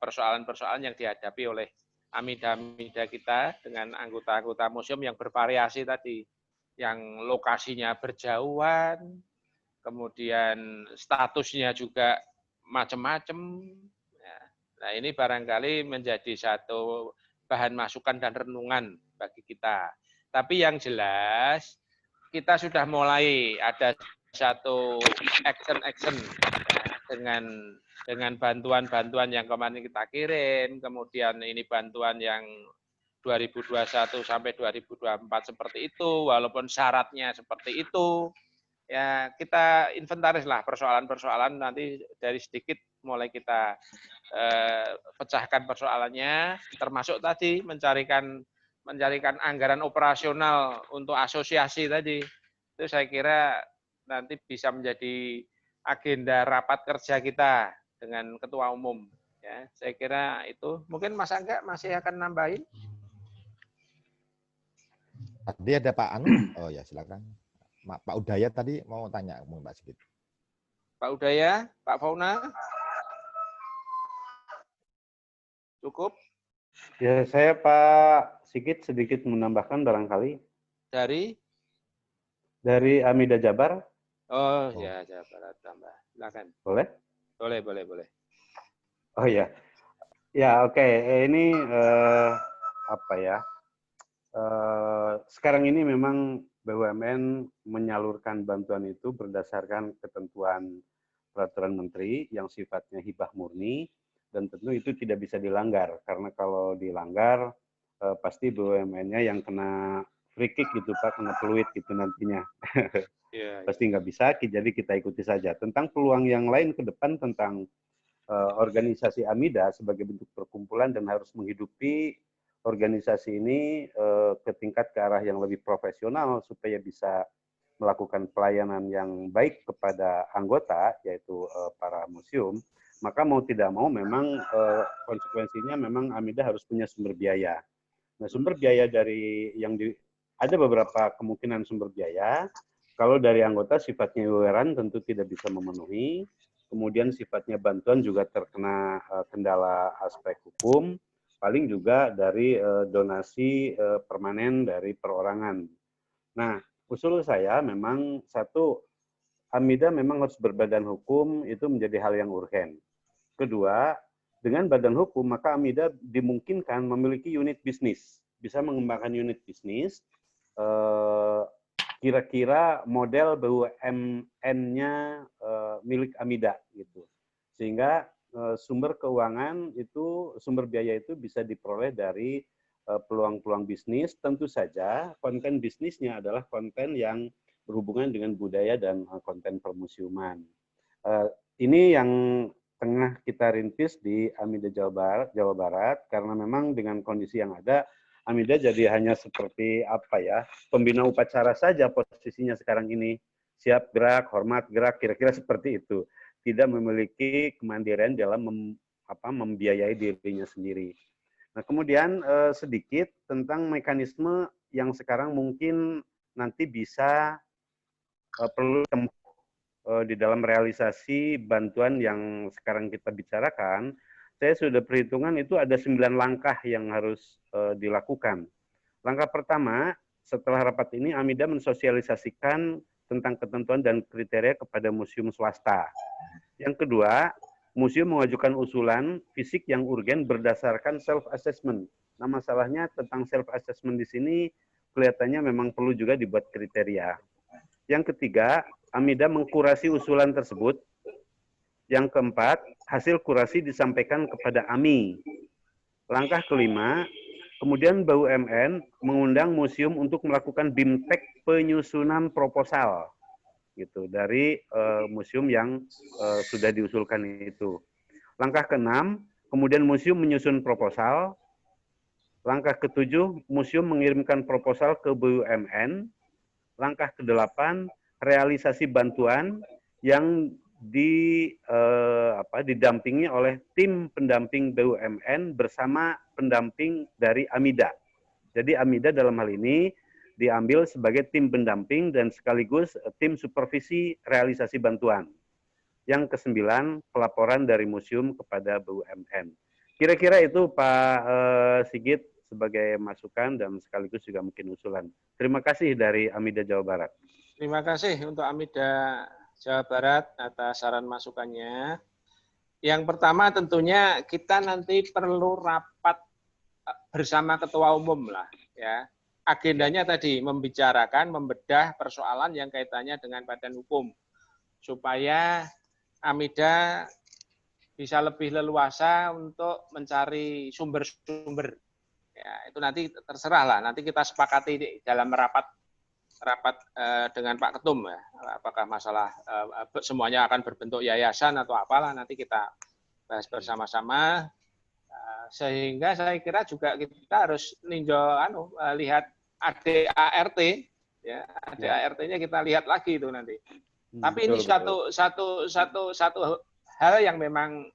Speaker 1: persoalan-persoalan yang dihadapi oleh AMIDA kita dengan anggota-anggota museum yang bervariasi tadi, yang lokasinya berjauhan, kemudian statusnya juga macam-macam. Nah, ini barangkali menjadi satu bahan masukan dan renungan bagi kita. Tapi yang jelas, kita sudah mulai ada satu action ya, dengan bantuan-bantuan yang kemarin kita kirim, kemudian ini bantuan yang 2021 sampai 2024 seperti itu, walaupun syaratnya seperti itu. Ya, kita inventaris lah persoalan-persoalan, nanti dari sedikit mulai kita pecahkan persoalannya, termasuk tadi mencarikan anggaran operasional untuk asosiasi tadi. Itu saya kira nanti bisa menjadi agenda rapat kerja kita dengan ketua umum. Ya, saya kira itu. Mungkin Mas Angga masih akan nambahin.
Speaker 2: Tadi ada Pak Anu. Oh ya, silakan. Pak Udaya tadi mau tanya, Mbak Sigit.
Speaker 1: Pak Udaya, Pak Fauna. Cukup?
Speaker 8: Ya, saya Pak Sigit sedikit menambahkan barangkali. Dari AMIDA Jabar.
Speaker 1: Oh ya, Jabar tambah. Silakan.
Speaker 8: Boleh?
Speaker 1: Boleh.
Speaker 8: Oh ya. Ya, oke. Ini apa ya? Sekarang ini memang BUMN menyalurkan bantuan itu berdasarkan ketentuan peraturan menteri yang sifatnya hibah murni, dan tentu itu tidak bisa dilanggar, karena kalau dilanggar pasti BUMN-nya yang kena free kick gitu Pak, kena peluit gitu nantinya. Pasti nggak bisa, jadi kita ikuti saja. Tentang peluang yang lain ke depan tentang organisasi AMIDA sebagai bentuk perkumpulan dan harus menghidupi organisasi ini ke tingkat ke arah yang lebih profesional supaya bisa melakukan pelayanan yang baik kepada anggota, yaitu para museum, maka mau tidak mau memang konsekuensinya memang AMIDA harus punya sumber biaya. Nah, sumber biaya dari ada beberapa kemungkinan sumber biaya. Kalau dari anggota sifatnya iuran tentu tidak bisa memenuhi. Kemudian sifatnya bantuan juga terkena kendala aspek hukum. Paling juga dari donasi permanen dari perorangan. Nah, usul saya memang satu, AMIDA memang harus berbadan hukum, itu menjadi hal yang urgen. Kedua, dengan badan hukum, maka AMIDA dimungkinkan memiliki unit bisnis, bisa mengembangkan unit bisnis, kira-kira model BUMN-nya milik Amida gitu. Sehingga sumber keuangan itu, sumber biaya itu bisa diperoleh dari peluang-peluang bisnis. Tentu saja konten bisnisnya adalah konten yang berhubungan dengan budaya dan konten permusiuman. Ini yang tengah kita rintis di Amida Jawa Barat, karena memang dengan kondisi yang ada, Amida jadi hanya seperti apa ya, pembina upacara saja posisinya sekarang ini. Siap gerak, hormat gerak, kira-kira seperti itu. Tidak memiliki kemandirian dalam membiayai dirinya sendiri. Nah, kemudian sedikit tentang mekanisme yang sekarang mungkin nanti bisa perlu di dalam realisasi bantuan yang sekarang kita bicarakan. Saya sudah perhitungan itu ada 9 langkah yang harus dilakukan. Langkah pertama, setelah rapat ini Amida mensosialisasikan tentang ketentuan dan kriteria kepada museum swasta. Yang kedua, museum mengajukan usulan fisik yang urgen berdasarkan self-assessment. Nah, masalahnya tentang self-assessment di sini kelihatannya memang perlu juga dibuat kriteria. Yang ketiga, Amida mengkurasi usulan tersebut. Yang keempat, hasil kurasi disampaikan kepada AMI. Langkah kelima, kemudian BUMN mengundang museum untuk melakukan BIMTEK penyusunan proposal gitu dari museum yang sudah diusulkan itu. Langkah keenam, kemudian museum menyusun proposal. Langkah ketujuh, museum mengirimkan proposal ke BUMN. Langkah kedelapan, realisasi bantuan yang didampingi oleh tim pendamping BUMN bersama pendamping dari Amida. Jadi Amida dalam hal ini diambil sebagai tim pendamping dan sekaligus tim supervisi realisasi bantuan. Yang kesembilan, pelaporan dari museum kepada BUMN. Kira-kira itu Pak Sigit sebagai masukan dan sekaligus juga mungkin usulan. Terima kasih dari Amida Jawa Barat.
Speaker 1: Terima kasih untuk Amida Jawa Barat atas saran masukannya. Yang pertama tentunya kita nanti perlu rapat bersama Ketua Umum lah, ya. Agendanya tadi membicarakan, membedah persoalan yang kaitannya dengan badan hukum supaya Amida bisa lebih leluasa untuk mencari sumber-sumber. Ya, itu nanti terserah lah. Nanti kita sepakati dalam rapat dengan Pak Ketum, ya. Apakah masalah semuanya akan berbentuk yayasan atau apalah, nanti kita bahas bersama-sama. Sehingga saya kira juga kita harus lihat ADART, ya, ADART-nya kita lihat lagi itu nanti. Tapi ini satu hal yang memang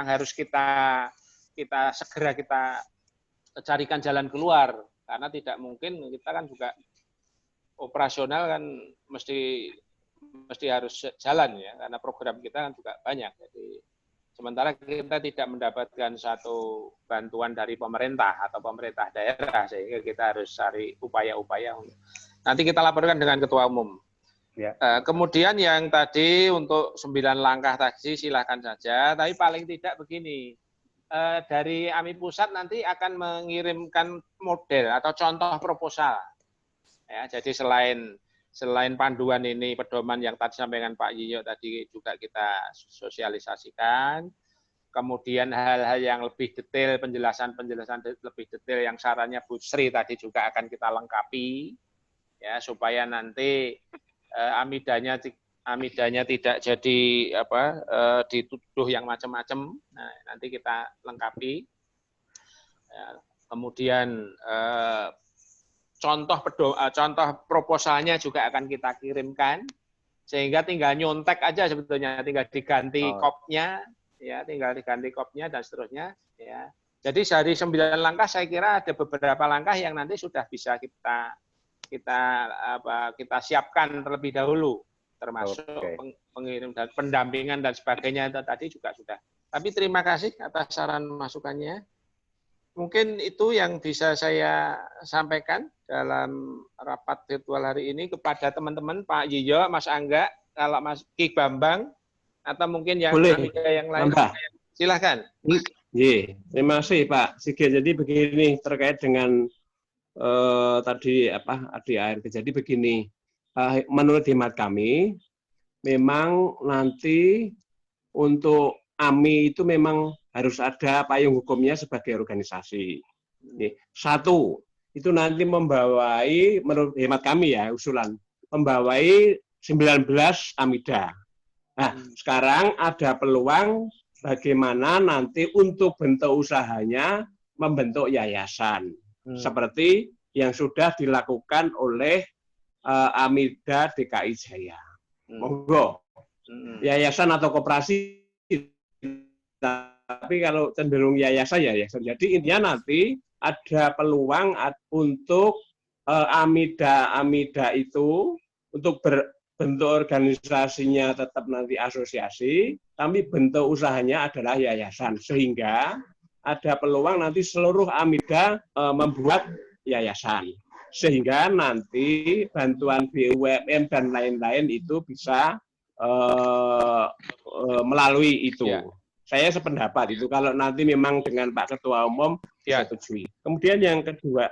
Speaker 1: harus kita segera kita carikan jalan keluar, karena tidak mungkin kita kan juga operasional kan mesti harus jalan ya, karena program kita kan juga banyak. Jadi sementara kita tidak mendapatkan satu bantuan dari pemerintah atau pemerintah daerah, sehingga kita harus cari upaya-upaya. Nanti kita laporkan dengan Ketua Umum. Ya. Kemudian yang tadi untuk 9 langkah tadi silahkan saja, tapi paling tidak begini, dari AMI Pusat nanti akan mengirimkan model atau contoh proposal. Ya, jadi selain panduan ini, pedoman yang tadi sampaikan Pak Yiyo tadi juga kita sosialisasikan. Kemudian hal-hal yang lebih detail, penjelasan lebih detail yang sarannya Bu Sri tadi juga akan kita lengkapi, ya, supaya nanti amidanya tidak jadi dituduh yang macam-macam. Nah, nanti kita lengkapi. Ya, kemudian contoh proposalnya juga akan kita kirimkan, sehingga tinggal nyontek aja sebetulnya, tinggal diganti kopnya, ya, dan seterusnya, ya. Jadi dari 9 langkah saya kira ada beberapa langkah yang nanti sudah bisa kita siapkan terlebih dahulu, termasuk pengirim dan pendampingan dan sebagainya itu tadi juga sudah. Tapi terima kasih atas saran masukannya. Mungkin itu yang bisa saya sampaikan dalam rapat virtual hari ini kepada teman-teman, Pak Yiyo, Mas Angga, kalau Mas Ki Bambang, atau mungkin yang lain. Silahkan.
Speaker 5: Terima kasih Pak Sigit. Jadi begini, terkait dengan tadi di ART. Jadi begini, menurut hemat kami, memang nanti untuk AMI itu memang harus ada payung hukumnya sebagai organisasi. Satu, itu nanti membawai, menurut hemat kami ya, usulan, membawai 19 AMIDA. Nah, sekarang ada peluang bagaimana nanti untuk bentuk usahanya membentuk yayasan. Seperti yang sudah dilakukan oleh AMIDA DKI Jaya. Monggo. Yayasan atau koperasi, tapi kalau cenderung yayasan ya yayasan. Jadi intinya nanti ada peluang untuk AMIDA itu untuk bentuk organisasinya tetap nanti asosiasi, tapi bentuk usahanya adalah yayasan. Sehingga ada peluang nanti seluruh AMIDA membuat yayasan. Sehingga nanti bantuan BUMN dan lain-lain itu bisa melalui itu. Ya. Saya sependapat itu kalau nanti memang dengan Pak Ketua Umum disetujui. Kemudian yang kedua,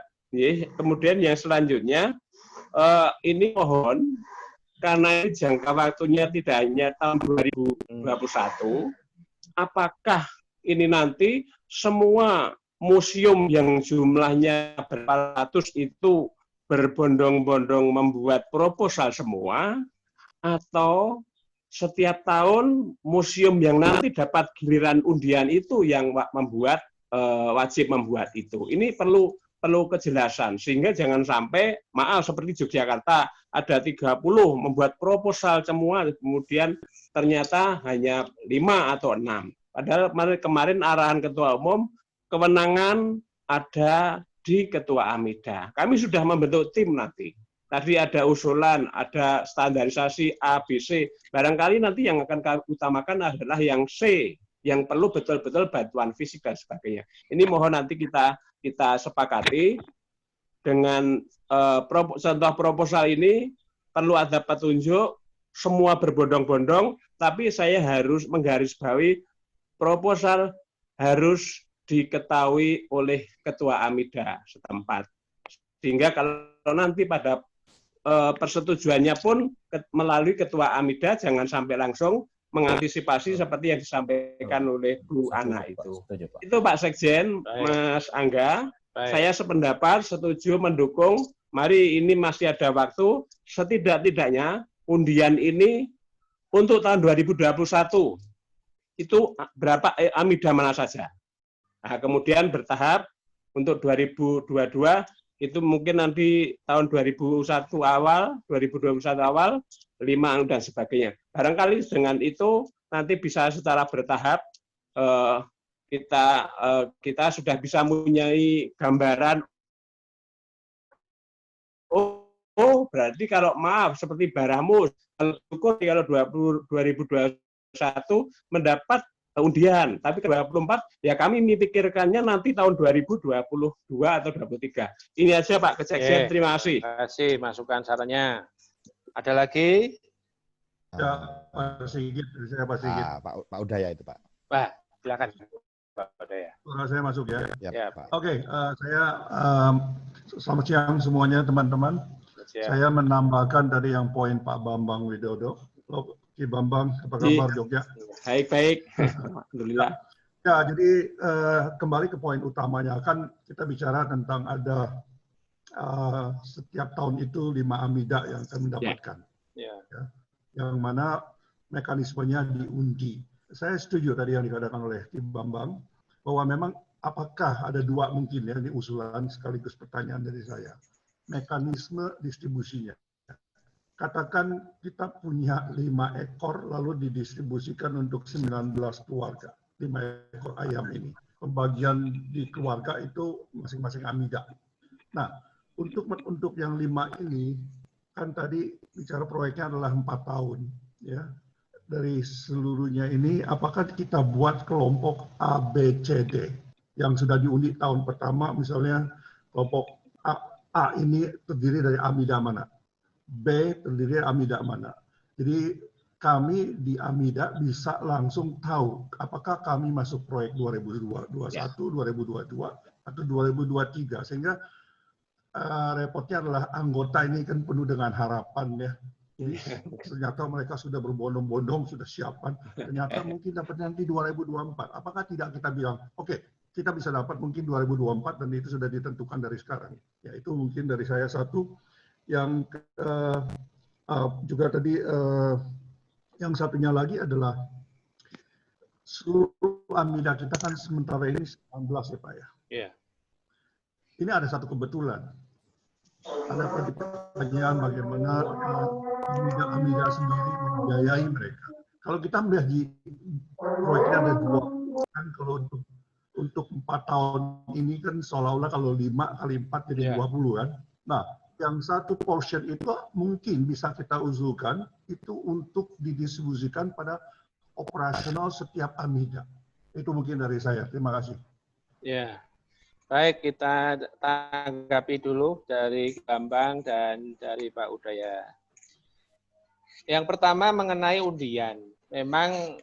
Speaker 5: kemudian yang selanjutnya ini mohon karena jangka waktunya tidak hanya tahun 2021, apakah ini nanti semua museum yang jumlahnya berapa ratus itu berbondong-bondong membuat proposal semua, atau setiap tahun museum yang nanti dapat giliran undian itu yang membuat wajib membuat itu. Ini perlu kejelasan sehingga jangan sampai maaf seperti Yogyakarta ada 30 membuat proposal semua kemudian ternyata hanya 5 atau 6. Padahal kemarin arahan Ketua Umum kewenangan ada di Ketua AMIDA. Kami sudah membentuk tim nanti. Tadi ada usulan, ada standarisasi A, B, C. Barangkali nanti yang akan kami utamakan adalah yang C, yang perlu betul-betul bantuan fisik dan sebagainya. Ini mohon nanti kita sepakati dengan contoh proposal ini perlu ada petunjuk, semua berbondong-bondong, tapi saya harus menggarisbawahi proposal harus diketahui oleh Ketua AMIDA setempat. Sehingga kalau nanti pada persetujuannya pun melalui Ketua AMIDA jangan sampai langsung mengantisipasi seperti yang disampaikan oleh Bu Ana itu. Itu Pak Sekjen, Mas Angga, saya sependapat, setuju, mendukung. Mari ini masih ada waktu, setidak-tidaknya undian ini untuk tahun 2021 itu berapa AMIDA mana saja. Nah, kemudian bertahap untuk 2022 itu mungkin nanti tahun 2021 awal, 5 dan sebagainya. Barangkali dengan itu nanti bisa secara bertahap kita sudah bisa mempunyai gambaran. Oh berarti kalau maaf seperti Baramus, kalau 2021 mendapat undian, tapi ke 24 ya kami memikirkannya nanti tahun 2022 atau 23. Ini aja Pak Kesekjen, terima kasih.
Speaker 1: Terima kasih masukan sarannya. Ada lagi?
Speaker 16: Ya, Pak Sigit, saya Pak Sigit.
Speaker 2: Pak Udaya itu Pak.
Speaker 1: Pak, silakan Pak Udaya.
Speaker 16: Saya masuk ya.
Speaker 2: Ya Pak.
Speaker 16: Oke, saya selamat siang semuanya teman-teman. Saya menambahkan tadi yang poin Pak Bambang Widodo. Ki Bambang, apa kabar Jogja?
Speaker 5: Baik-baik, alhamdulillah.
Speaker 16: Ya, jadi kembali ke poin utamanya, kan kita bicara tentang ada setiap tahun itu 5 AMIDA yang akan mendapatkan. Ya. Yang mana mekanismenya diundi. Saya setuju tadi yang dikatakan oleh Ki Bambang, bahwa memang apakah ada dua mungkin ya, ini usulan sekaligus pertanyaan dari saya. Mekanisme distribusinya. Katakan kita punya 5 ekor lalu didistribusikan untuk 19 keluarga, 5 ekor ayam ini. Pembagian di keluarga itu masing-masing AMIDA. Nah, untuk yang 5 ini, kan tadi bicara proyeknya adalah 4 tahun. Ya. Dari seluruhnya ini, apakah kita buat kelompok A, B, C, D yang sudah diundi tahun pertama, misalnya kelompok A ini terdiri dari AMIDA mana? B terdiri dari AMIDA mana. Jadi kami di AMIDA bisa langsung tahu apakah kami masuk proyek 2021, 2022, atau 2023. Sehingga repotnya adalah anggota ini kan penuh dengan harapan ya. Jadi ternyata mereka sudah berbondong-bondong, sudah siapan. Ternyata mungkin dapat nanti 2024. Apakah tidak kita bilang, oke, kita bisa dapat mungkin 2024 dan itu sudah ditentukan dari sekarang. Ya itu mungkin dari saya satu. Yang juga tadi yang satunya lagi adalah seluruh AMIDA kita kan sementara ini 19 ya Pak ya.
Speaker 1: Iya.
Speaker 16: Ini ada satu kebetulan. Ada pertanyaan bagaimana AMIDA sendiri membiayai mereka. Kalau kita melihat di proyeknya ada dua, kan kalau untuk 4 tahun ini kan seolah-olah kalau 5 kali 4 jadi 20 kan. Nah, yang satu portion itu mungkin bisa kita usulkan itu untuk didistribusikan pada operasional setiap AMIDA. Itu mungkin dari saya. Terima kasih.
Speaker 1: Ya, baik kita tanggapi dulu dari Bambang dan dari Pak Udaya. Yang pertama mengenai undian. Memang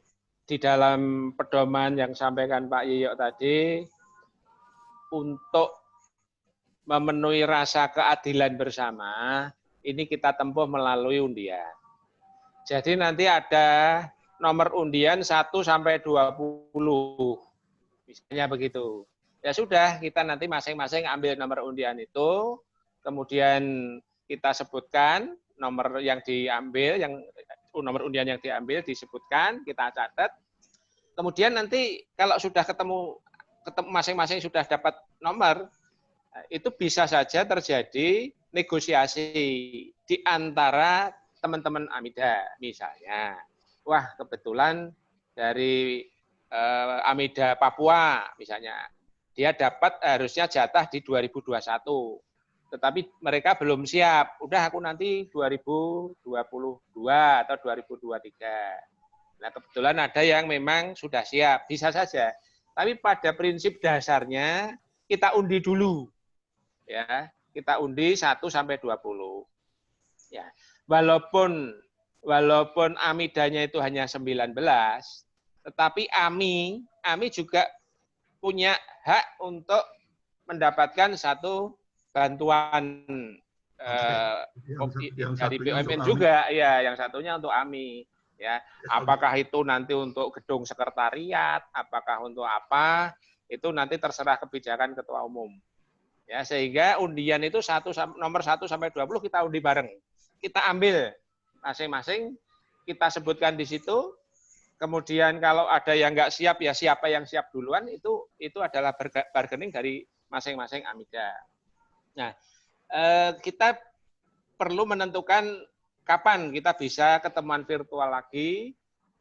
Speaker 1: di dalam pedoman yang sampaikan Pak Yiyok tadi, untuk memenuhi rasa keadilan bersama, ini kita tempuh melalui undian. Jadi nanti ada nomor undian 1 sampai 20. Misalnya begitu. Ya sudah, kita nanti masing-masing ambil nomor undian itu, kemudian kita sebutkan nomor yang diambil, nomor undian yang diambil disebutkan, kita catat. Kemudian nanti kalau sudah ketemu masing-masing sudah dapat nomor, itu bisa saja terjadi negosiasi di antara teman-teman AMIDA. Misalnya, wah kebetulan dari AMIDA Papua misalnya, dia dapat harusnya jatah di 2021. Tetapi mereka belum siap. Udah aku nanti 2022 atau 2023. Nah, kebetulan ada yang memang sudah siap, bisa saja. Tapi pada prinsip dasarnya kita undi dulu. Ya, kita undi 1 sampai 20. Ya. Walaupun AMIDA-nya itu hanya 19, tetapi AMI juga punya hak untuk mendapatkan satu bantuan dari BUMN juga, ya, yang satunya untuk AMI, ya. Apakah itu nanti untuk gedung sekretariat, apakah untuk apa, itu nanti terserah kebijakan ketua umum. Ya, sehingga undian itu nomor 1 sampai 20 kita undi bareng. Kita ambil masing-masing, kita sebutkan di situ. Kemudian kalau ada yang nggak siap, ya siapa yang siap duluan, itu adalah bargaining dari masing-masing AMIDA. Nah, kita perlu menentukan kapan kita bisa ketemuan virtual lagi.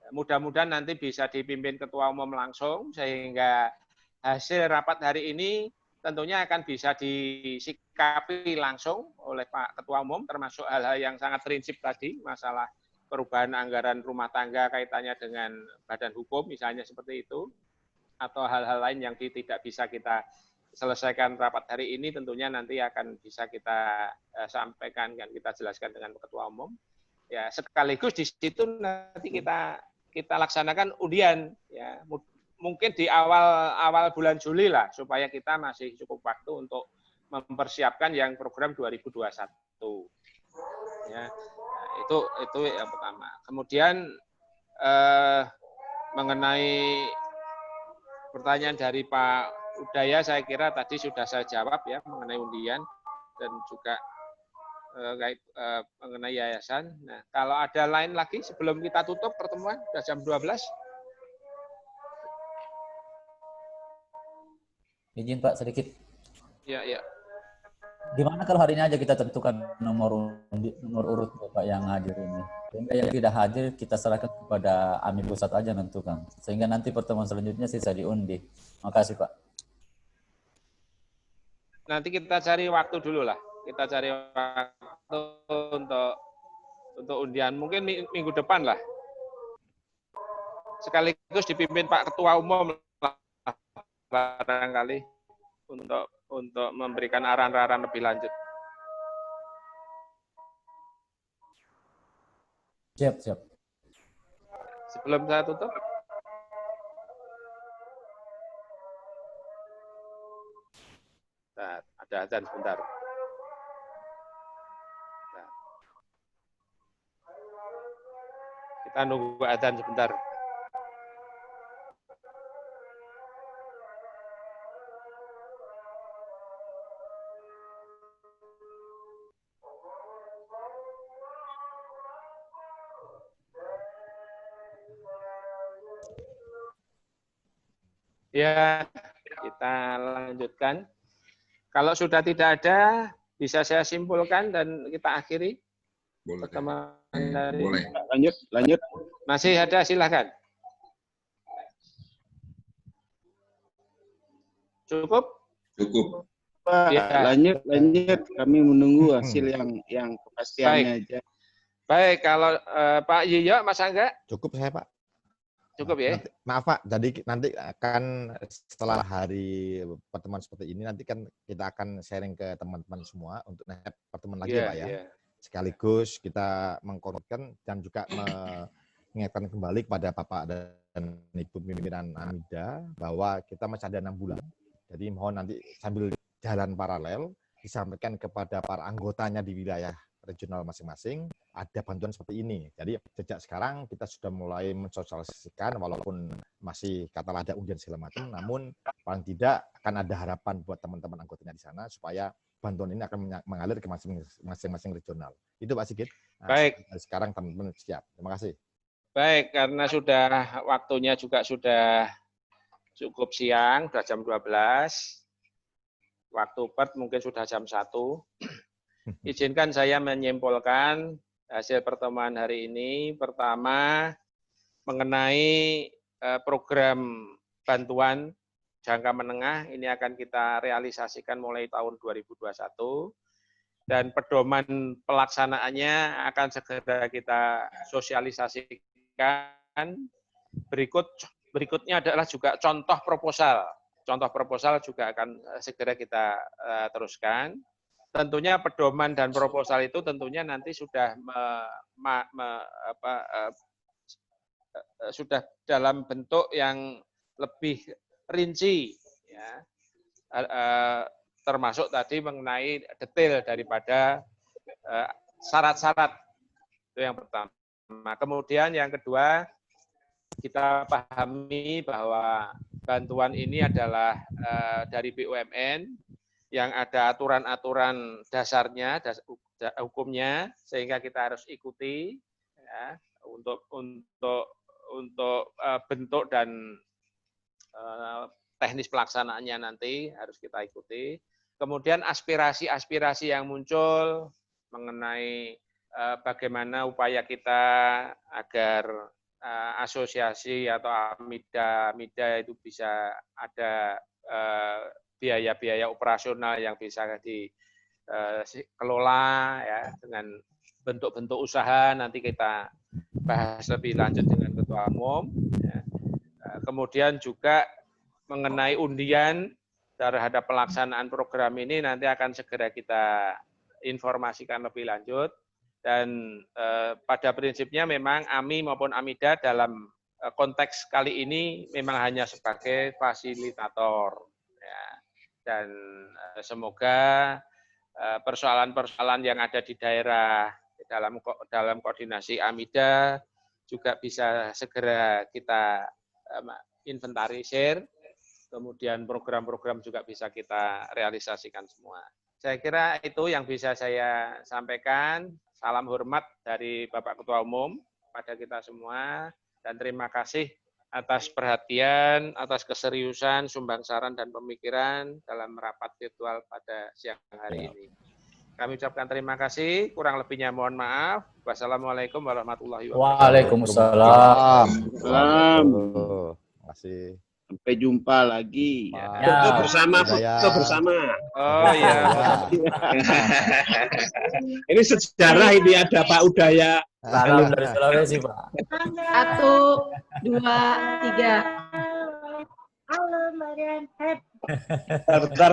Speaker 1: Mudah-mudahan nanti bisa dipimpin ketua umum langsung, sehingga hasil rapat hari ini tentunya akan bisa disikapi langsung oleh Pak Ketua Umum, termasuk hal-hal yang sangat prinsip tadi, masalah perubahan anggaran rumah tangga kaitannya dengan badan hukum, misalnya seperti itu, atau hal-hal lain yang tidak bisa kita selesaikan rapat hari ini, tentunya nanti akan bisa kita sampaikan dan kita jelaskan dengan Ketua Umum. Ya, sekaligus di situ nanti kita laksanakan undian, ya. Mungkin di awal bulan Juli lah, supaya kita masih cukup waktu untuk mempersiapkan yang program 2021. Ya, itu yang pertama. Kemudian mengenai pertanyaan dari Pak Udaya, saya kira tadi sudah saya jawab ya mengenai undian dan juga mengenai yayasan. Nah, kalau ada lain lagi sebelum kita tutup pertemuan, sudah jam 12.
Speaker 11: Izin Pak sedikit.
Speaker 1: Ya.
Speaker 11: Gimana kalau hari ini aja kita tentukan nomor urut Bapak yang hadir ini. Sehingga yang tidak hadir kita serahkan kepada AMI pusat aja menentukan. Sehingga nanti pertemuan selanjutnya sisa diundi. Makasih Pak.
Speaker 1: Nanti kita cari waktu dulu lah. Kita cari waktu untuk undian. Mungkin minggu depan lah. Sekaligus dipimpin Pak Ketua Umum lah, barangkali untuk memberikan arahan-arahan lebih lanjut.
Speaker 11: Siap.
Speaker 1: Sebelum saya tutup, ada azan sebentar. Kita nunggu adzan sebentar. Ya, kita lanjutkan. Kalau sudah tidak ada, bisa saya simpulkan dan kita akhiri.
Speaker 12: Boleh.
Speaker 1: Boleh.
Speaker 5: Lanjut.
Speaker 1: Masih ada, silakan. Cukup?
Speaker 17: Cukup.
Speaker 5: Pak,
Speaker 1: Ya.
Speaker 5: lanjut. Kami menunggu hasil yang kepastiannya aja.
Speaker 1: Baik, kalau Pak Yiyo, Mas Angga?
Speaker 2: Cukup saya, Pak.
Speaker 1: Cukup ya?
Speaker 2: Maaf Pak, jadi nanti akan setelah hari pertemuan seperti ini, nanti kan kita akan sharing ke teman-teman semua untuk pertemuan lagi Pak ya. Sekaligus kita mengkoordinasikan dan juga mengingatkan kembali kepada Bapak dan Ibu pimpinan AMIDA bahwa kita masih ada 6 bulan. Jadi mohon nanti sambil jalan paralel disampaikan kepada para anggotanya di wilayah regional masing-masing ada bantuan seperti ini. Jadi sejak sekarang kita sudah mulai mensosialisasikan walaupun masih katalah ada undian segala macam, namun paling tidak akan ada harapan buat teman-teman anggotanya di sana supaya bantuan ini akan mengalir ke masing-masing regional. Itu Pak Sigit.
Speaker 1: Baik.
Speaker 2: Sekarang teman-teman siap. Terima kasih.
Speaker 1: Baik, karena sudah waktunya juga sudah cukup siang, sudah jam 12. Waktu Perth mungkin sudah jam 1. Izinkan saya menyimpulkan hasil pertemuan hari ini. Pertama, mengenai program bantuan jangka menengah, ini akan kita realisasikan mulai tahun 2021. Dan pedoman pelaksanaannya akan segera kita sosialisasikan. Berikutnya adalah juga contoh proposal. Contoh proposal juga akan segera kita teruskan. Tentunya pedoman dan proposal itu tentunya nanti sudah sudah dalam bentuk yang lebih rinci, ya. Termasuk tadi mengenai detail daripada syarat-syarat. Itu yang pertama. Kemudian yang kedua, kita pahami bahwa bantuan ini adalah dari BUMN, yang ada aturan-aturan dasarnya, hukumnya, sehingga kita harus ikuti ya, untuk bentuk dan teknis pelaksanaannya nanti harus kita ikuti. Kemudian aspirasi-aspirasi yang muncul mengenai bagaimana upaya kita agar asosiasi atau AMIDA itu bisa ada biaya-biaya operasional yang bisa dikelola ya, dengan bentuk-bentuk usaha nanti kita bahas lebih lanjut dengan Ketua Umum. Ya. Kemudian juga mengenai undian terhadap pelaksanaan program ini nanti akan segera kita informasikan lebih lanjut. Dan pada prinsipnya memang AMI maupun AMIDA dalam konteks kali ini memang hanya sebagai fasilitator. Dan semoga persoalan-persoalan yang ada di daerah dalam koordinasi AMIDA juga bisa segera kita inventarisir, kemudian program-program juga bisa kita realisasikan semua. Saya kira itu yang bisa saya sampaikan. Salam hormat dari Bapak Ketua Umum pada kita semua, dan terima kasih atas perhatian, atas keseriusan, sumbang saran, dan pemikiran dalam rapat virtual pada siang hari ini. Kami ucapkan terima kasih, kurang lebihnya mohon maaf. Wassalamualaikum warahmatullahi wabarakatuh.
Speaker 11: Waalaikumsalam.
Speaker 2: Terima kasih.
Speaker 5: Sampai jumpa lagi.
Speaker 2: Ya.
Speaker 5: Foto bersama.
Speaker 1: Oh iya.
Speaker 5: Ini sejarah ini ada Pak Udaya.
Speaker 11: Salam dari Sulawesi, Pak.
Speaker 10: 1, 2, 3.
Speaker 4: Halo, Marian.
Speaker 5: Bentar.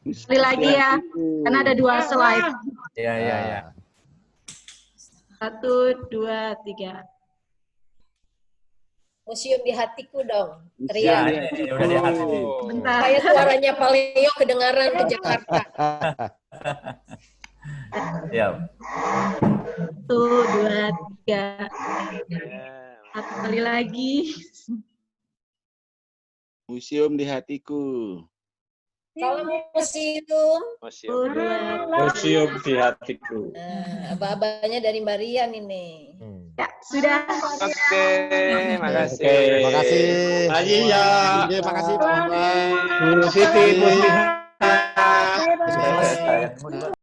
Speaker 10: Sekali lagi ya, karena ada 2 slide.
Speaker 11: Iya.
Speaker 10: 1, 2, 3.
Speaker 13: Museum di hatiku dong,
Speaker 11: Ya,
Speaker 13: teriak.
Speaker 11: ini udah di hati.
Speaker 10: Bentar.
Speaker 13: Supaya suaranya Pak Leo kedengaran ke Jakarta.
Speaker 11: Siap.
Speaker 10: 1, 2, 3.
Speaker 17: Ya. Satu kali lagi.
Speaker 18: Museum di hatiku.
Speaker 13: Salam museum.
Speaker 5: Museum di hatiku.
Speaker 13: Nah, abah-abahnya dari Mbak Rian ini.
Speaker 17: Ya, sudah.
Speaker 1: Oke, makasih.
Speaker 2: Terima kasih.
Speaker 5: Lagi ya.
Speaker 2: Terima kasih Pak.
Speaker 5: Bu Siti, Bu Siti.
Speaker 11: Selesai.